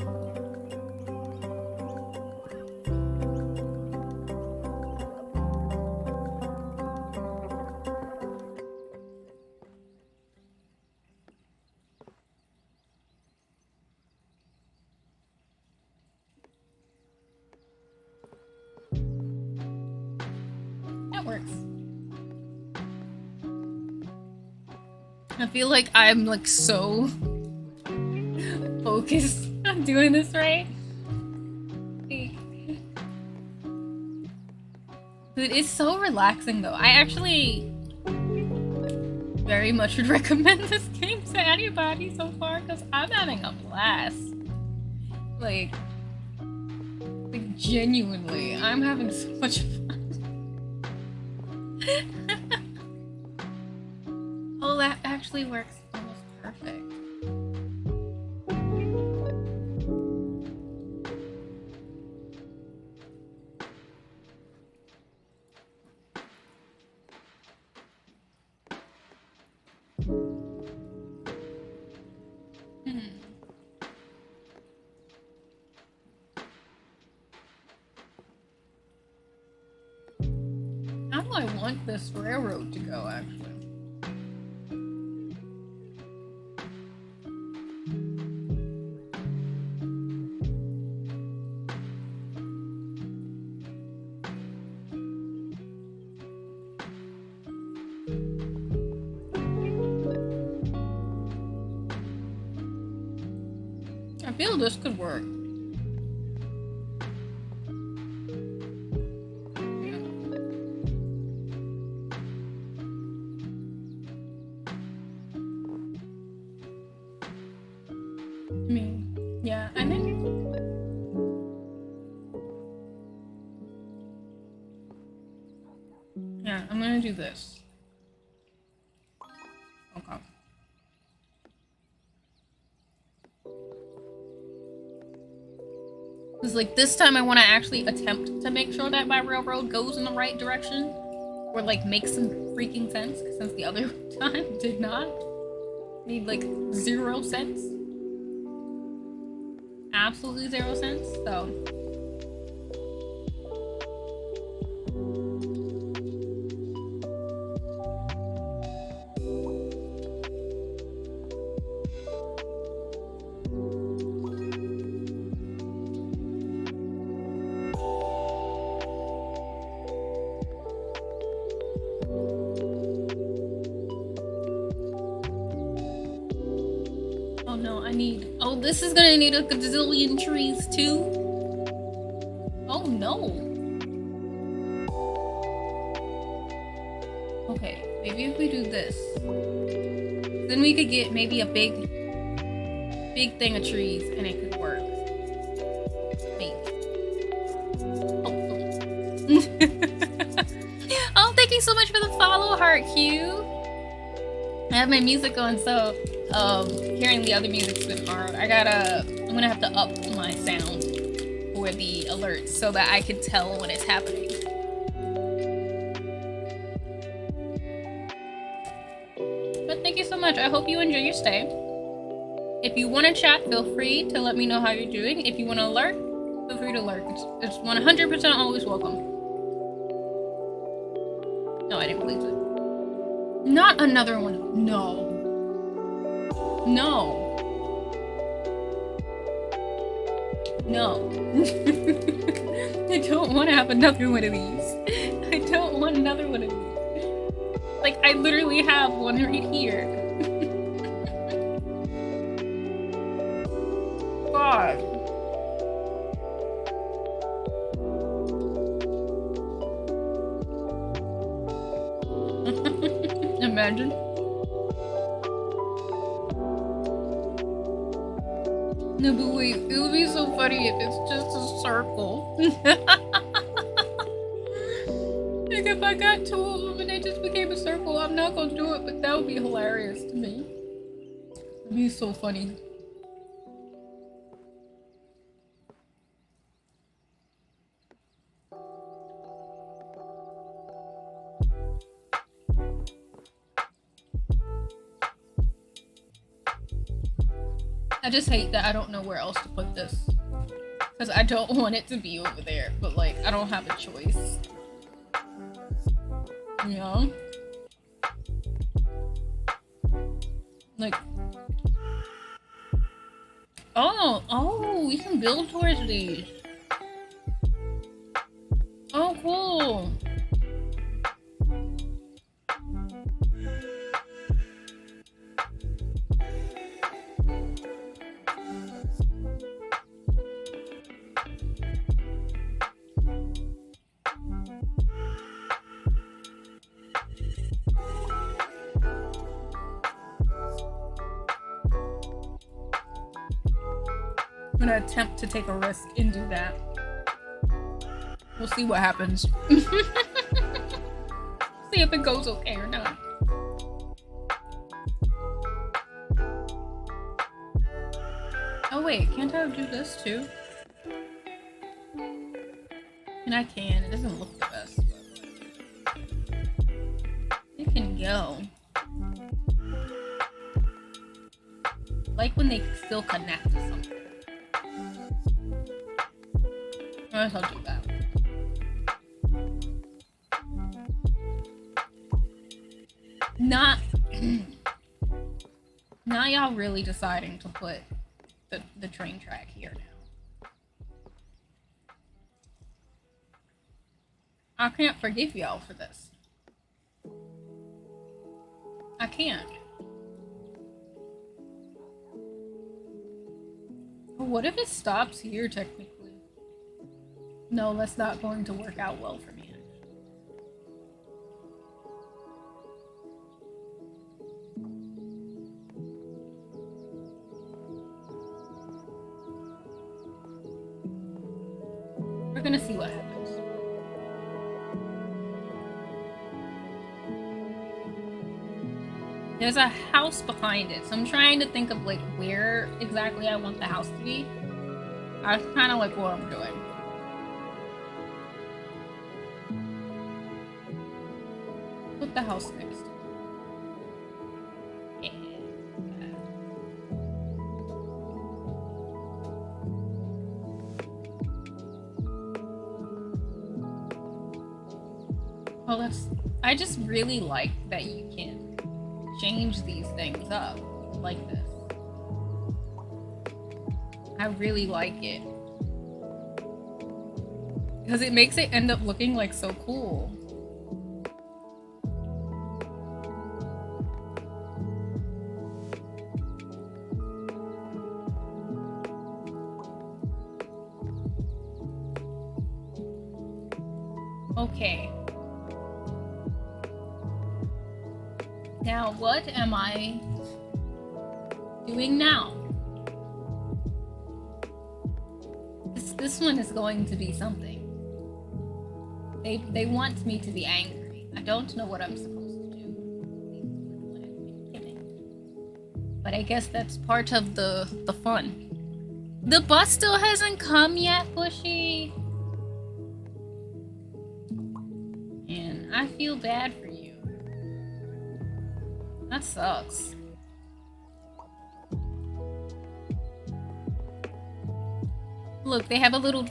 I feel like I'm like so focused on doing this right. It is so relaxing though. I actually very much would recommend this game to anybody so far because I'm having a blast. Like genuinely, I'm having so much fun. Oh, that actually works almost perfect. How do I want this railroad to go, actually? I feel this could work. Yeah, I think. Yeah, I'm gonna do this. Okay. Because, like, this time I want to actually attempt to make sure that my railroad goes in the right direction. Or, like, make some freaking sense. Since the other time did not. Made, like, 0 sense. Absolutely 0 sense, so. Oh no, I need. Oh, this is gonna need a gazillion trees too. Oh no. Okay, maybe if we do this, then we could get maybe a big thing of trees and it could work. Maybe. Hopefully. Oh, thank you so much for the follow, Heart Q. I have my music on, so hearing the other music's been hard. I'm gonna have to up my sound for the alerts so that I can tell when it's happening. But thank you so much. I hope you enjoy your stay. If you want to chat, feel free to let me know how you're doing. If you want to lurk, feel free to lurk. It's 100% always welcome. No, I didn't believe it. Not another one. No. No. No. I don't want to have another one of these. I don't want another one of these. Like, I literally have one right here. God. Imagine. No, but wait, it would be so funny if it's just a circle. Like, if I got two of them and they just became a circle, I'm not gonna do it, but that would be hilarious to me. It'd be so funny. I just hate that I don't know where else to put this. Because I don't want it to be over there, but like, I don't have a choice. You know? Like... Oh, we can build towards these. Oh, cool. I'm gonna attempt to take a risk and do that. We'll see what happens. See if it goes okay or not. Oh wait, can't I do this too? And I can. It doesn't look the best, but it can go. Like when they still connect to something. I guess I'll do that. Not now y'all really deciding to put the train track here now. I can't forgive y'all for this. I can't. What if it stops here technically? No, that's not going to work out well for me. We're gonna see what happens. There's a house behind it, so I'm trying to think of like where exactly I want the house to be. That's kind of like what I'm doing. Put the house next to it. Oh, that's... I just really like that you can change these things up like this. I really like it. Because it makes it end up looking like so cool. Okay. Now, what am I doing now? This one is going to be something. They want me to be angry. I don't know what I'm supposed to do. But I guess that's part of the fun. The bus still hasn't come yet, Bushy. And I feel bad for you. That sucks. Look, they have a little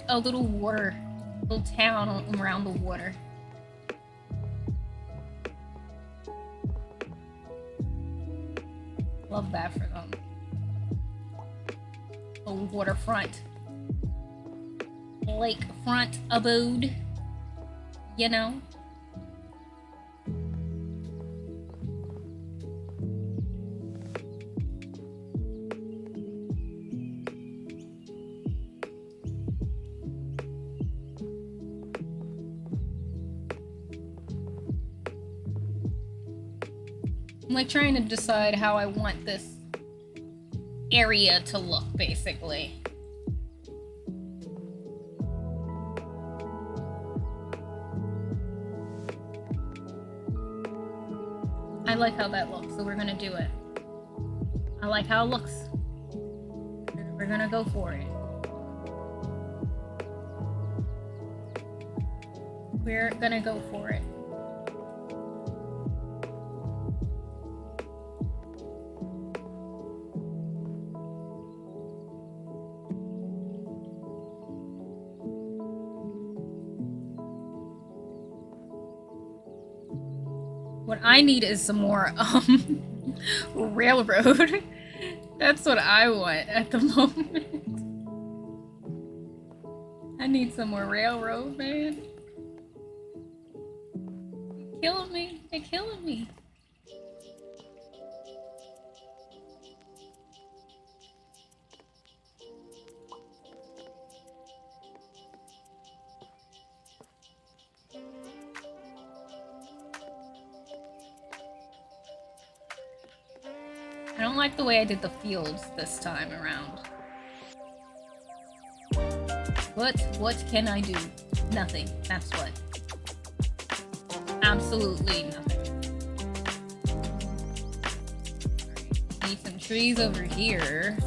water, little town around the water. Love that for them. A waterfront, lakefront abode, you know. I'm like trying to decide how I want this area to look, basically. I like how that looks, so we're gonna do it. I like how it looks. We're gonna go for it. We're gonna go for it. What I need is some more railroad. That's what I want at the moment. I need some more railroad, man. You're killing me. They're killing me. I don't like the way I did the fields this time around. But what can I do? Nothing. That's what. Absolutely nothing. Need some trees over here.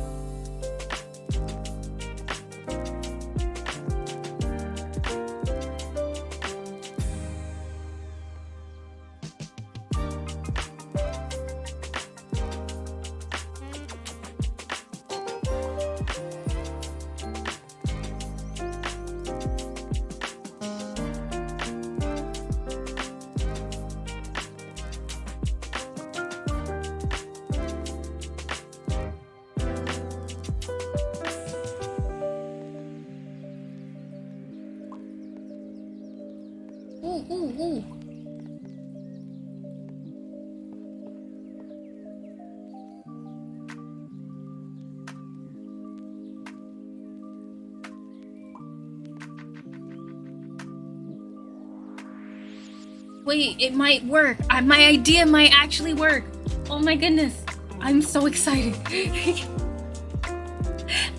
Ooh. Wait, it might work. My idea might actually work. Oh my goodness. I'm so excited.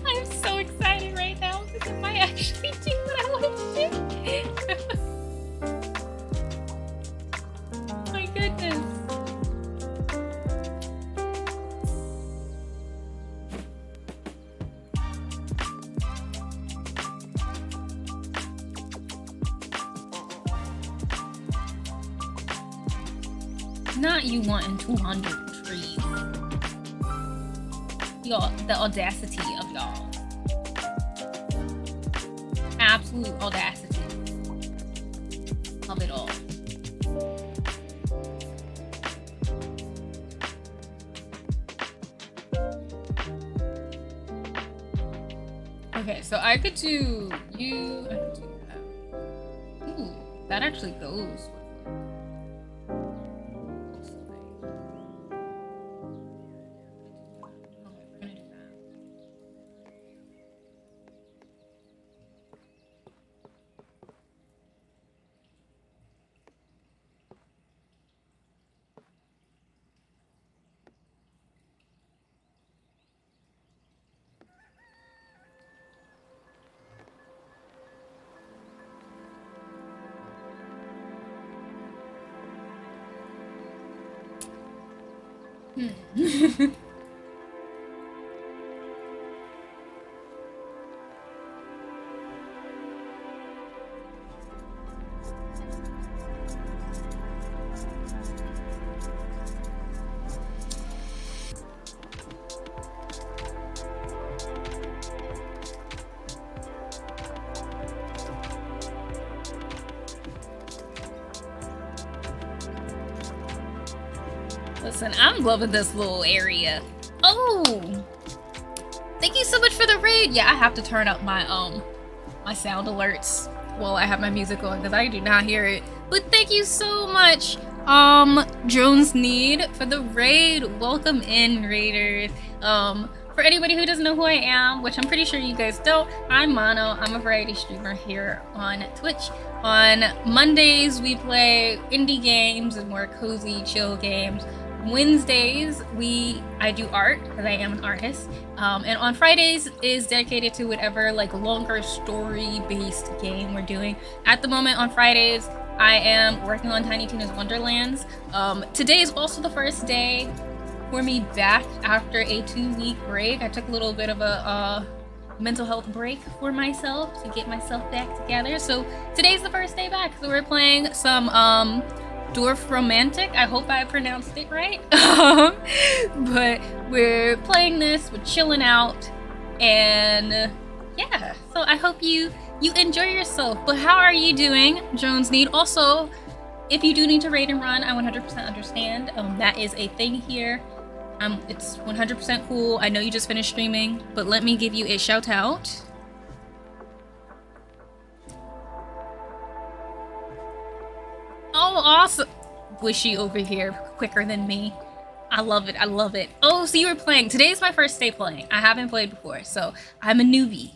I'm so excited right now because it might actually do what I want to do. My goodness. Not you wanting 200 trees. Y'all, the audacity of y'all. Absolute audacity of it all. Okay, so I could do you. I could do that. Ooh, that actually goes. Listen, I'm loving this little area. Oh! Thank you so much for the raid! Yeah, I have to turn up my my sound alerts while I have my music on because I do not hear it. But thank you so much, Jones Need for the raid. Welcome in, raiders. For anybody who doesn't know who I am, which I'm pretty sure you guys don't, I'm Mono. I'm a variety streamer here on Twitch. On Mondays, we play indie games and more cozy, chill games. Wednesdays, I do art because I am an artist. And on Fridays is dedicated to whatever like longer story-based game we're doing. At the moment on Fridays, I am working on Tiny Tina's Wonderlands. Today is also the first day for me back after a 2-week break. I took a little bit of a mental health break for myself to get myself back together. So today's the first day back. So we're playing some Dorfromantik. I hope I pronounced it right. But we're playing this, we're chilling out, and yeah. So I hope you enjoy yourself. But how are you doing, Jones Need? Also, if you do need to raid and run, I 100% understand. That is a thing here. It's 100% cool. I know you just finished streaming, but let me give you a shout out. Oh, awesome. Wishy over here, quicker than me. I love it, I love it. Oh, so you were playing. Today's my first day playing. I haven't played before, so I'm a newbie.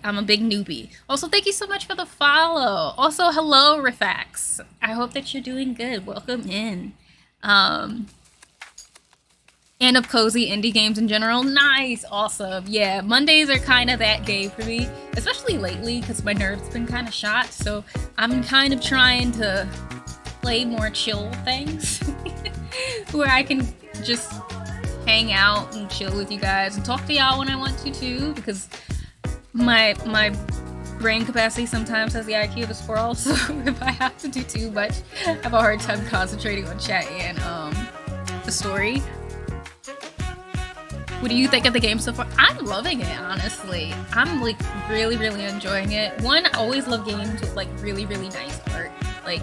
I'm a big newbie. Also, thank you so much for the follow. Also, hello, Rifax. I hope that you're doing good. Welcome in. And of cozy indie games in general. Nice, awesome. Yeah, Mondays are kind of that day for me, especially lately because my nerves been kind of shot. So I'm kind of trying to play more chill things where I can just hang out and chill with you guys and talk to y'all when I want to too, because my brain capacity sometimes has the IQ of a squirrel. So if I have to do too much, I have a hard time concentrating on chat and the story. What do you think of the game so far? I'm loving it, honestly. I'm like really, really enjoying it. One, I always love games with like really, really nice art. Like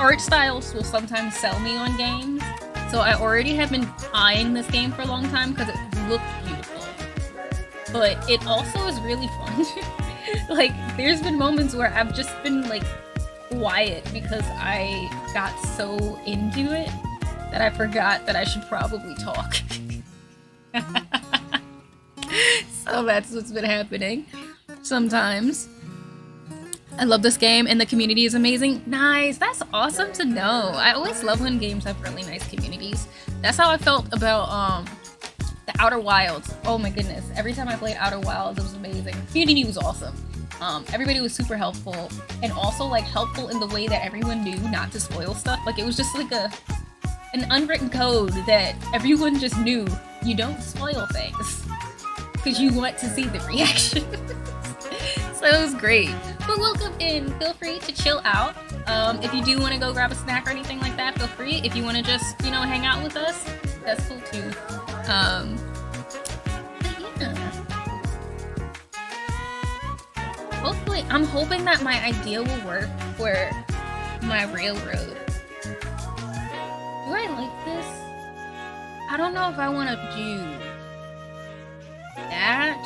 art styles will sometimes sell me on games. So I already have been eyeing this game for a long time because it looked beautiful. But it also is really fun. Like there's been moments where I've just been like quiet because I got so into it that I forgot that I should probably talk. So that's what's been happening sometimes. I love this game and the community is amazing. Nice, that's awesome to know. I always love when games have really nice communities. That's how I felt about the Outer Wilds. Oh my goodness, every time I played Outer Wilds it was amazing. The community was awesome. Everybody was super helpful and also like helpful in the way that everyone knew not to spoil stuff. Like it was just like an unwritten code that everyone just knew. You don't spoil things because you want to see the reaction. So it was great. But welcome in. Feel free to chill out. If you do want to go grab a snack or anything like that, feel free. If you want to just, you know, hang out with us, that's cool too. But yeah. Hopefully, I'm hoping that my idea will work for my railroad. Do I like this? I don't know if I want to do that.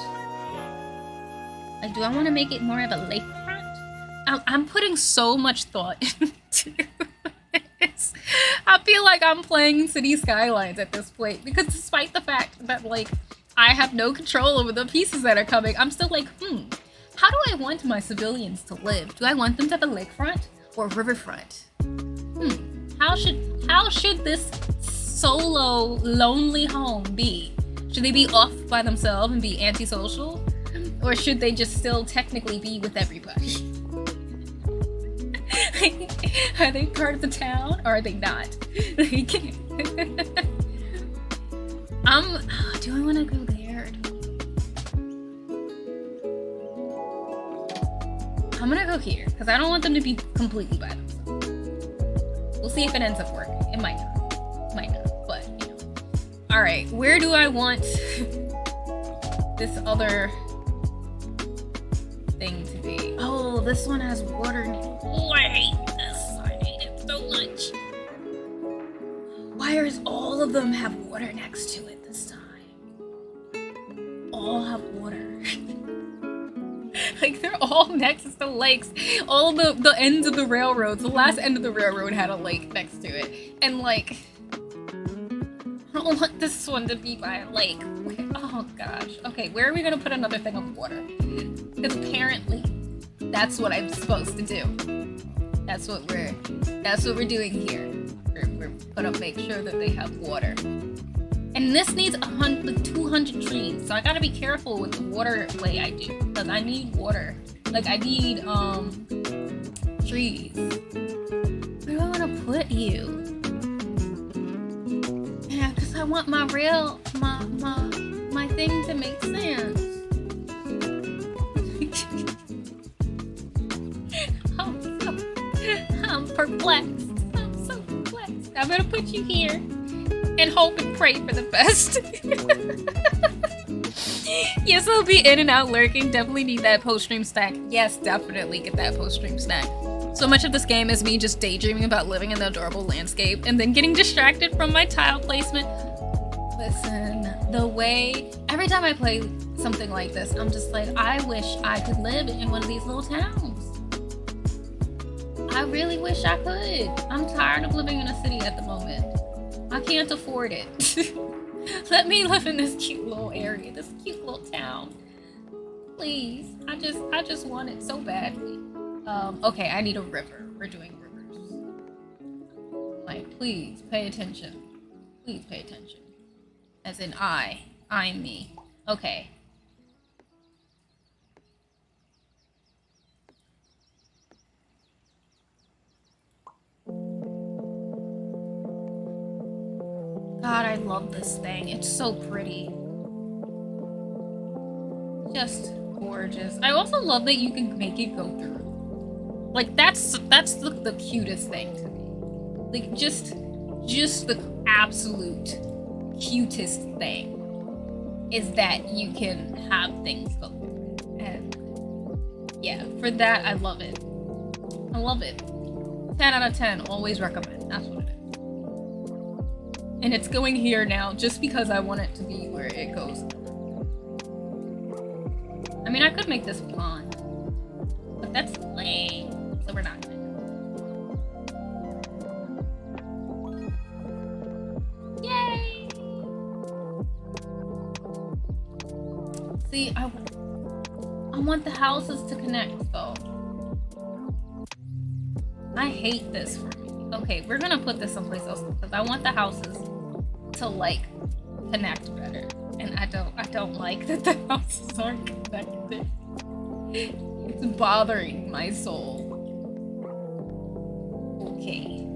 Like, do I want to make it more of a lakefront? I'm putting so much thought into this. I feel like I'm playing City Skylines at this point because despite the fact that, like, I have no control over the pieces that are coming, I'm still like, how do I want my civilians to live? Do I want them to have a lakefront or riverfront? How should this solo, lonely home be? Should they be off by themselves and be antisocial? Or should they just still technically be with everybody? Are they part of the town or are they not? Do I want to go there? I'm gonna go here because I don't want them to be completely by themselves. We'll see if it ends up working. It might not, but you know. All right, where do I want this other thing to be? Oh, this one has water. Oh, I hate this. I hate it so much. Why does all of them have water next to it this time? All have water. Like, they're all next to lakes. All the ends of the railroads. The last end of the railroad had a lake next to it. And, like, I don't want this one to be by a lake. Oh, gosh. Okay, where are we gonna put another thing of water? Because apparently, that's what I'm supposed to do. That's what we're doing here. We're gonna make sure that they have water. And this needs 200 trees, so I gotta be careful with the water play I do, because I need water. Like, I need, trees. Where do I wanna put you? Yeah, because I want my thing to make sense. I'm perplexed. I'm so perplexed. I'm gonna put you here. And hope and pray for the best. Yes, I'll be in and out lurking. Definitely need that post-stream snack. Yes, definitely get that post-stream snack. So much of this game is me just daydreaming about living in the adorable landscape and then getting distracted from my tile placement. Listen, the way... Every time I play something like this, I'm just like, I wish I could live in one of these little towns. I really wish I could. I'm tired of living in a city at the moment. I can't afford it. Let me live in this cute little area, this cute little town. Please. I just want it so badly. Okay, I need a river. We're doing rivers. Like, please pay attention. Please pay attention. As in I'm me. Okay. God, I love this thing. It's so pretty. Just gorgeous. I also love that you can make it go through. Like, that's the cutest thing to me. Like, just the absolute cutest thing is that you can have things go through it. And yeah, for that, I love it. I love it. 10 out of 10, always recommend. That's what it is. And it's going here now just because I want it to be where it goes. I mean, I could make this blonde, but that's lame, so we're not gonna do it. Yay! See, I want the houses to connect, though. I hate this for me. Okay, we're gonna put this someplace else because I want the houses to, like, connect better. And I don't like that the houses aren't connected. It's bothering my soul. Okay.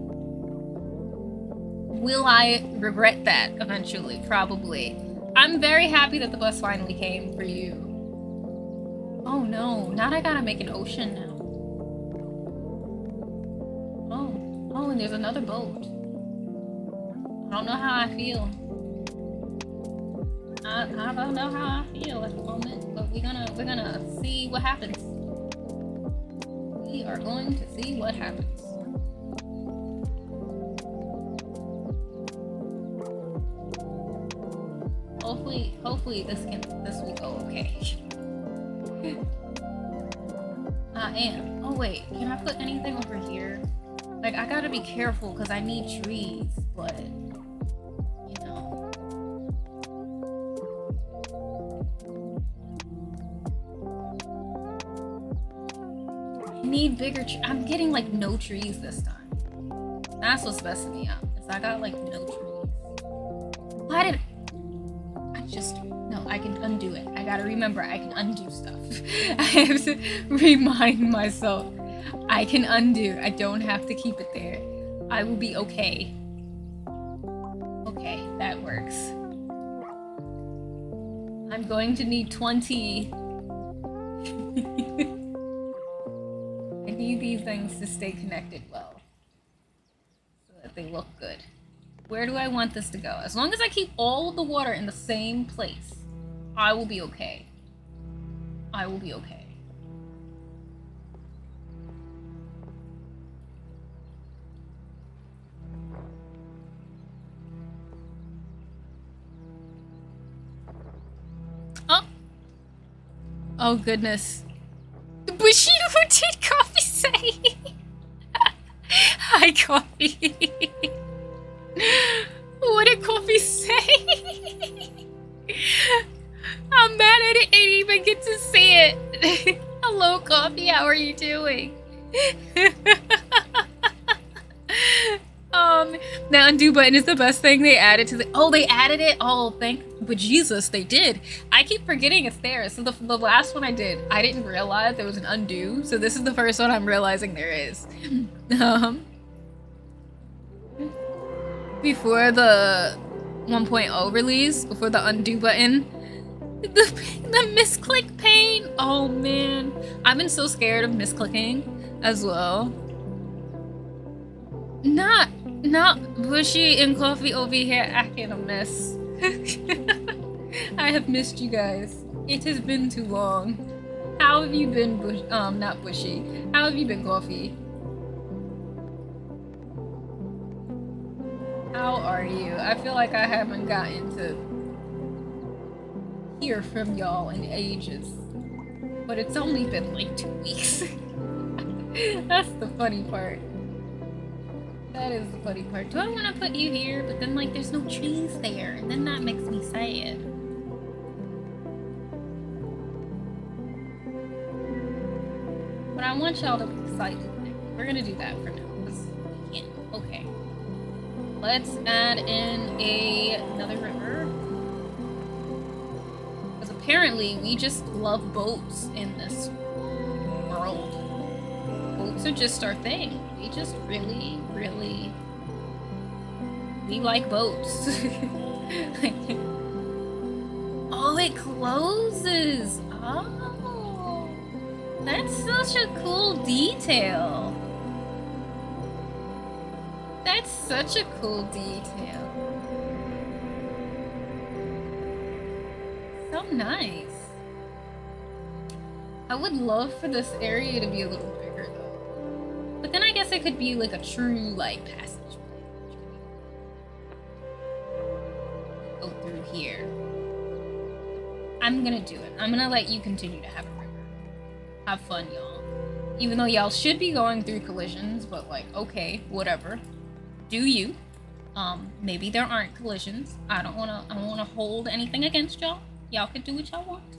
Will I regret that eventually? Probably. I'm very happy that the bus finally came for you. Oh no, now I gotta make an ocean now. Oh, and there's another boat. I don't know how I feel. I don't know how I feel at the moment, but we're gonna see what happens. We are going to see what happens. Hopefully this will go okay. I am. Oh wait, can I put anything over here? Like, I gotta be careful because I need trees, but you know. I need bigger trees. I'm getting like no trees this time. That's what's messing me up. Is I got like no trees. Why did no, I can undo it. I gotta remember I can undo stuff. I have to remind myself I can undo. I don't have to keep it there. I will be okay. Okay, that works. I'm going to need 20. I need these things to stay connected well, so that they look good. Where do I want this to go? As long as I keep all of the water in the same place, I will be okay. I will be okay. Oh goodness. Bushy, what did Coffee say? Hi, Coffee. What did Coffee say? I'm mad I didn't even get to see it. Hello, Coffee. How are you doing? The undo button is the best thing they added to the. Oh, they added it. Oh, thank bejesus, they did. I keep forgetting it's there. So the last one I did, I didn't realize there was an undo. So this is the first one I'm realizing there is. Before the 1.0 release, before the undo button, the misclick pain. Oh man, I've been so scared of misclicking as well. Not Bushy and Coffee over here acting a mess. I have missed you guys. It has been too long. How have you been, not Bushy? How have you been, Coffee? How are you? I feel like I haven't gotten to hear from y'all in ages. But it's only been like 2 weeks. That's the funny part. That is the funny part. Do I want to put you here? But then, like, there's no trees there. And then that makes me sad. But I want y'all to be excited. We're gonna do that for now. Because we can't. Okay. Let's add in another river. Because apparently we just love boats in this world. Boats are just our thing. We just really, we like boats. Oh, it closes. Oh, that's such a cool detail. That's such a cool detail. So nice. I would love for this area to be a little bigger though. But then I guess it could be like a true like passageway. Go through here. I'm gonna do it. I'm gonna let you continue to have a river. Have fun, y'all. Even though y'all should be going through collisions, but like, okay, whatever. Do you. Maybe there aren't collisions. I don't wanna hold anything against y'all. Y'all can do what y'all want.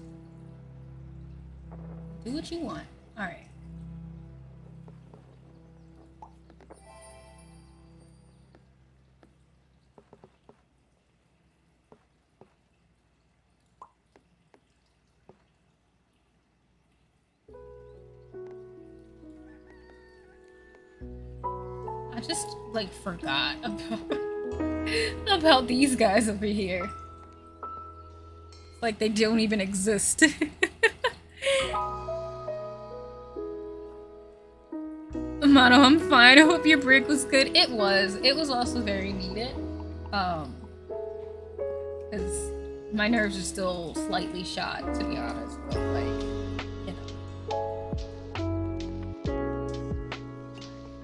Do what you want. Alright. I just like forgot about these guys over here. It's like they don't even exist. Mono, I'm fine. I hope your break was good. It was. It was also very needed. Because my nerves are still slightly shot, to be honest. But like, you know.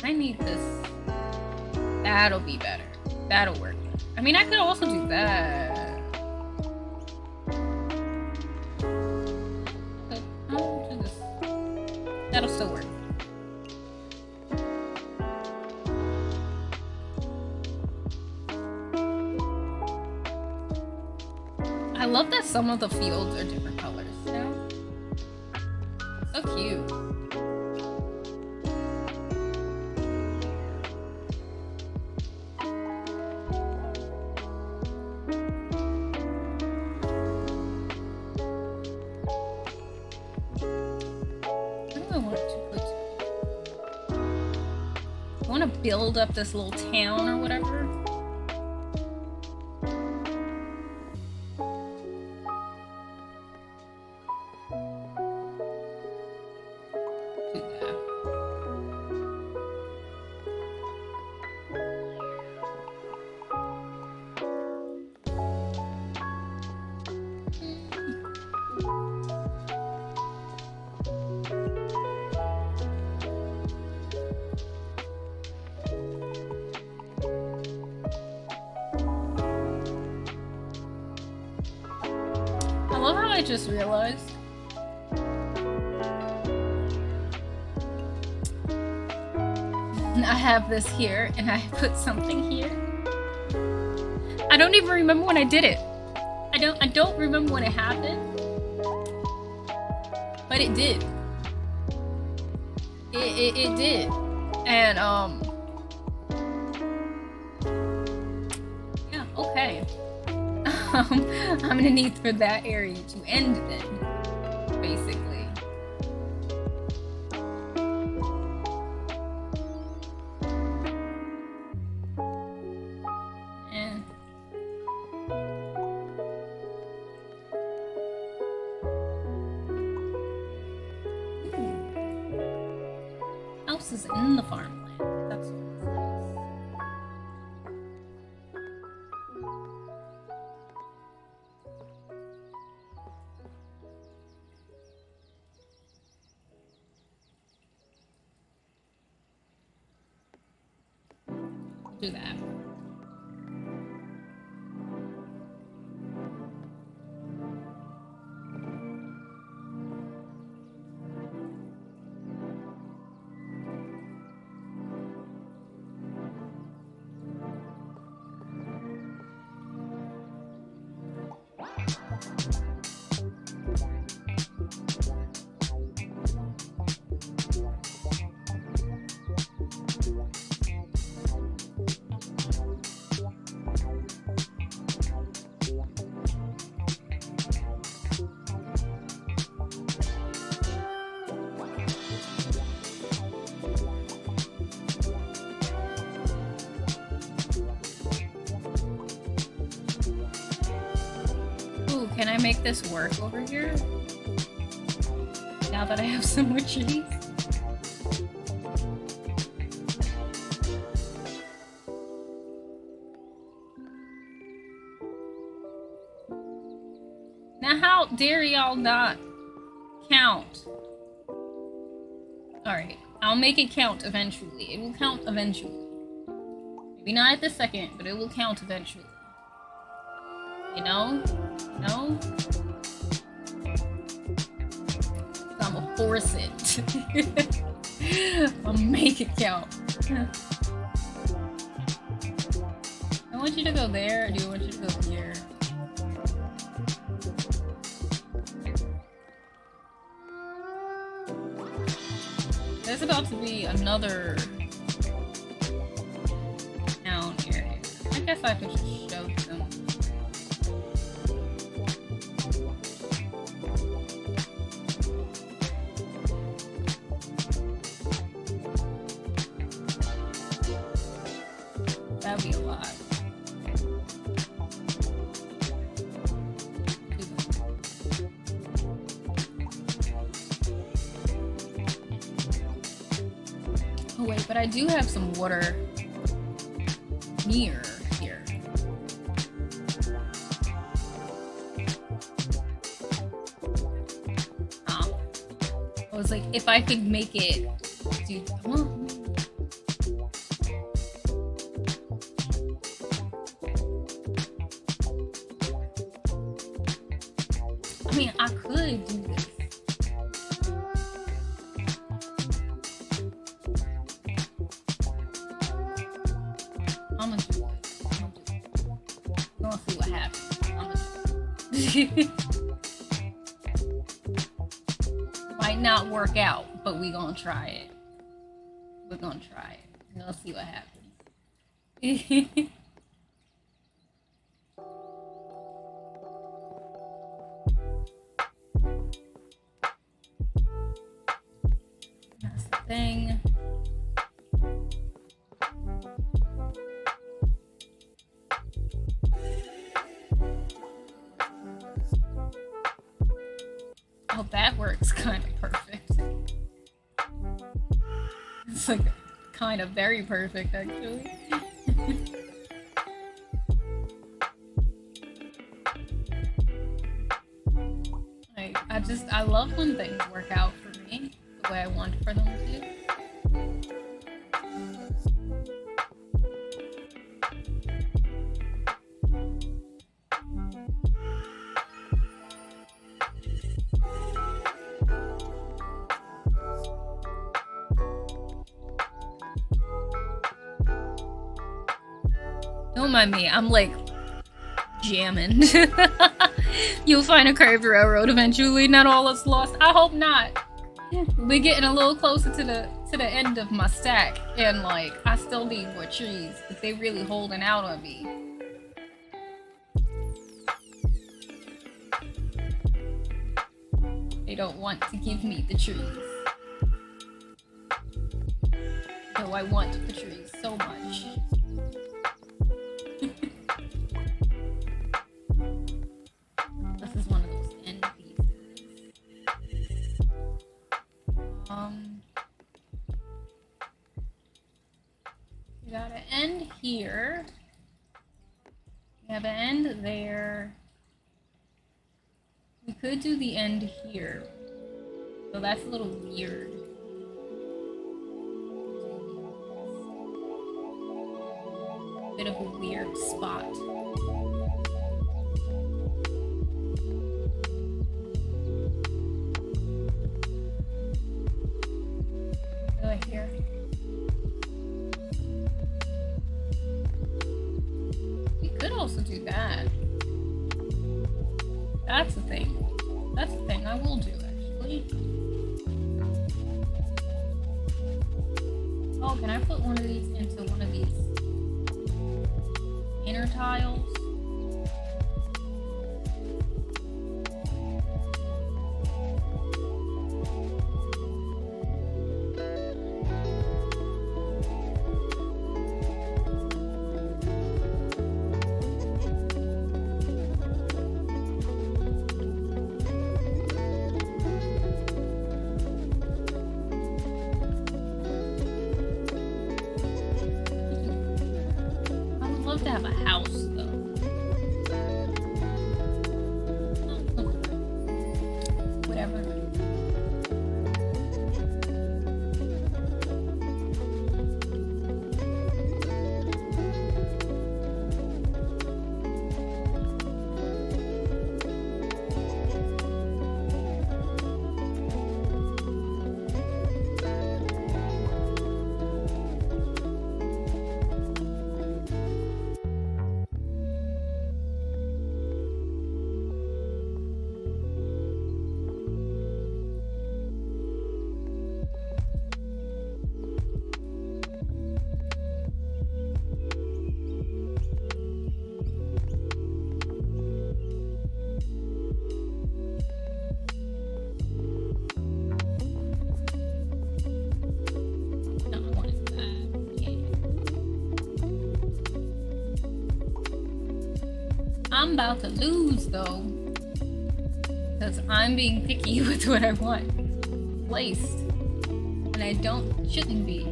I need this. That'll be better. That'll work. I mean, I could also do that. But I'll do this. That'll still work. I love that some of the fields are different colors, you know? So cute. Build up this little town or whatever. Do that. I just realized I have this here, and I put something here. I don't even remember when I did it. I don't remember when it happened, but it did. It did, and yeah, okay. I'm gonna need for that area to end then, basically. Is in the farmland. That's nice. Do that. Can I make this work over here? Now that I have some more trees? Now how dare y'all not count? Alright, I'll make it count eventually. It will count eventually. Maybe not at the second, but it will count eventually. You know? No? I'm gonna force it. I'll make it count. I want you to go there, or do I want you to go here? There's about to be another town area. I guess I could just show them. That'd be a lot. Oh wait, but I do have some water near here. I was like, if I could make it do. I mean, I could do this. I'm gonna do it. I'm gonna see what happens. I'm gonna do it. Might not work out, but we gonna try it. We're gonna try it. We'll see what happens. That's the thing. Oh, that works kind of perfect. It's like kind of very perfect, actually. I love when things work out for me the way I want for them to. Don't mind me, I'm like jamming. You'll find a curved railroad eventually. Not all is lost. I hope not. We're getting a little closer to the end of my stack, and like I still need more trees, but they really holding out on me. They don't want to give me the trees. Though I want the trees so much. This is one of those end pieces. We got an end here. We have an end there. We could do the end here. So that's a little weird. Bit of a weird spot. Right here. We could also do that. That's the thing. That's the thing I will do, actually. Oh, can I put one of these into one of these inner tiles? To have a house though. Whatever. I'm about to lose though, because I'm being picky with what I want placed, and I shouldn't be.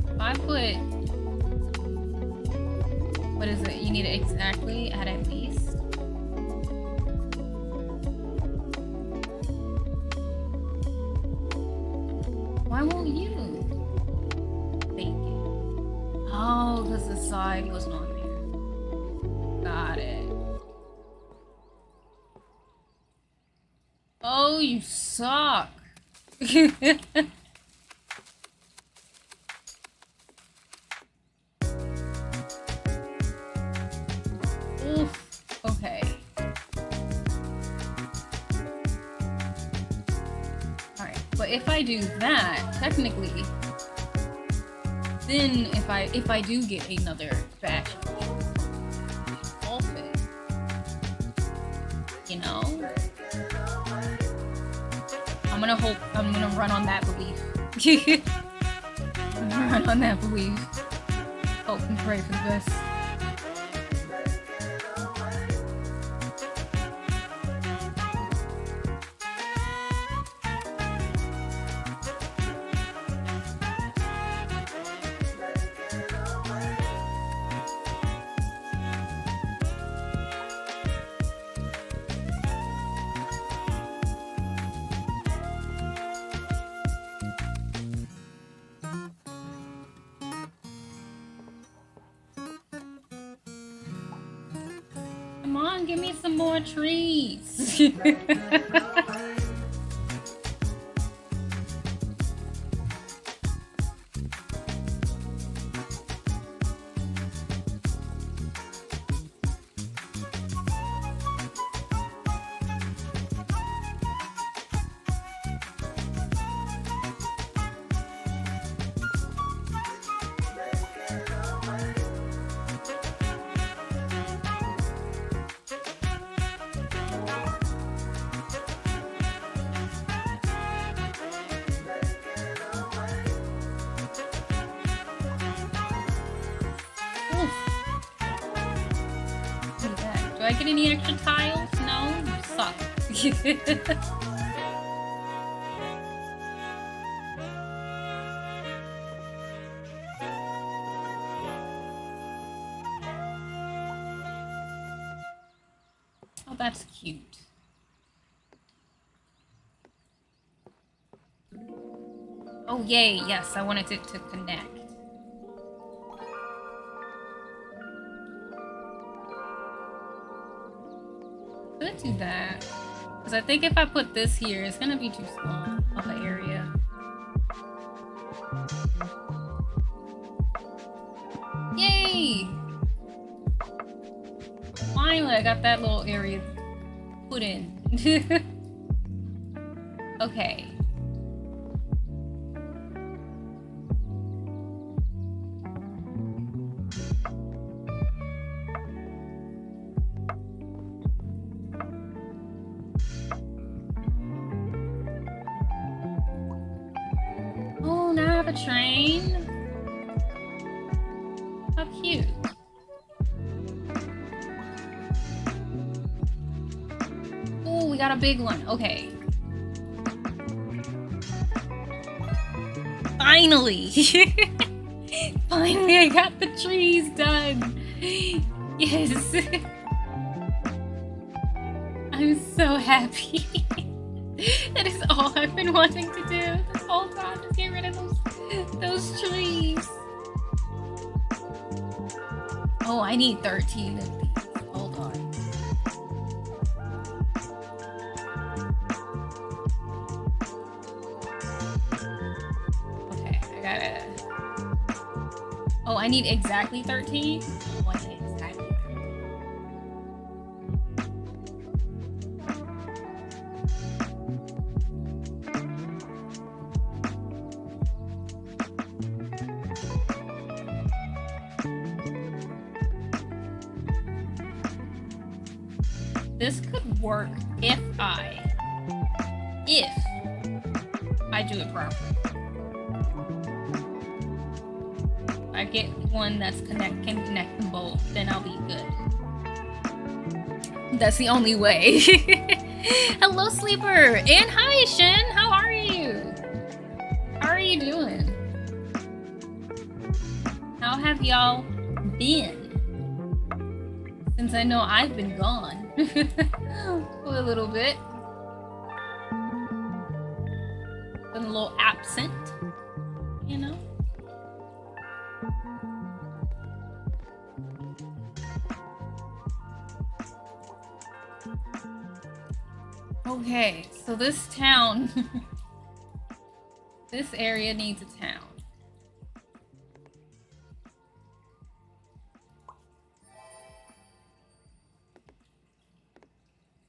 If I put, what is it? You need it exactly at least. Why won't you? Oh, because the side wasn't on there. Got it. Oh, you suck. Oof. Okay. Alright, but if I do that, technically, then if I do get another batch of it, you know, I'm gonna run on that belief. I'm gonna run on that belief. Hope and pray for the best. Come on, give me some more trees. Do I get any extra tiles? No? You suck. Oh, that's cute. Oh, yay. Yes, I wanted it to connect. Could do that. Because I think if I put this here, it's going to be too small of an area. Yay! Finally, I got that little area put in. Okay. Oh, now I have a train. How cute. Oh, we got a big one. Okay. Finally! Finally, I got the trees done! Yes! I'm so happy. That is all I've been wanting to do this whole time, to get rid of those trees. Oh, I need 13 of these. Hold on. Okay, I gotta... Oh, I need exactly 13? Oh, I need exactly 13. This could work if I do it properly. If I get one that's can connect them both, then I'll be good. That's the only way. Hello, Sleeper, and hi, Shin. How are you? How are you doing? How have y'all been? Since I know I've been gone for a little bit. Been a little absent, you know? Okay, so this town, this area needs a town.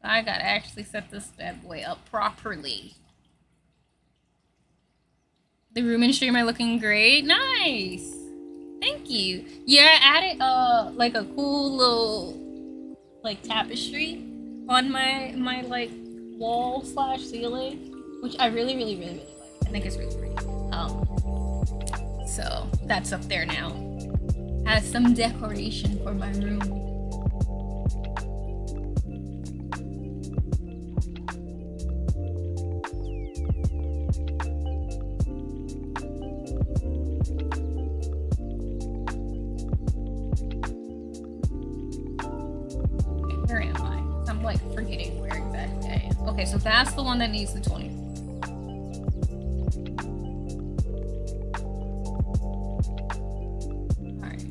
I gotta actually set this bad boy up properly. The room and stream are looking great. Nice! Thank you. Yeah, I added like a cool little like tapestry on my like wall / ceiling, which I really like. I think it's really pretty. So that's up there now. Has some decoration for my room. Okay, so that's the one that needs the 20. Alright.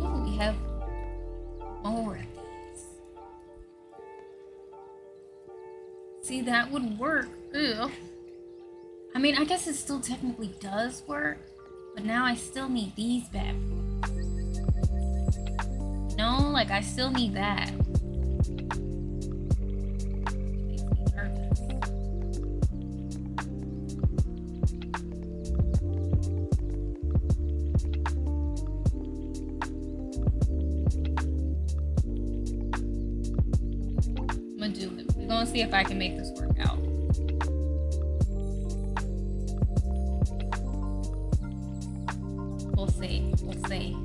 Oh, we have more of these. See, that would work. Ew. I mean, I guess it still technically does work, but now I still need these bad boys. No, like I still need that. Makes me nervous. I'm gonna do do it. We're gonna see if I can make this work out. We'll see. We'll see.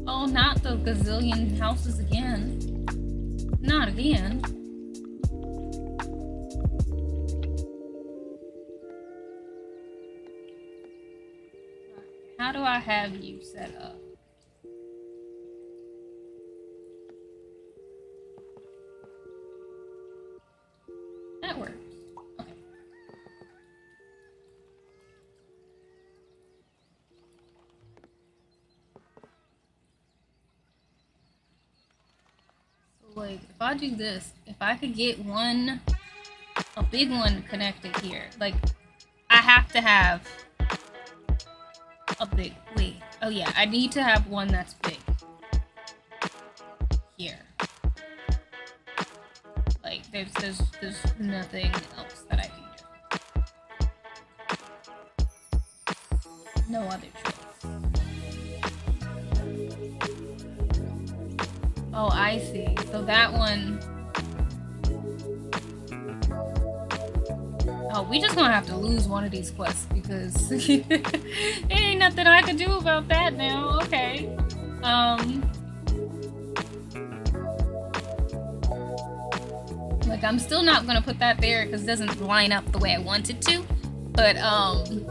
Oh, not the gazillion houses again. Not again. How do I have you set up? That works. Okay. So, like, if I do this, if I could get a big one connected here, like, I have to have a big, wait, oh yeah, I need to have one that's big. Here. Like, there's nothing else that I can do. No other choice. Oh, I see. So that one... Oh, we just gonna have to lose one of these quests because there ain't nothing I can do about that now. Okay. Like, I'm still not gonna put that there because it doesn't line up the way I want it to. But, I'm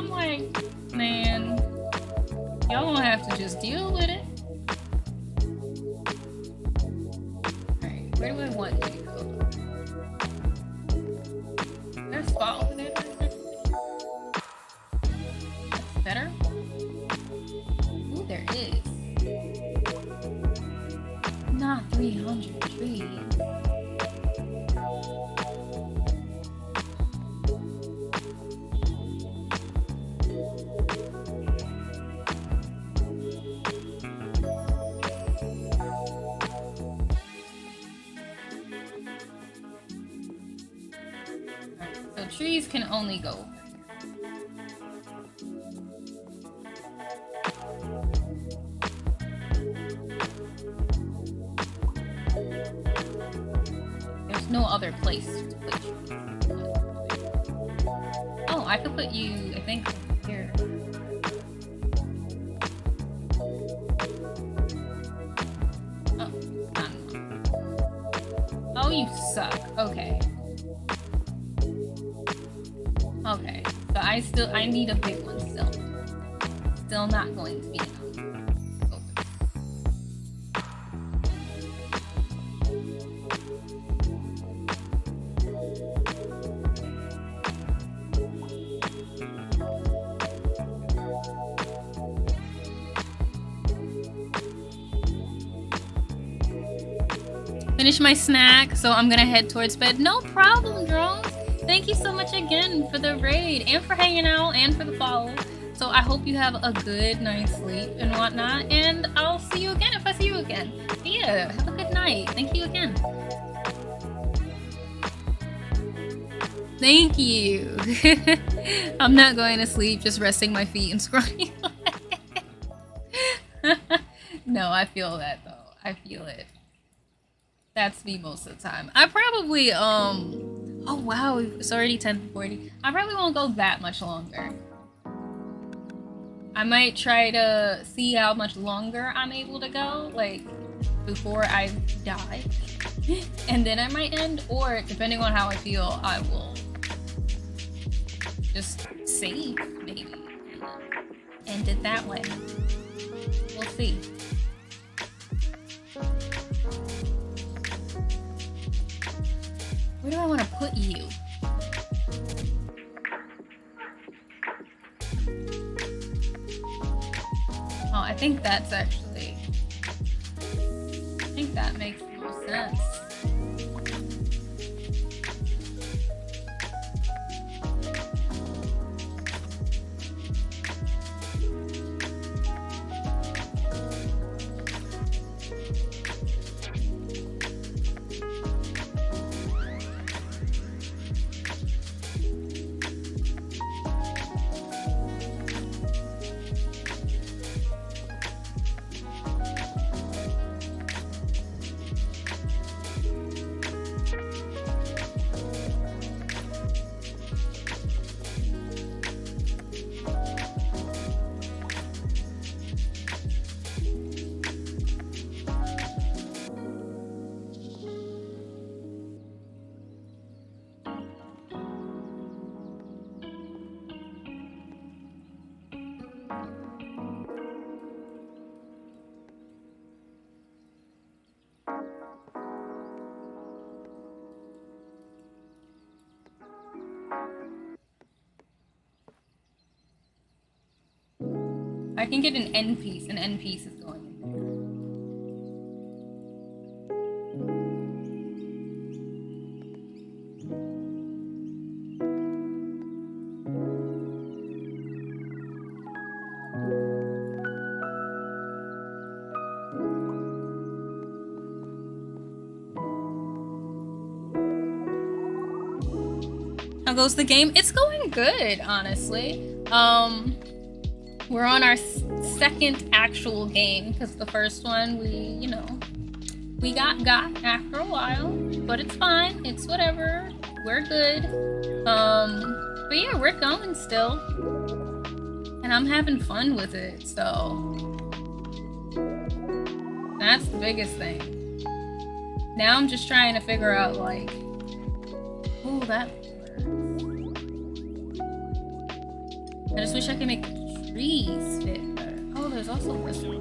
like, man, y'all gonna have to just deal with it. Alright, where do I want you to go? There's a spot over there. That's better. Ooh, there is. Not 300 trees. So trees can only go over here. There's no other place to put trees. Oh, I could put you, I think, here. Oh, oh, you suck. Okay. Okay, so I need a big one still. Still not going to be enough. Finish my snack, so I'm gonna head towards bed. No problem, Drones. Thank you so much again for the raid and for hanging out and for the follow. So I hope you have a good night's sleep and whatnot, and I'll see you again if I see you again. Yeah, have a good night. Thank you again. Thank you. I'm not going to sleep, just resting my feet and scrolling. No, I feel that though. I feel it. That's me most of the time. I probably, oh wow, it's already 10:40. I probably won't go that much longer. I might try to see how much longer I'm able to go, like, before I die. And then I might end, or depending on how I feel, I will just save, maybe. End it that way. We'll see. Where do I want to put you? Oh, I think that's actually... I think that makes the most sense. I can get an end piece is going in there. How goes the game? It's going good, honestly. We're on our second actual game because the first one we got after a while, but it's fine. It's whatever. We're good. But yeah, we're going still, and I'm having fun with it. So that's the biggest thing. Now I'm just trying to figure out like, ooh, that. I just wish I could make trees fit better. Oh, there's also this one.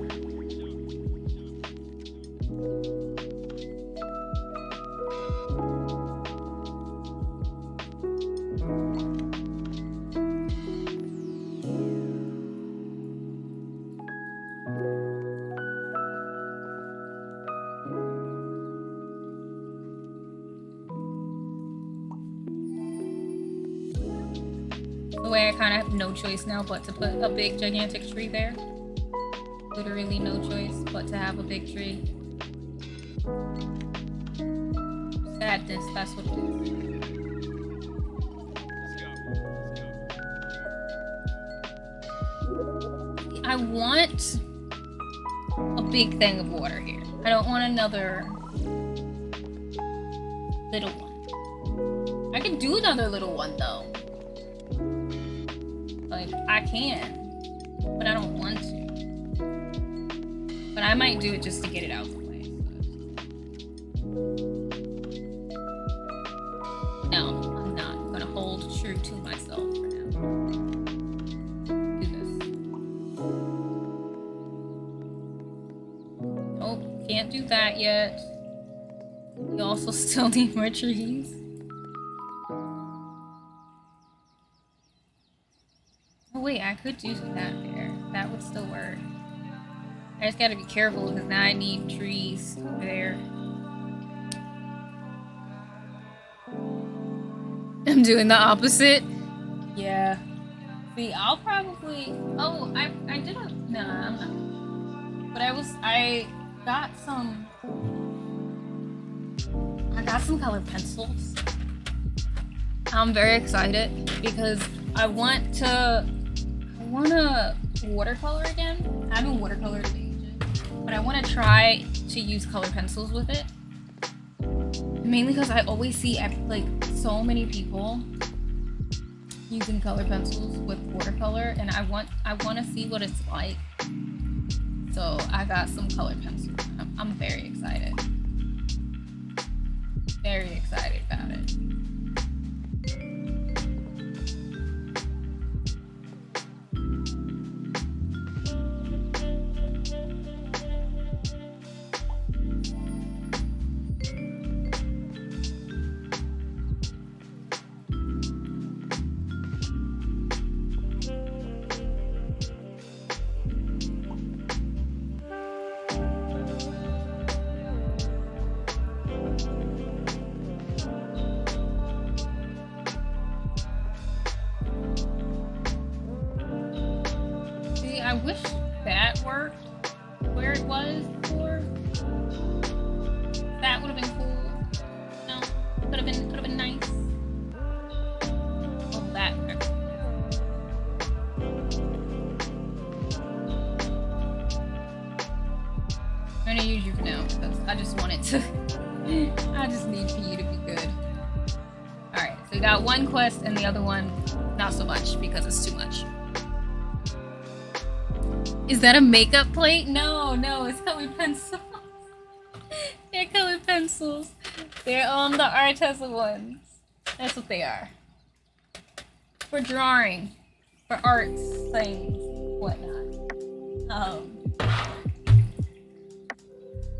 Way I kind of have no choice now but to put a big gigantic tree there. Literally no choice but to have a big tree. Sadness, that's what it is. I want a big thing of water here. I don't want another little one. I could do another little one though. Like, I can, but I don't want to. But I might do it just to get it out of the way. No, I'm not. I'm gonna hold true to myself for now. Do this. Nope, can't do that yet. You also still need more trees. Oh wait, I could do that there. That would still work. I just gotta be careful because now I need trees over there. I'm doing the opposite. Yeah. See, I'll probably. Oh, I did a. Nah, I'm not. But I got some. I got some colored pencils. I'm very excited because I want to watercolor again. I haven't watercolored in ages, but I want to try to use colored pencils with it. Mainly because I always see like so many people using colored pencils with watercolor, and I want to see what it's like. So I got some colored pencils. I'm very excited. Very excited about it. I wish that worked where it was before. That would have been cool. No, could have been nice. Oh, that worked. I'm gonna use you for now because I just want it to. I just need for you to be good. All right, so we got one quest and the other one not so much because it's too much. Is that a makeup plate? No, it's colored pencils. They're colored pencils. They're on the Arteza ones. That's what they are. For drawing. For arts, things, whatnot.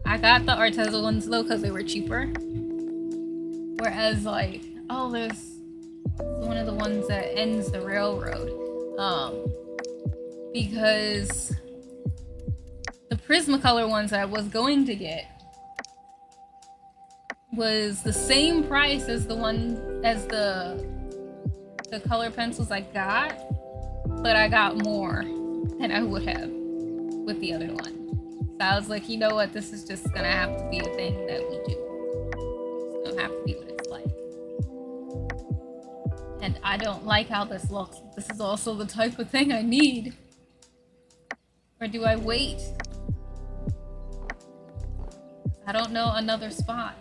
I got the Arteza ones though because they were cheaper. Whereas like, oh, there's one of the ones that ends the railroad. because the Prismacolor ones I was going to get was the same price as the color pencils I got, but I got more than I would have with the other one. So I was like, you know what, this is just gonna have to be a thing that we do. It's gonna have to be what it's like. And I don't like how this looks. This is also the type of thing I need. Or do I wait? I don't know another spot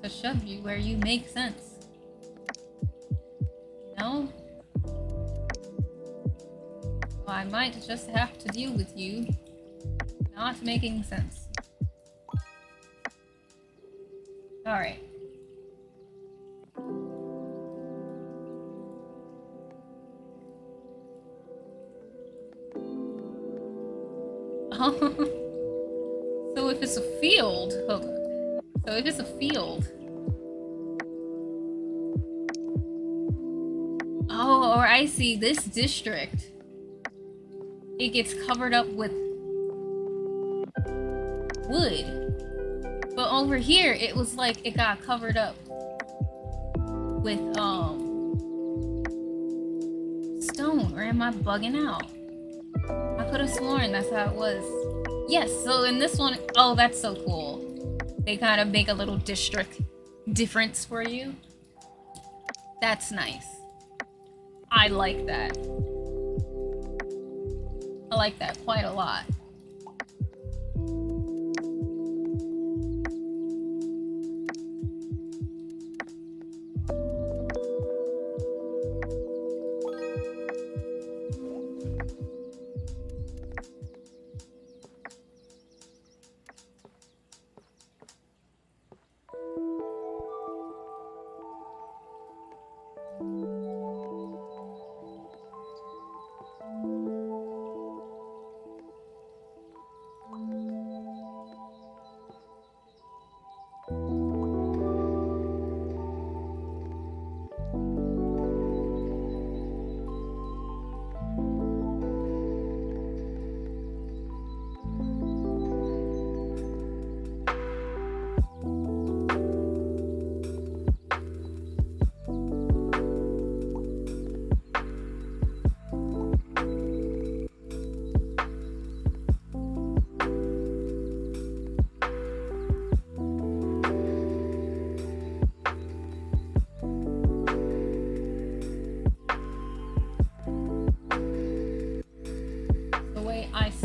to shove you where you make sense. No? Well, I might just have to deal with you not making sense. Alright. So if it's a field, so if it's a field, oh, or I see this district, it gets covered up with wood, but over here it was like it got covered up with stone. Or am I bugging out? I could have sworn that's how it was. Yes, so in this one, oh, that's so cool. They kind of make a little district difference for you. That's nice. I like that. I like that quite a lot.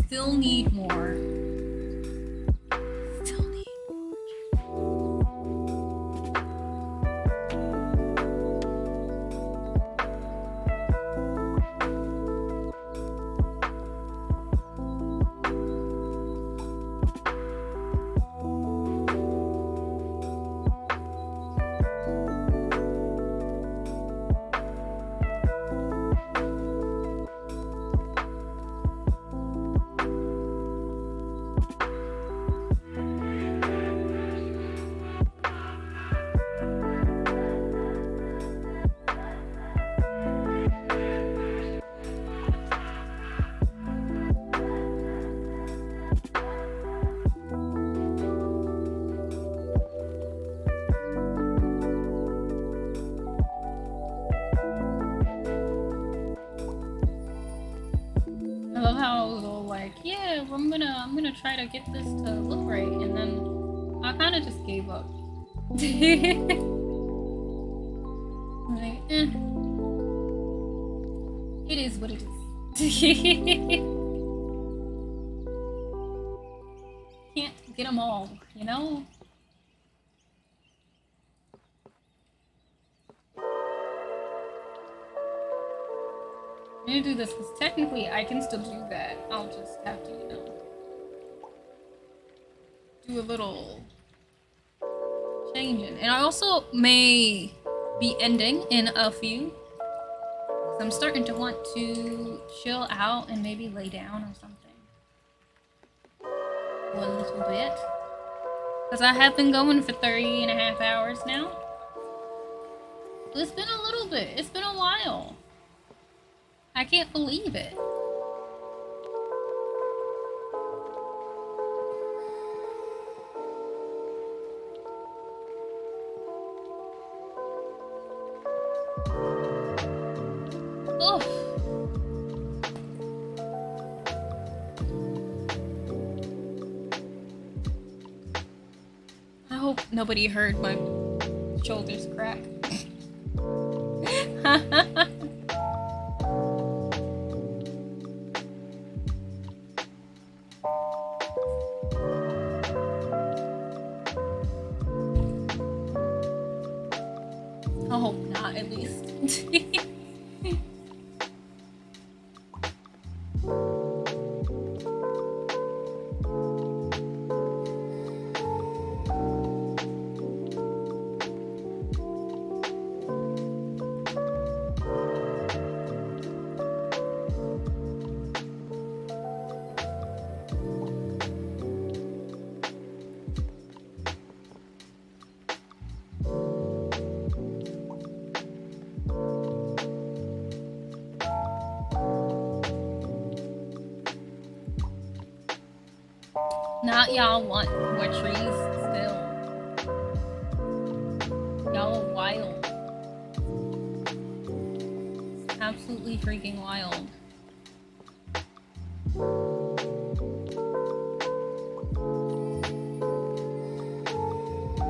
Still need more. Still need I'm gonna try to get this to look right, and then I kind of just gave up. Like, it is what it is. Can't get them all, you know? I'm gonna do this because technically I can still do that. I'll just have to, you know, do a little changing. And I also may be ending in a few. I'm starting to want to chill out and maybe lay down or something. For a little bit. Because I have been going for 30.5 hours now. It's been a little bit. It's been a while. I can't believe it. Oof. I hope nobody heard my shoulders crack. I hope not, at least. Not y'all want more trees still. Y'all are wild. Absolutely freaking wild.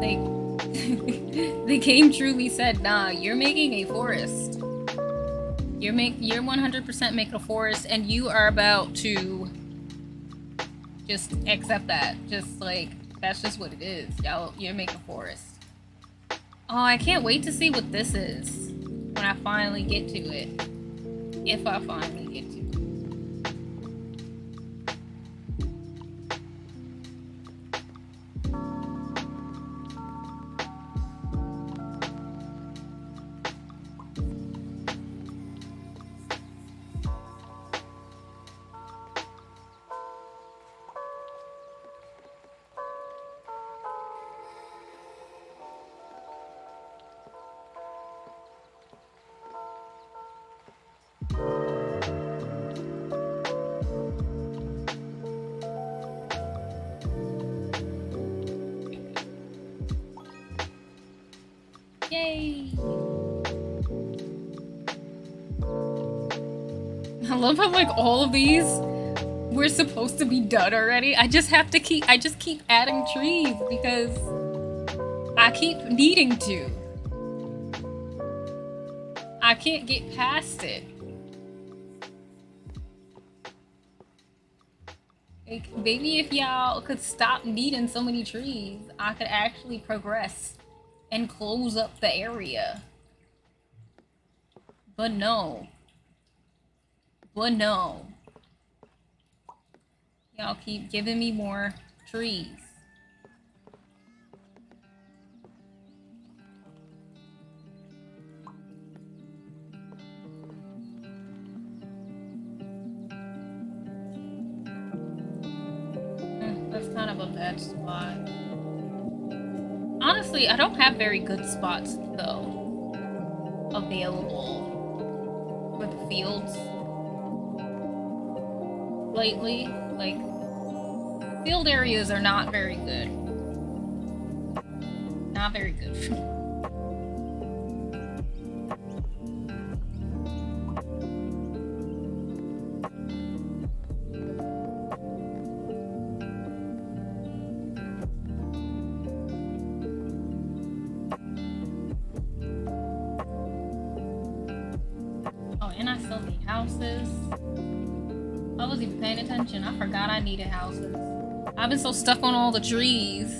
Like, the game truly said, nah, you're making a forest. You're 100% making a forest, and you are about to just accept that. Just like, that's just what it is. You're making a forest. Oh, I can't wait to see what this is when I finally get to it. If I finally get to it. Yay! I love how like all of these we're supposed to be done already. I just keep adding trees because I keep needing to. I can't get past it. Like, maybe if y'all could stop needing so many trees, I could actually progress and close up the area. But no. But no. Y'all keep giving me more trees. That's kind of a bad spot. Honestly, I don't have very good spots, though, available for the fields lately. Like, field areas are not very good. Not very good. Oh, and I still need houses. I wasn't even paying attention. I forgot I needed houses. I've been so stuck on all the trees.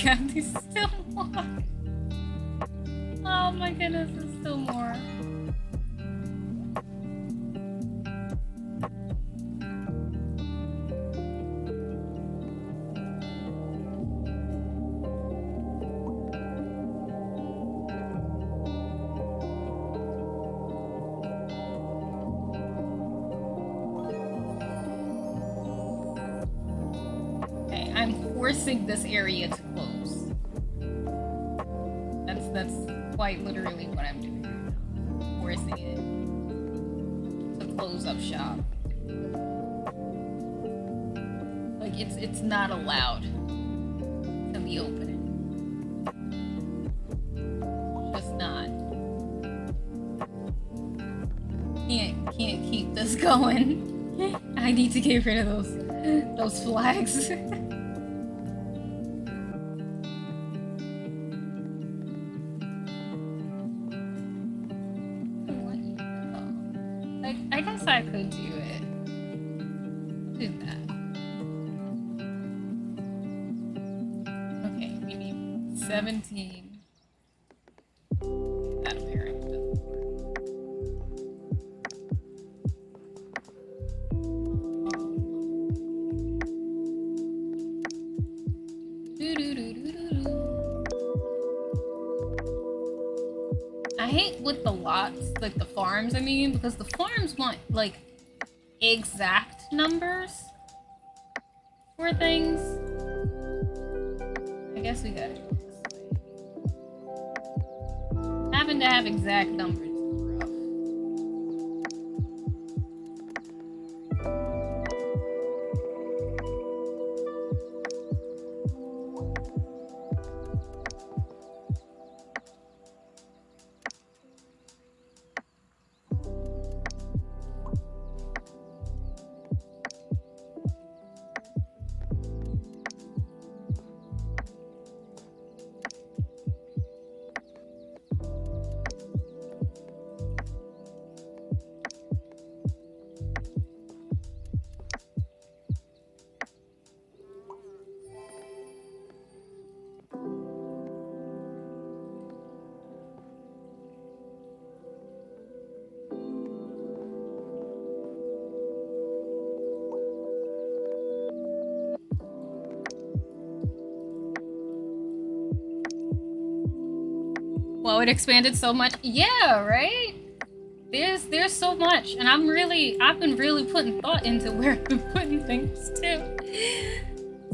yeah, there's still more. Oh my goodness, there's still more. Okay, I'm forcing this area to close. That's quite literally what I'm doing right now. Forcing it to close up shop. Like it's not allowed to be opening. Just not. Can't keep this going. I need to get rid of those flags. I guess I could do it. Do that. Okay, we need 17. That apparently doesn't work. I hate with the lots, like the farms, I mean, because the farms want, like, exact numbers for things. I guess we gotta do it this way. Having to have exact numbers is rough. Well, it expanded so much. Yeah, right? There's so much, and I've been really putting thought into where I'm putting things too.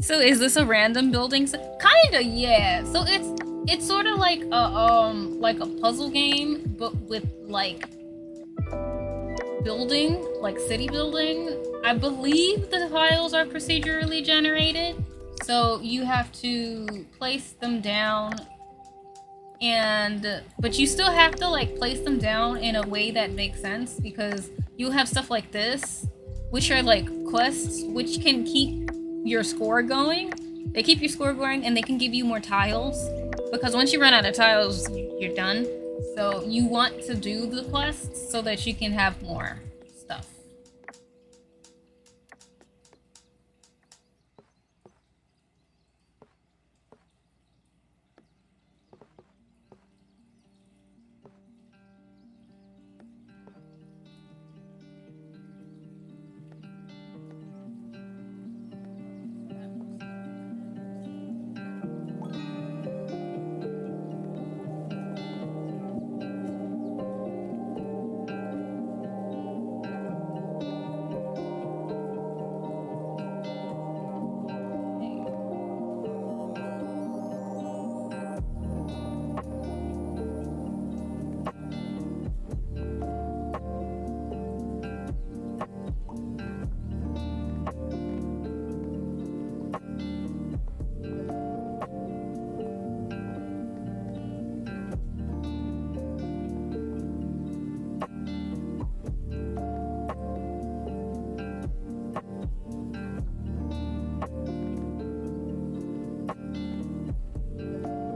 So is this a random building? Kinda, yeah. So it's sort of like a puzzle game, but with like building, like city building. I believe the tiles are procedurally generated, so you have to place them down. But you still have to like place them down in a way that makes sense, because you have stuff like this, which are like quests, which can keep your score going. They keep your score going, and they can give you more tiles, because once you run out of tiles, you're done. So you want to do the quests so that you can have more stuff.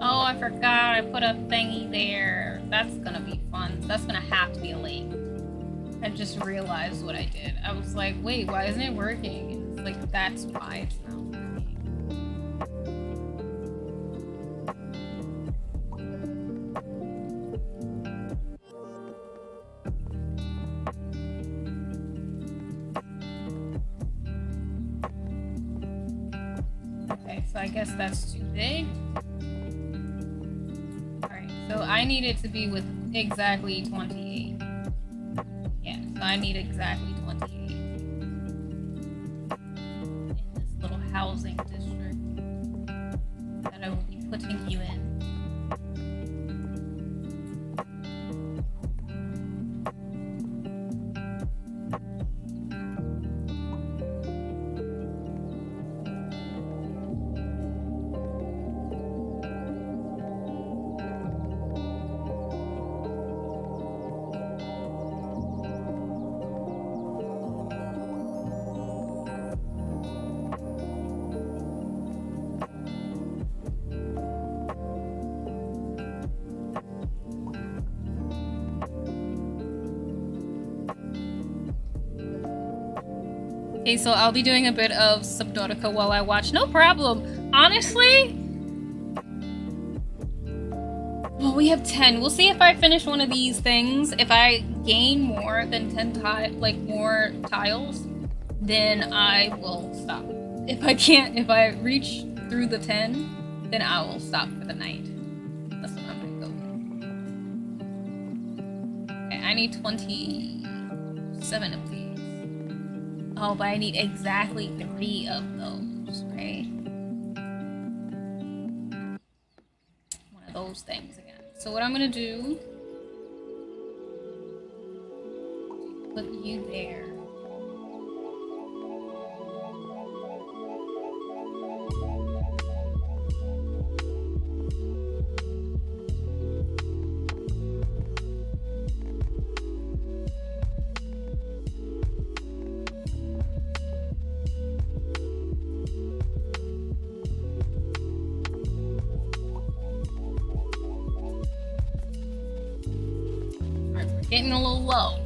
Oh, I forgot I put a thingy there. That's gonna be fun. That's gonna have to be a lake. I just realized what I did. I was like, wait, why isn't it working? It's like, that's why it's not working. so I guess that's too big. Alright, so I need it to be with exactly 28. Yeah, so I need exactly 28 in this little housing district that I will be putting you in. Okay, so I'll be doing a bit of Subnautica while I watch. No problem. Honestly? Well, we have 10. We'll see if I finish one of these things. If I gain more than 10 more tiles, then I will stop. If I can't, if I reach through the 10, then I will stop for the night. That's what I'm gonna go with. Okay, I need 27 of these. Oh, but I need exactly 3 of those, right? One of those things again. So what I'm gonna do, put you there. Getting a little low.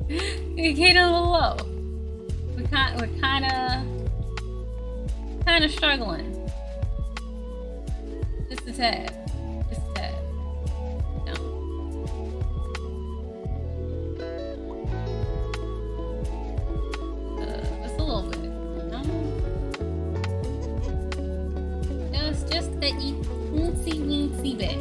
We're getting a little low. We're kind of struggling. Just a tad. Just a tad. No. Just a little bit. No. Just a weensy bit.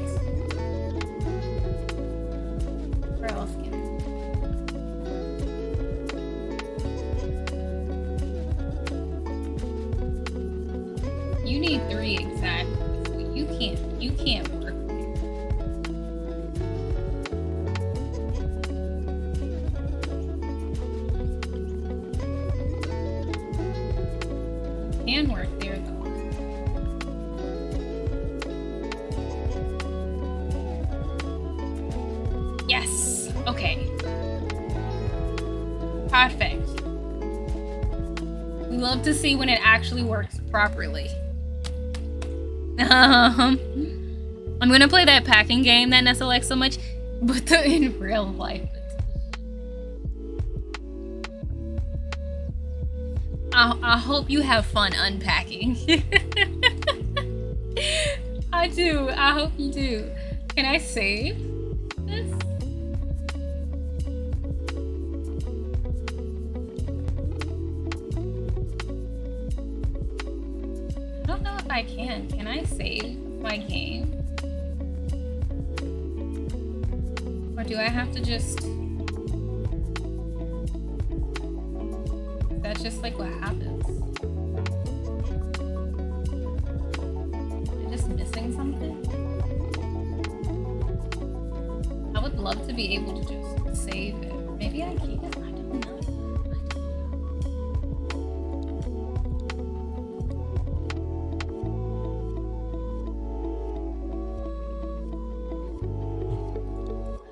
You need 3 exactly, so you can't work there. You can work there though. Yes! Okay. Perfect. We love to see when it actually works properly. I'm gonna play that packing game that Nessa likes so much, but in real life. I hope you have fun unpacking. I do. I hope you do. Can I save this? I don't know if I can. Can I save my game? Or do I have to just... Is that just like what happens? Am I just missing something? I would love to be able to just save it. Maybe I can't. I don't know.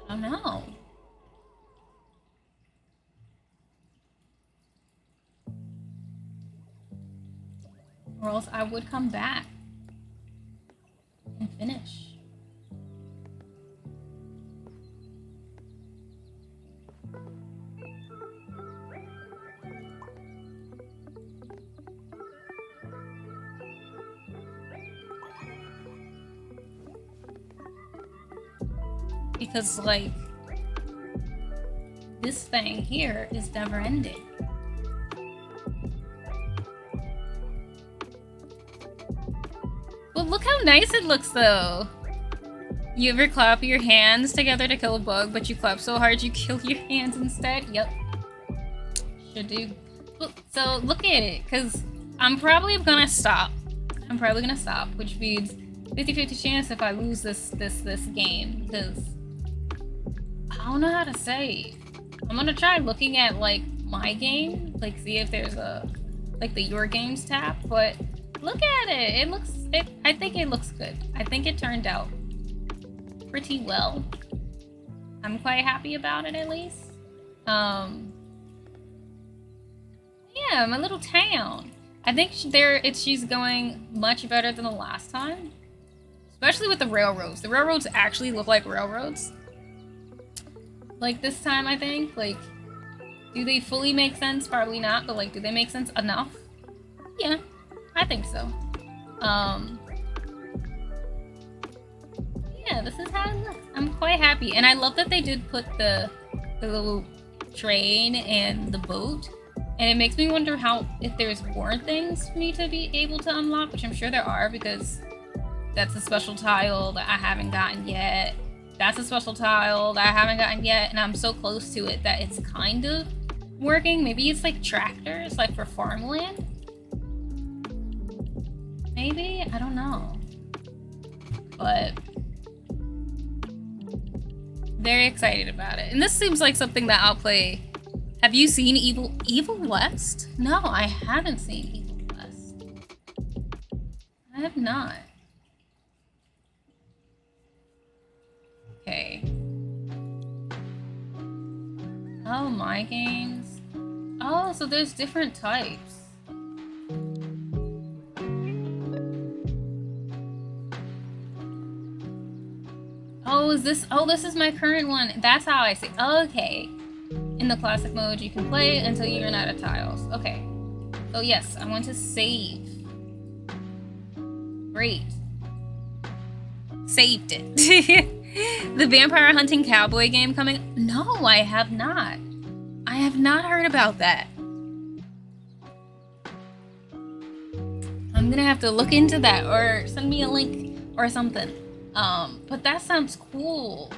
I don't know. Or else I would come back and finish. Because, like, this thing here is never ending. look how nice it looks though. You ever clap your hands together to kill a bug, but you clap so hard you kill your hands instead? Yep. Should do. So look at it, because I'm probably gonna stop. Which means 50-50 chance if I lose this game, because I don't know how to save. I'm gonna try looking at like my game, like see if there's a like the your games tab, but look at it. I think it looks good. I think it turned out pretty well. I'm quite happy about it, at least. Yeah, my little town. I think she's going much better than the last time. Especially with the railroads. The railroads actually look like railroads. Like this time, I think. Like, do they fully make sense? Probably not, but like, do they make sense enough? Yeah, I think so. Yeah, this is how it looks. I'm quite happy. And I love that they did put the little train and the boat. And it makes me wonder if there's more things for me to be able to unlock, which I'm sure there are, because that's a special tile that I haven't gotten yet. That's a special tile that I haven't gotten yet, and I'm so close to it that it's kind of working. Maybe it's like tractors, like for farmland? Maybe? I don't know. But very excited about it. And this seems like something that I'll play. Have you seen Evil West? No, I haven't seen Evil West. I have not. Okay. Oh, my games. Oh, so there's different types. Oh, this is my current one. That's how I see. Okay. In the classic mode, you can play until you run out of tiles. Okay. So yes, I want to save. Great. Saved it. The vampire hunting cowboy game coming? No, I have not. I have not heard about that. I'm gonna have to look into that or send me a link or something. But that sounds cool.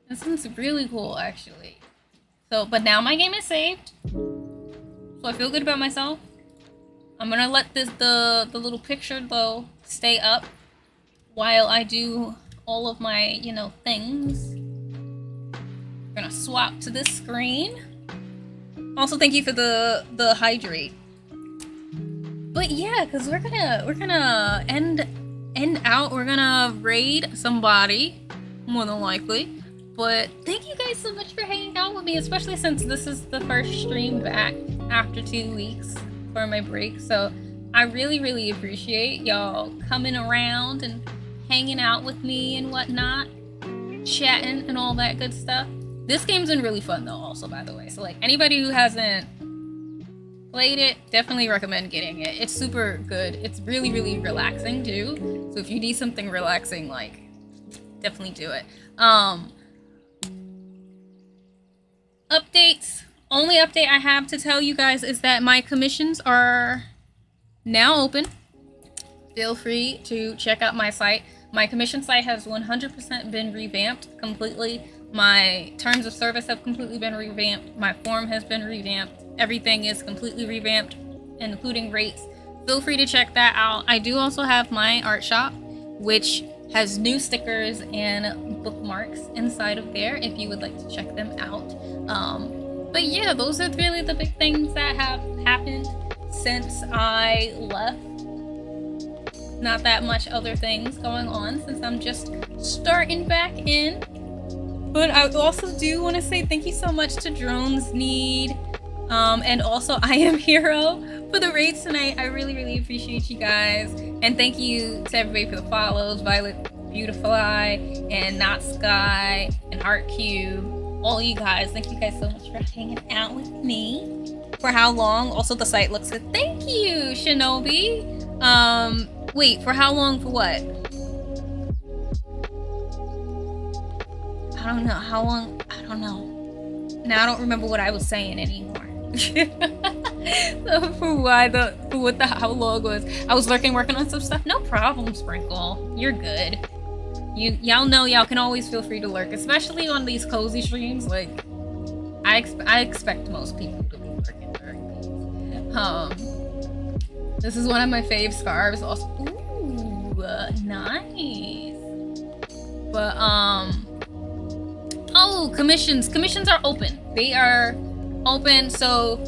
That sounds really cool, actually. So, but now my game is saved. So I feel good about myself. I'm gonna let the little picture, though, stay up while I do all of my, you know, things. I'm gonna swap to this screen. Also, thank you for the hydrate. But yeah, because we're gonna end out. We're gonna raid somebody, more than likely. But thank you guys so much for hanging out with me, especially since this is the first stream back after 2 weeks for my break. So I really, really appreciate y'all coming around and hanging out with me and whatnot, chatting and all that good stuff. This game's been really fun though, also, by the way. So like anybody who hasn't played it, definitely recommend getting it. It's super good. It's really, really relaxing too. So if you need something relaxing, like definitely do it. Updates. Only update I have to tell you guys is that my commissions are now open. Feel free to check out my site. My commission site has 100% been revamped completely. My terms of service have completely been revamped. My form has been revamped. Everything is completely revamped, including rates. Feel free to check that out. I do also have my art shop, which has new stickers and bookmarks inside of there if you would like to check them out. But yeah, those are really the big things that have happened since I left. Not that much other things going on since I'm just starting back in. But I also do want to say thank you so much to Drones Need and also I Am Hero for the raids tonight. I really, really appreciate you guys. And thank you to everybody for the follows. Violet Beautifly and Not Sky and Heart Cube. All you guys, thank you guys so much for hanging out with me. For how long? Also, the site looks good. Thank you, Shinobi. Wait, for how long? For what? I don't know. How long? I don't know. Now I don't remember what I was saying anymore. for what the how long was. I was lurking, working on some stuff. No problem, Sprinkle. You're good. Y'all know y'all can always feel free to lurk, especially on these cozy streams. Like, I expect most people to be lurking during these. This is one of my fave scarves. Also, ooh, nice. But oh, commissions. Commissions are open. They are open. So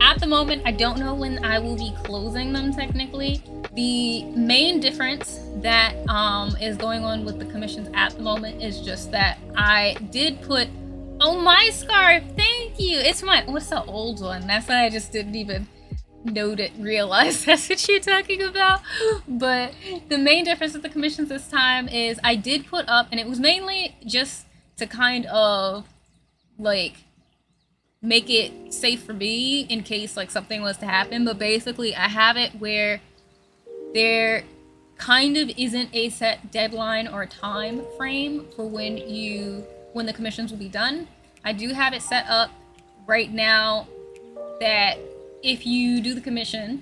at the moment, I don't know when I will be closing them technically. The main difference that is going on with the commissions at the moment is just that I did put, oh, my scarf, thank you. It's my, what's the old one? That's why I just didn't even realize that's what you're talking about. But the main difference with the commissions this time is I did put up, and it was mainly just to kind of like make it safe for me in case like something was to happen. But basically I have it where there kind of isn't a set deadline or time frame for when the commissions will be done. I do have it set up right now that if you do the commission,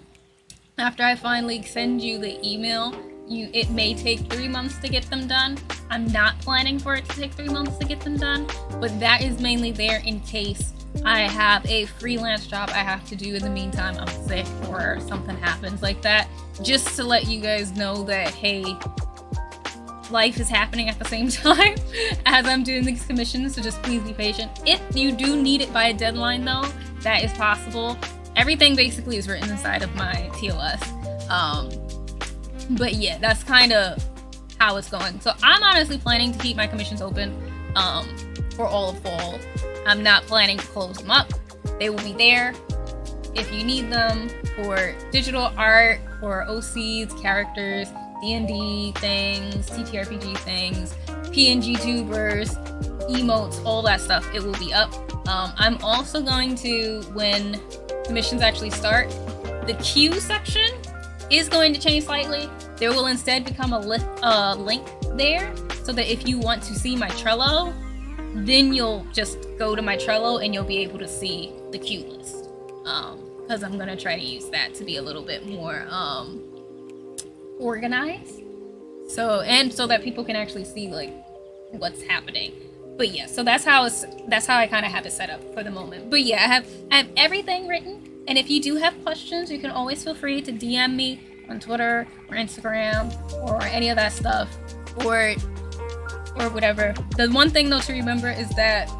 after I finally send you the email, it may take 3 months to get them done. I'm not planning for it to take 3 months to get them done, but that is mainly there in case I have a freelance job I have to do in the meantime. I'm sick or something happens like that, just to let you guys know that, hey, life is happening at the same time as I'm doing these commissions, so just please be patient. If you do need it by a deadline though, that is possible. Everything basically is written inside of my TOS. But yeah, that's kind of how it's going. So I'm honestly planning to keep my commissions open for all of fall. I'm not planning to close them up. They will be there if you need them for digital art, for OCs, characters, D&D things, TTRPG things, PNG tubers, emotes, all that stuff. It will be up. I'm also going to, when commissions actually start, the queue section is going to change slightly. There will instead become a link there, so that if you want to see my Trello, then you'll just go to my Trello and you'll be able to see the queue list. Because I'm gonna try to use that to be a little bit more organized, so that people can actually see like what's happening. But yeah, so that's how I kind of have it set up for the moment. But yeah, I have everything written, and if you do have questions, you can always feel free to DM me on Twitter or Instagram or any of that stuff, or whatever. The one thing though to remember is that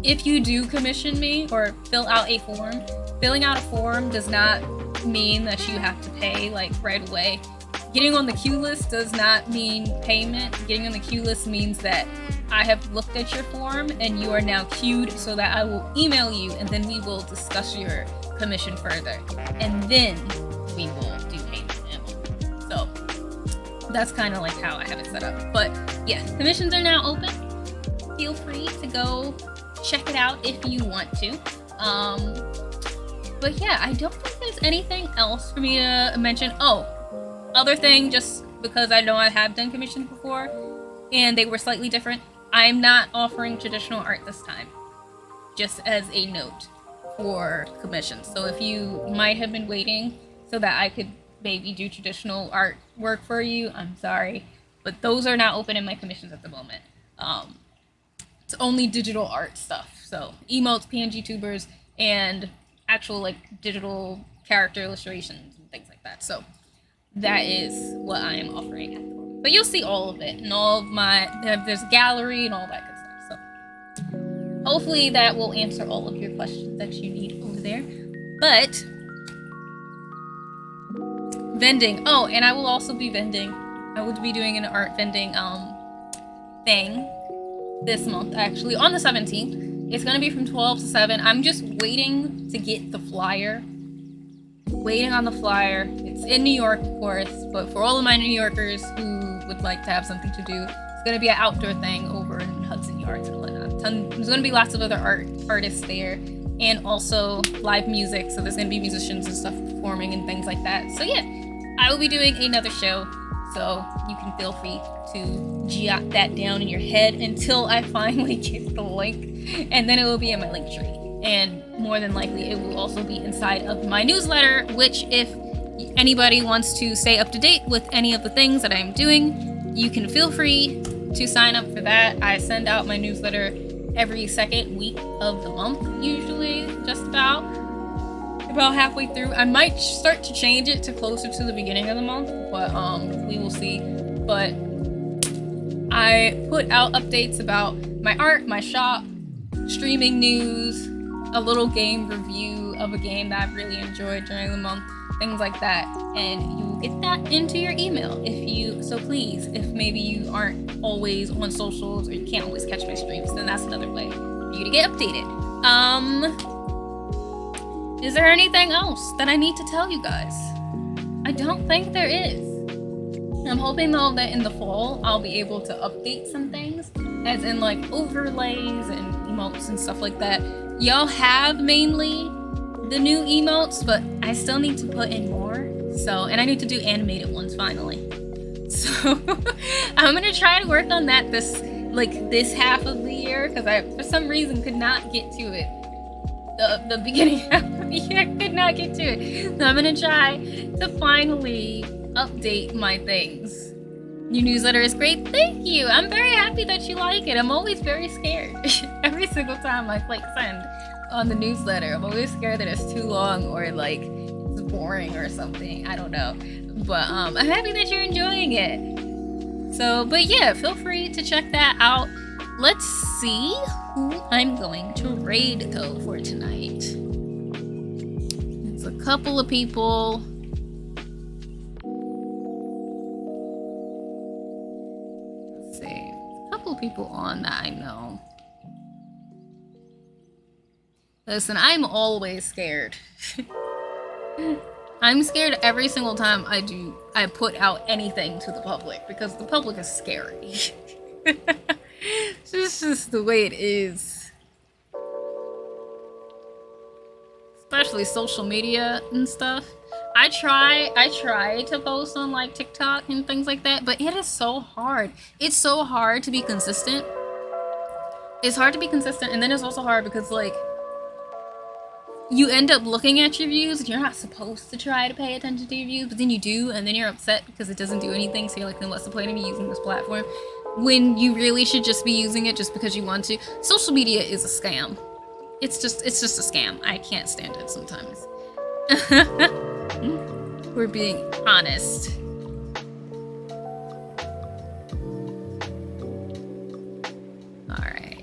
if you do commission me or fill out a form, filling out a form does not mean that you have to pay like right away. Getting on the queue list does not mean payment. Getting on the queue list means that I have looked at your form and you are now queued, so that I will email you and then we will discuss your commission further. And then we will do payment. So that's kind of like how I have it set up. But yeah, commissions are now open. Feel free to go check it out if you want to. But yeah, I don't think there's anything else for me to mention. Oh, other thing, just because I know I have done commissions before and they were slightly different, I'm not offering traditional art this time, just as a note for commissions. So if you might have been waiting so that I could maybe do traditional art work for you, I'm sorry, but those are not open in my commissions at the moment. It's only digital art stuff, so emotes, PNG tubers, and actual like digital character illustrations and things like that. So that is what I am offering at the moment. But you'll see all of it and all of my, there's a gallery and all that good stuff. So hopefully that will answer all of your questions that you need over there. But vending. Oh, and I will also be vending. I will be doing an art vending thing this month, actually, on the 17th. It's gonna be from 12 to 7. I'm just waiting to get the flyer. Waiting on the flyer. It's in New York, of course, but for all of my New Yorkers who would like to have something to do, it's gonna be an outdoor thing over in Hudson Yards and whatnot. There's gonna be lots of other artists there, and also live music, so there's gonna be musicians and stuff performing and things like that. So yeah, I will be doing another show, so you can feel free to jot that down in your head until I finally get the link, and then it will be in my link tree. And more than likely it will also be inside of my newsletter, which if anybody wants to stay up to date with any of the things that I'm doing, you can feel free to sign up for that. I send out my newsletter every second week of the month, usually, just about halfway through. I might start to change it to closer to the beginning of the month, but we will see. But I put out updates about my art, my shop, streaming news, a little game review of a game that I've really enjoyed during the month, things like that. And you will get that into your email so please, if maybe you aren't always on socials or you can't always catch my streams, then that's another way for you to get updated. Is there anything else that I need to tell you guys? I don't think there is. I'm hoping though that in the fall I'll be able to update some things, as in like overlays and emotes and stuff like that. Y'all have mainly the new emotes, but I still need to put in more. So, and I need to do animated ones finally. So I'm gonna try to work on that this half of the year, because I for some reason could not get to it. The beginning half of the year could not get to it. So I'm gonna try to finally update my things. Your newsletter is great. Thank you. I'm very happy that you like it. I'm always very scared. Every single time I click send on the newsletter, I'm always scared that it's too long or like it's boring or something. I don't know. But I'm happy that you're enjoying it. So, but yeah, feel free to check that out. Let's see who I'm going to raid though for tonight. It's a couple of people. Let's see. A couple of people on that I know. Listen, I'm always scared. I'm scared every single time I put out anything to the public, because the public is scary. It's just the way it is. Especially social media and stuff. I try to post on like TikTok and things like that, but it is so hard. It's so hard to be consistent. It's hard to be consistent, and then it's also hard because like you end up looking at your views and you're not supposed to try to pay attention to your views, but then you do, and then you're upset because it doesn't do anything, so you're like, then what's the point of me using this platform? When you really should just be using it just because you want to. Social media is a scam. It's just a scam. I can't stand it sometimes. We're being honest. Alright.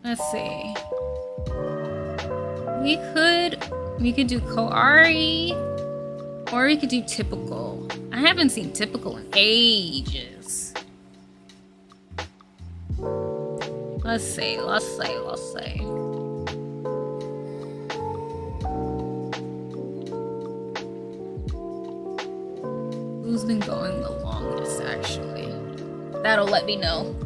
Let's see. We could do Koari, or we could do typical. I haven't seen typical in ages. Let's see. Who's been going the longest, actually? That'll let me know.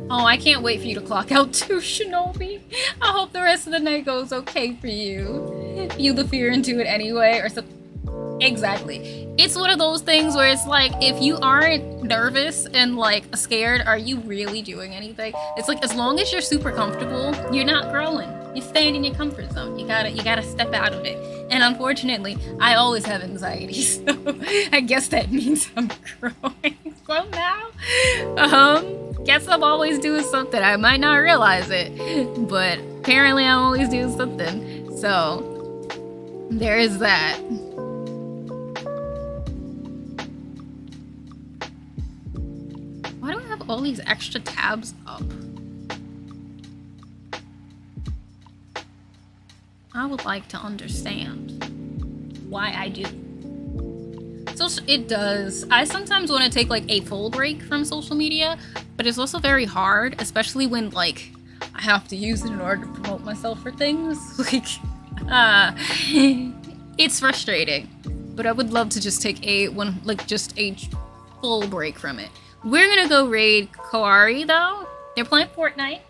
Oh, I can't wait for you to clock out too, Shinobi. I hope the rest of the night goes okay for you. Feel the fear into it anyway, or something. Exactly. It's one of those things where it's like, if you aren't nervous and like scared, are you really doing anything? It's like, as long as you're super comfortable, you're not growing. You're staying in your comfort zone. You gotta step out of it. And unfortunately, I always have anxiety, so I guess that means I'm growing somehow. Guess I'm always doing something. I might not realize it, but apparently I'm always doing something. So there is that. Why do I have all these extra tabs up? I would like to understand why I do. So it does. I sometimes want to take like a full break from social media, but it's also very hard, especially when like I have to use it in order to promote myself for things. Like, it's frustrating. But I would love to just take a full break from it. We're gonna go raid Koari though. They're playing Fortnite.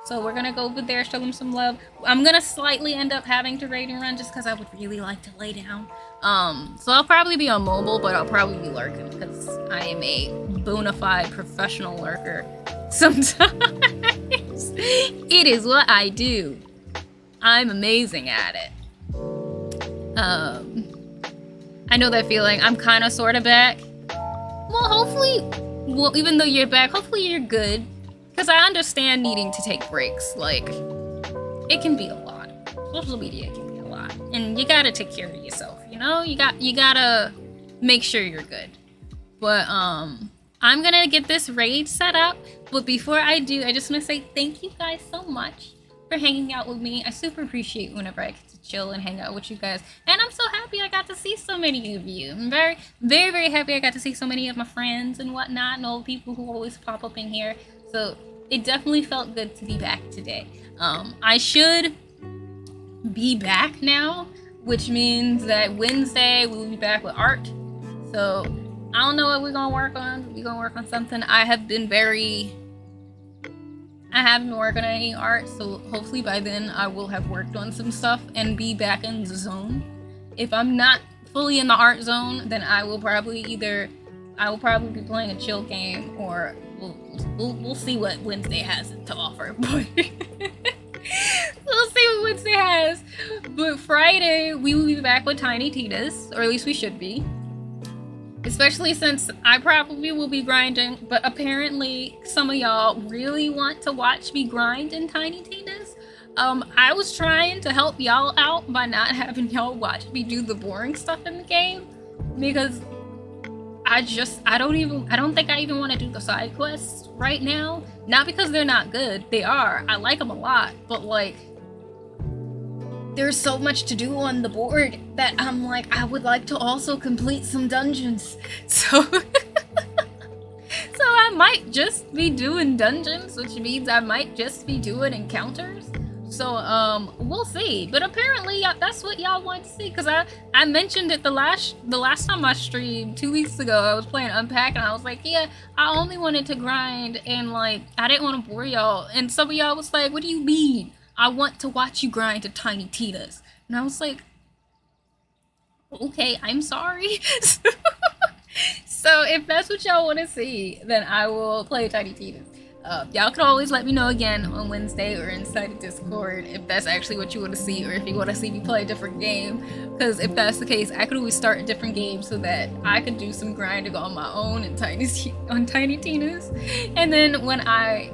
So we're gonna go over there, show them some love. I'm gonna slightly end up having to raid and run just because I would really like to lay down. So I'll probably be on mobile, but I'll probably be lurking because I am a bona fide professional lurker. Sometimes it is what I do. I'm amazing at it. I know that feeling. I'm kind of sort of back. Well, hopefully, even though you're back, hopefully you're good. Because I understand needing to take breaks. Like, it can be a lot. Social media can be a lot. And you gotta take care of yourself, you know? You gotta make sure you're good. But, I'm gonna get this raid set up. But before I do, I just want to say thank you guys so much for hanging out with me. I super appreciate whenever I get to chill and hang out with you guys. And I'm so happy I got to see so many of you. I'm very, very, very happy I got to see so many of my friends and whatnot and all the people who always pop up in here. So it definitely felt good to be back today. I should be back now, which means that Wednesday we will be back with art. So I don't know what we're gonna work on. We're gonna work on something. I haven't been working on any art, so hopefully by then I will have worked on some stuff and be back in the zone. If I'm not fully in the art zone, then I will probably be playing a chill game, or we'll see what Wednesday has to offer. But we'll see what Wednesday has. But Friday we will be back with Tiny Tina's, or at least we should be. Especially since I probably will be grinding, but apparently some of y'all really want to watch me grind in Tiny Tina's. I was trying to help y'all out by not having y'all watch me do the boring stuff in the game, because I don't think I even want to do the side quests right now. Not because they're not good, they are. I like them a lot, but like, there's so much to do on the board that I'm like, I would like to also complete some dungeons. So I might just be doing dungeons, which means I might just be doing encounters. So we'll see. But apparently that's what y'all want to see, because I mentioned it the last time I streamed 2 weeks ago. I was playing Unpack and I was like, yeah, I only wanted to grind and like I didn't want to bore y'all. And some of y'all was like, what do you mean? I want to watch you grind to Tiny Tina's. And I was like, okay, I'm sorry. So if that's what y'all want to see, then I will play Tiny Tina's. Y'all can always let me know again on Wednesday or inside the Discord if that's actually what you want to see, or if you want to see me play a different game. Because if that's the case, I could always start a different game so that I could do some grinding on my own in Tiny Tina's. And then when I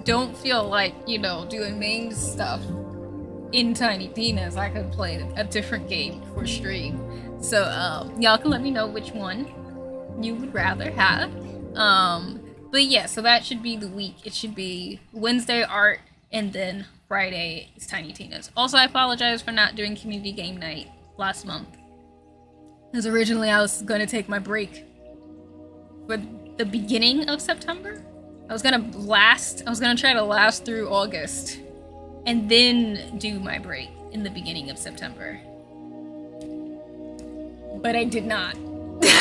don't feel like, you know, doing main stuff in Tiny Tina's, I could play a different game for stream. So y'all can let me know which one you would rather have. But yeah, so that should be the week. It should be Wednesday art, and then Friday is Tiny Tina's. Also, I apologize for not doing community game night last month, because originally I was going to take my break for the beginning of September. I was gonna try to last through August and then do my break in the beginning of September. But I did not.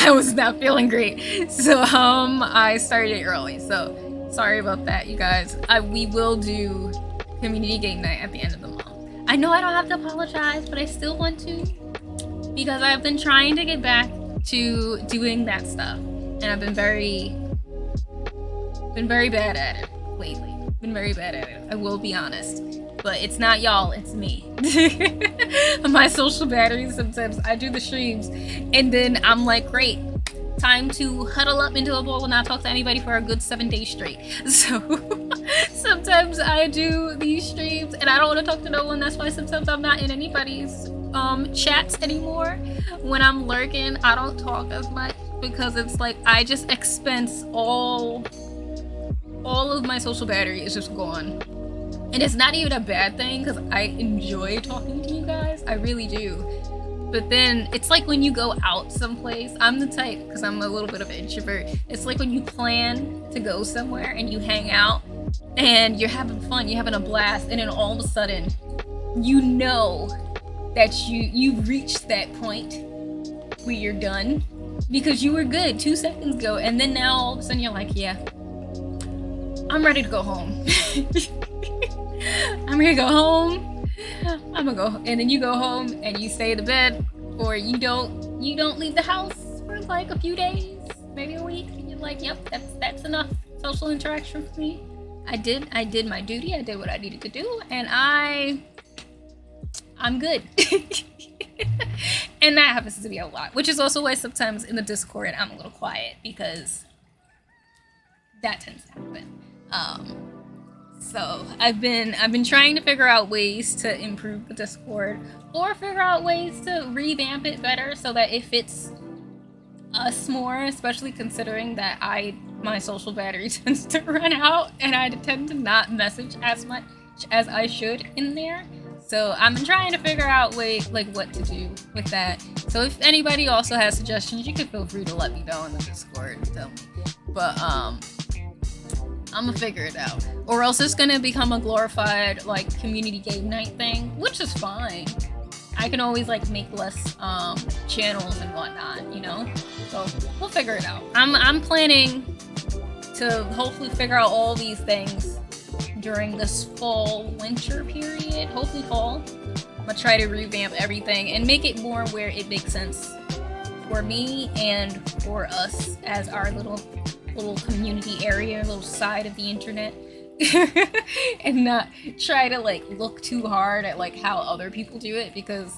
I was not feeling great. So I started early. So sorry about that, you guys. We will do community game night at the end of the month. I know I don't have to apologize, but I still want to, because I've been trying to get back to doing that stuff. And I've been very bad at it lately. Been very bad at it, I will be honest. But it's not y'all, it's me. My social battery, sometimes I do the streams and then I'm like, great, time to huddle up into a ball and not talk to anybody for a good 7 days straight. So sometimes I do these streams and I don't want to talk to no one. That's why sometimes I'm not in anybody's chats anymore. When I'm lurking, I don't talk as much, because it's like I just expense all of my social battery is just gone. And it's not even a bad thing, because I enjoy talking to you guys. I really do. But then it's like when you go out someplace, I'm the type, because I'm a little bit of an introvert, it's like when you plan to go somewhere and you hang out and you're having fun, you're having a blast, and then all of a sudden you know that you've reached that point where you're done because you were good 2 seconds ago, and then now all of a sudden you're like, yeah, I'm ready to go home. gonna go home. I'm gonna go, and then you go home and you stay in the bed, or you don't leave the house for like a few days, maybe a week, and you're like, yep, that's enough social interaction for me. I did my duty. I did what I needed to do, and I'm good. And that happens to be a lot, which is also why sometimes in the Discord I'm a little quiet, because that tends to happen. So I've been trying to figure out ways to improve the Discord, or figure out ways to revamp it better so that it fits us more, especially considering that my social battery tends to run out and I tend to not message as much as I should in there. So I'm trying to figure out what to do with that. So if anybody also has suggestions, you can feel free to let me know in the Discord and tell me. But I'm gonna figure it out. Or else it's gonna become a glorified like community game night thing, which is fine. I can always like make less channels and whatnot, you know? So we'll figure it out. I'm planning to hopefully figure out all these things during this fall-winter period. Hopefully fall. I'm gonna try to revamp everything and make it more where it makes sense for me and for us as our little community area, little side of the internet. And not try to like look too hard at like how other people do it, because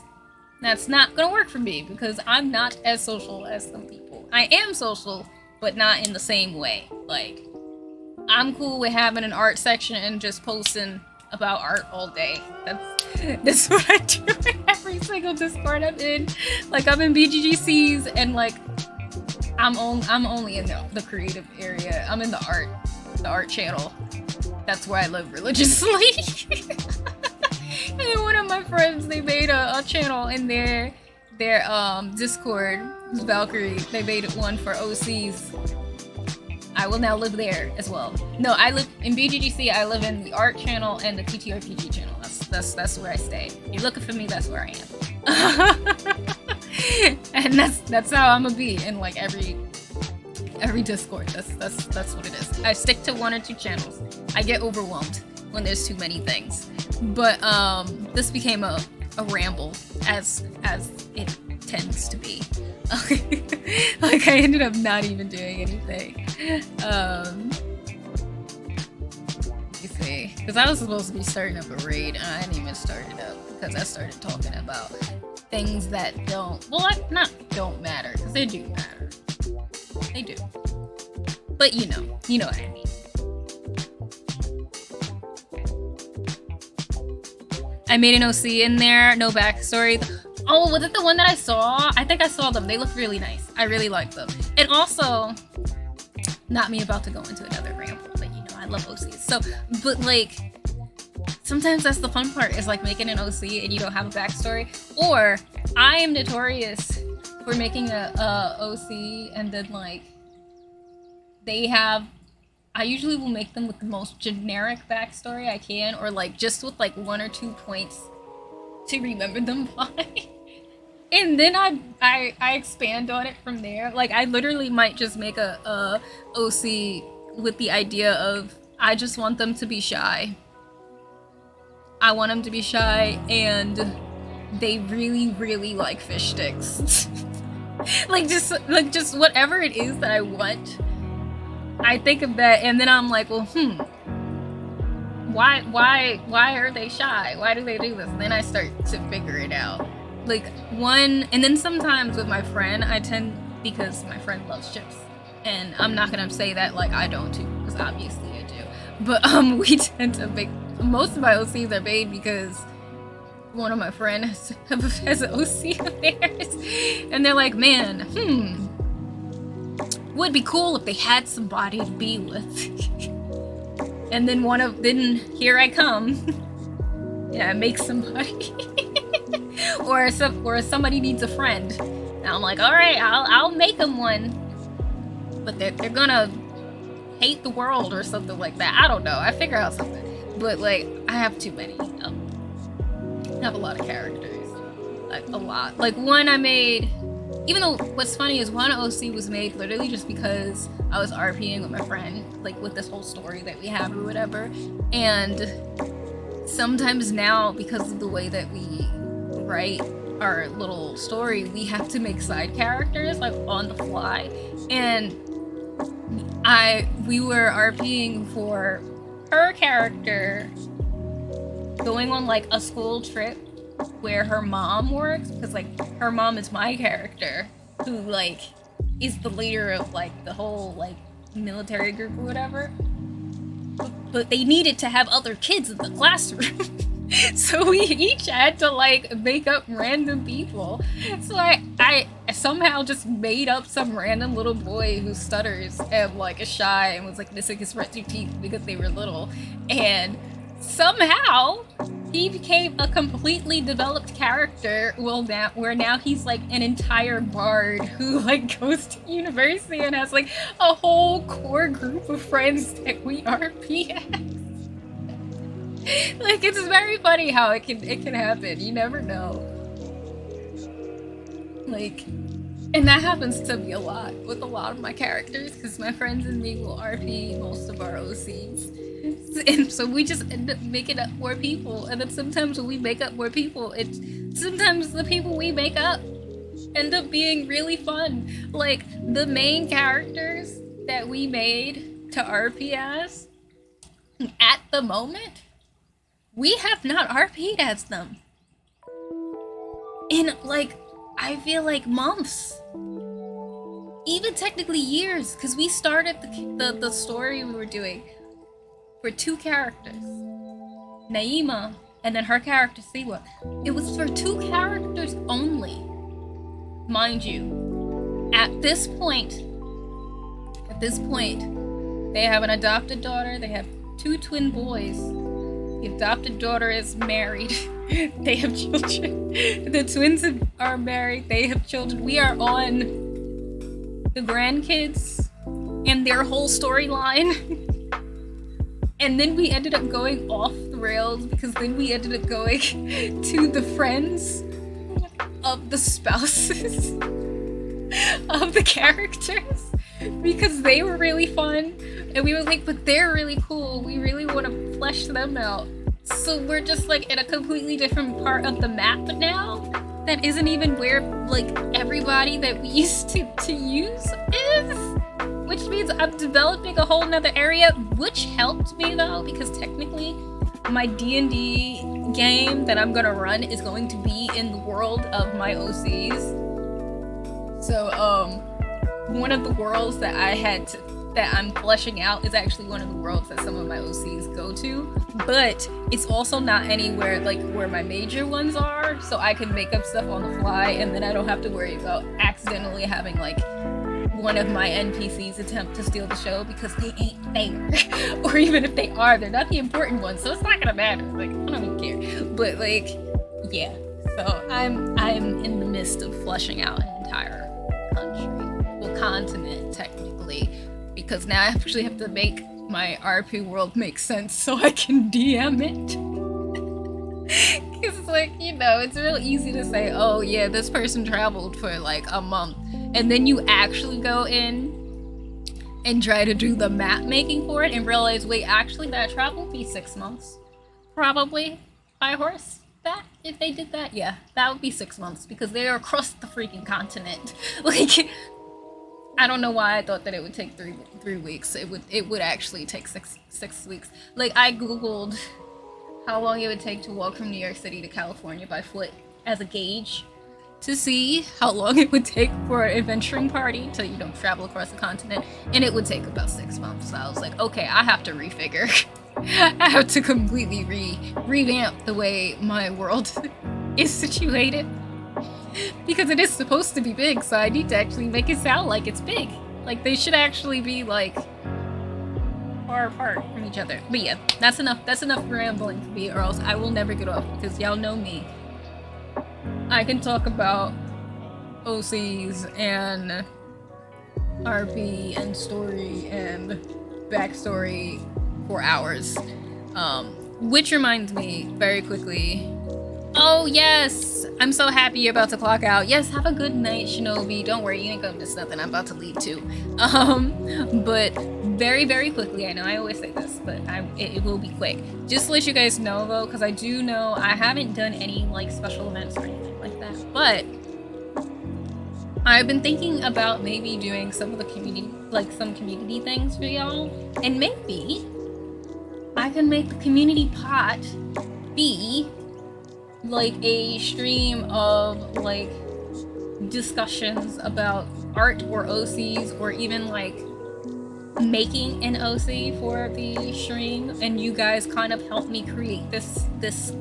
that's not gonna work for me, because I'm not as social as some people. I am social, but not in the same way. Like, I'm cool with having an art section and just posting about art all day. That's what I do in every single Discord I'm in. Like, I'm in BGGCs and like I'm only in the creative area. I'm in the art channel. That's where I live religiously. And one of my friends, they made a channel in their Discord, Valkyrie. They made one for OCs. I will now live there as well. No, I live in BGGC. I live in the art channel and the TTRPG channel. That's where I stay. If you're looking for me, that's where I am. And that's how I'm gonna be in like every Discord. That's what it is. I stick to one or two channels. I get overwhelmed when there's too many things. But this became a ramble, as it tends to be. Like, I ended up not even doing anything. Let me see, because I was supposed to be starting up a raid and I didn't even start it up because I started talking about things that don't matter, because they do matter. They do. But you know what I mean. I made an OC in there, no backstory. Oh, was it the one that I saw? I think I saw them. They look really nice. I really like them. And also, not me about to go into another ramble, but you know, I love OCs. So, but like, sometimes that's the fun part, is like making an OC and you don't have a backstory. Or I am notorious for making a OC and then like, I usually will make them with the most generic backstory I can, or like just with like 1 or 2 points to remember them by. And then I expand on it from there. Like, I literally might just make a OC with the idea of, I just want them to be shy. I want them to be shy, and they really, really like fish sticks. like just whatever it is that I want. I think of that, and then I'm like, well, why are they shy? Why do they do this? And then I start to figure it out. Like, and then sometimes with my friend, because my friend loves chips, and I'm not gonna say that like I don't too, because obviously I do. But we tend to make, most of my OCs are made because one of my friends has an OC of theirs, and they're like, man, would be cool if they had somebody to be with. And then here I come. Yeah, I make somebody. or somebody needs a friend. And I'm like, all right, I'll make them one. But they're gonna hate the world or something like that. I don't know. I figure out something. But like, I have too many. I have a lot of characters. Like, a lot. Like, one I made, even though what's funny is one OC was made literally just because I was RPing with my friend, like with this whole story that we have or whatever. And sometimes now, because of the way that we write our little story, we have to make side characters like on the fly. And we were RPing for her character going on like a school trip where her mom works, because like her mom is my character, who like is the leader of like the whole like military group or whatever. But they needed to have other kids in the classroom. So we each had to like make up random people. So I somehow just made up some random little boy who stutters and like is shy and was like missing his front two teeth because they were little. And somehow he became a completely developed character. Well, now he's like an entire bard who like goes to university and has like a whole core group of friends that we RP as. Like, it's very funny how it can happen. You never know. Like, and that happens to me a lot with a lot of my characters, because my friends and me will RP most of our OCs. And so we just end up making up more people. And then sometimes when we make up more people, sometimes the people we make up end up being really fun. Like, the main characters that we made to RP as, at the moment, we have not RP'd as them in like, I feel like months, even technically years, because we started the story we were doing for two characters, Naima and then her character Siwa. It was for two characters only, mind you. At this point, they have an adopted daughter. They have two twin boys. The adopted daughter is married. They have children. The twins are married. They have children. We are on the grandkids and their whole storyline. And then we ended up going off the rails, because then we ended up going to the friends of the spouses of the characters, because they were really fun. And we were like, but they're really cool. We really want to flesh them out. So we're just like in a completely different part of the map now that isn't even where like everybody that we used to use is. Which means I'm developing a whole nother area, which helped me though, because technically my D&D game that I'm gonna run is going to be in the world of my OCs. So one of the worlds that that I'm fleshing out is actually one of the worlds that some of my OCs go to, but it's also not anywhere like where my major ones are, so I can make up stuff on the fly, and then I don't have to worry about accidentally having like one of my NPCs attempt to steal the show, because they ain't there. Or even if they are, they're not the important ones, so it's not gonna matter. Like, I don't even care. But like, yeah. So I'm in the midst of fleshing out an entire country, well, continent technically, because now I actually have to make my RP world make sense so I can DM it. Because like, you know, it's real easy to say, oh yeah, this person traveled for like a month, and then you actually go in and try to do the map making for it and realize, wait, actually that travel would be 6 months. Probably by horse. That, if they did that, yeah, that would be 6 months, because they are across the freaking continent. Like, I don't know why I thought that it would take three weeks. It would actually take six weeks. Like, I googled how long it would take to walk from New York City to California by foot as a gauge to see how long it would take for an adventuring party to, you know, travel across the continent, and it would take about 6 months. So I was like, okay, I have to refigure. I have to completely revamp the way my world is situated, because it is supposed to be big, so I need to actually make it sound like it's big. Like, they should actually be like far apart from each other. But yeah, that's enough rambling for me, or else I will never get off, because y'all know me. I can talk about OCs and RP and story and backstory for hours. Which reminds me, very quickly, Oh, yes! I'm so happy you're about to clock out. Yes, have a good night, Shinobi. Don't worry, you ain't gonna miss nothing. I'm about to leave too. But very, very quickly, I know I always say this, but it will be quick. Just to let you guys know, though, because I do know I haven't done any, like, special events or anything like that, but I've been thinking about maybe doing some of the community, like, some community things for y'all, and maybe I can make the community pot be like a stream of like discussions about art or OCs, or even like making an OC for the stream, and you guys kind of help me create this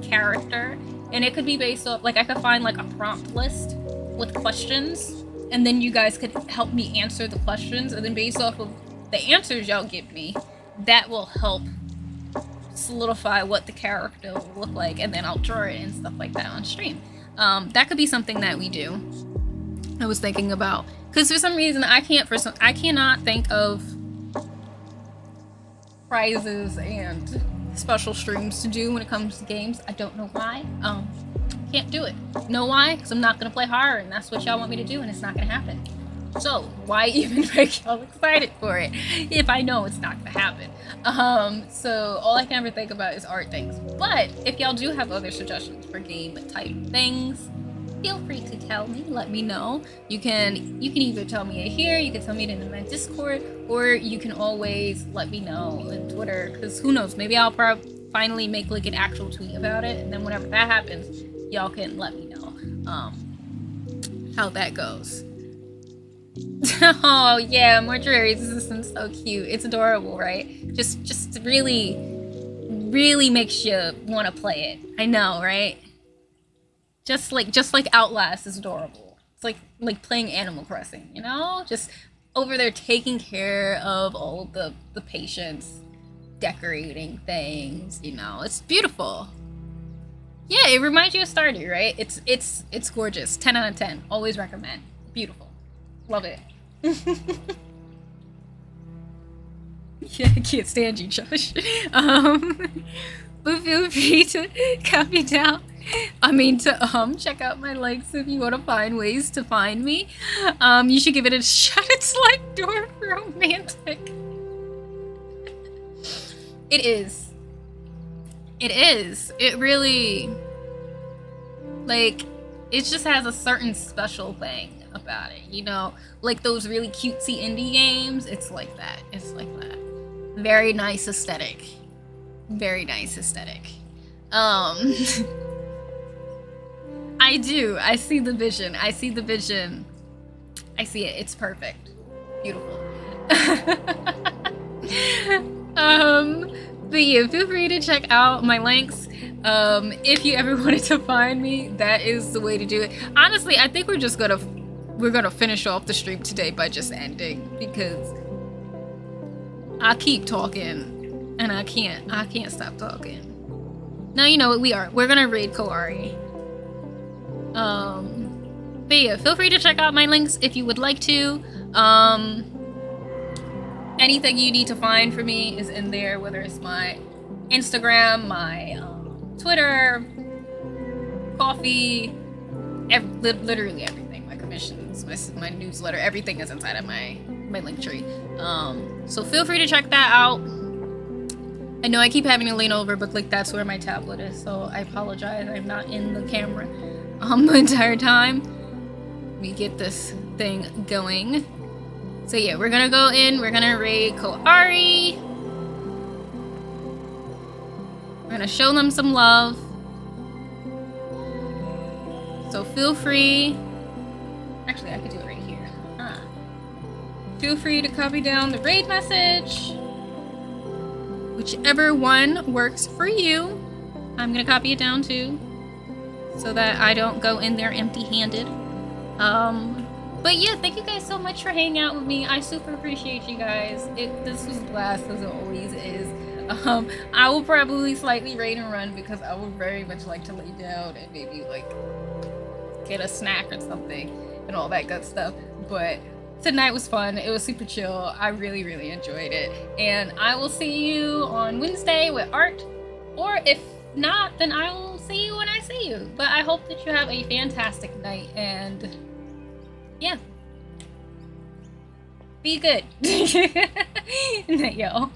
character. And it could be based off, like, I could find like a prompt list with questions, and then you guys could help me answer the questions, and then based off of the answers y'all give me, that will help solidify what the character will look like, and then I'll draw it and stuff like that on stream. That could be something that we do. I was thinking about, because for some reason I cannot think of prizes and special streams to do when it comes to games. I don't know why. Can't do it. Know why? Because I'm not gonna play hard, and that's what y'all want me to do, and it's not gonna happen. So why even make y'all excited for it if I know it's not gonna happen? So all I can ever think about is art things. But if y'all do have other suggestions for game type things, feel free to tell me. Let me know. You can either tell me it here, you can tell me it in my Discord, or you can always let me know on Twitter. Because who knows? Maybe I'll finally make like an actual tweet about it, and then whenever that happens, y'all can let me know how that goes. Oh yeah, Mortuary's assistant is so cute. It's adorable, right? Just really makes you want to play it. I know, right? Just like Outlast is adorable. It's like playing Animal Crossing, you know? Just over there taking care of all the patients, decorating things, you know. It's beautiful. Yeah, it reminds you of Stardew, right? It's gorgeous. 10 out of 10. Always recommend. Beautiful. Love it. Yeah, I can't stand you, Josh. But feel free to copy down. To check out my links if you want to find ways to find me. You should give it a shot. It's like Dorfromantik. It is. It is. It really, like, it just has a certain special thing about it, you know, like those really cutesy indie games. It's like that. It's like that. Very nice aesthetic. Very nice aesthetic. I do. I see the vision. I see the vision. I see it. It's perfect. Beautiful. But yeah, feel free to check out my links. If you ever wanted to find me, that is the way to do it. Honestly, I think we're gonna finish off the stream today by just ending, because I keep talking and I can't stop talking. Now you know what we're gonna raid Koari. But yeah, feel free to check out my links if you would like to. Anything you need to find for me is in there, whether it's my Instagram, my Twitter, coffee, literally everything. My commissions, my newsletter, everything is inside of my link tree. So feel free to check that out. I know I keep having to lean over, but like that's where my tablet is, so I apologize. I'm not in the camera the entire time. Let me get this thing going. So yeah, we're gonna go in, we're gonna raid Koari. We're gonna show them some love. So feel free. Actually, I could do it right here. Feel free to copy down the raid message. Whichever one works for you. I'm gonna copy it down too, so that I don't go in there empty-handed. But yeah, thank you guys so much for hanging out with me. I super appreciate you guys. This was a blast, as it always is. I will probably slightly raid and run, because I would very much like to lay down and maybe like get a snack or something and all that good stuff. But tonight was fun. It was super chill. I really, really enjoyed it. And I will see you on Wednesday with art. Or if not, then I will see you when I see you. But I hope that you have a fantastic night, and yeah. Be good. Yo.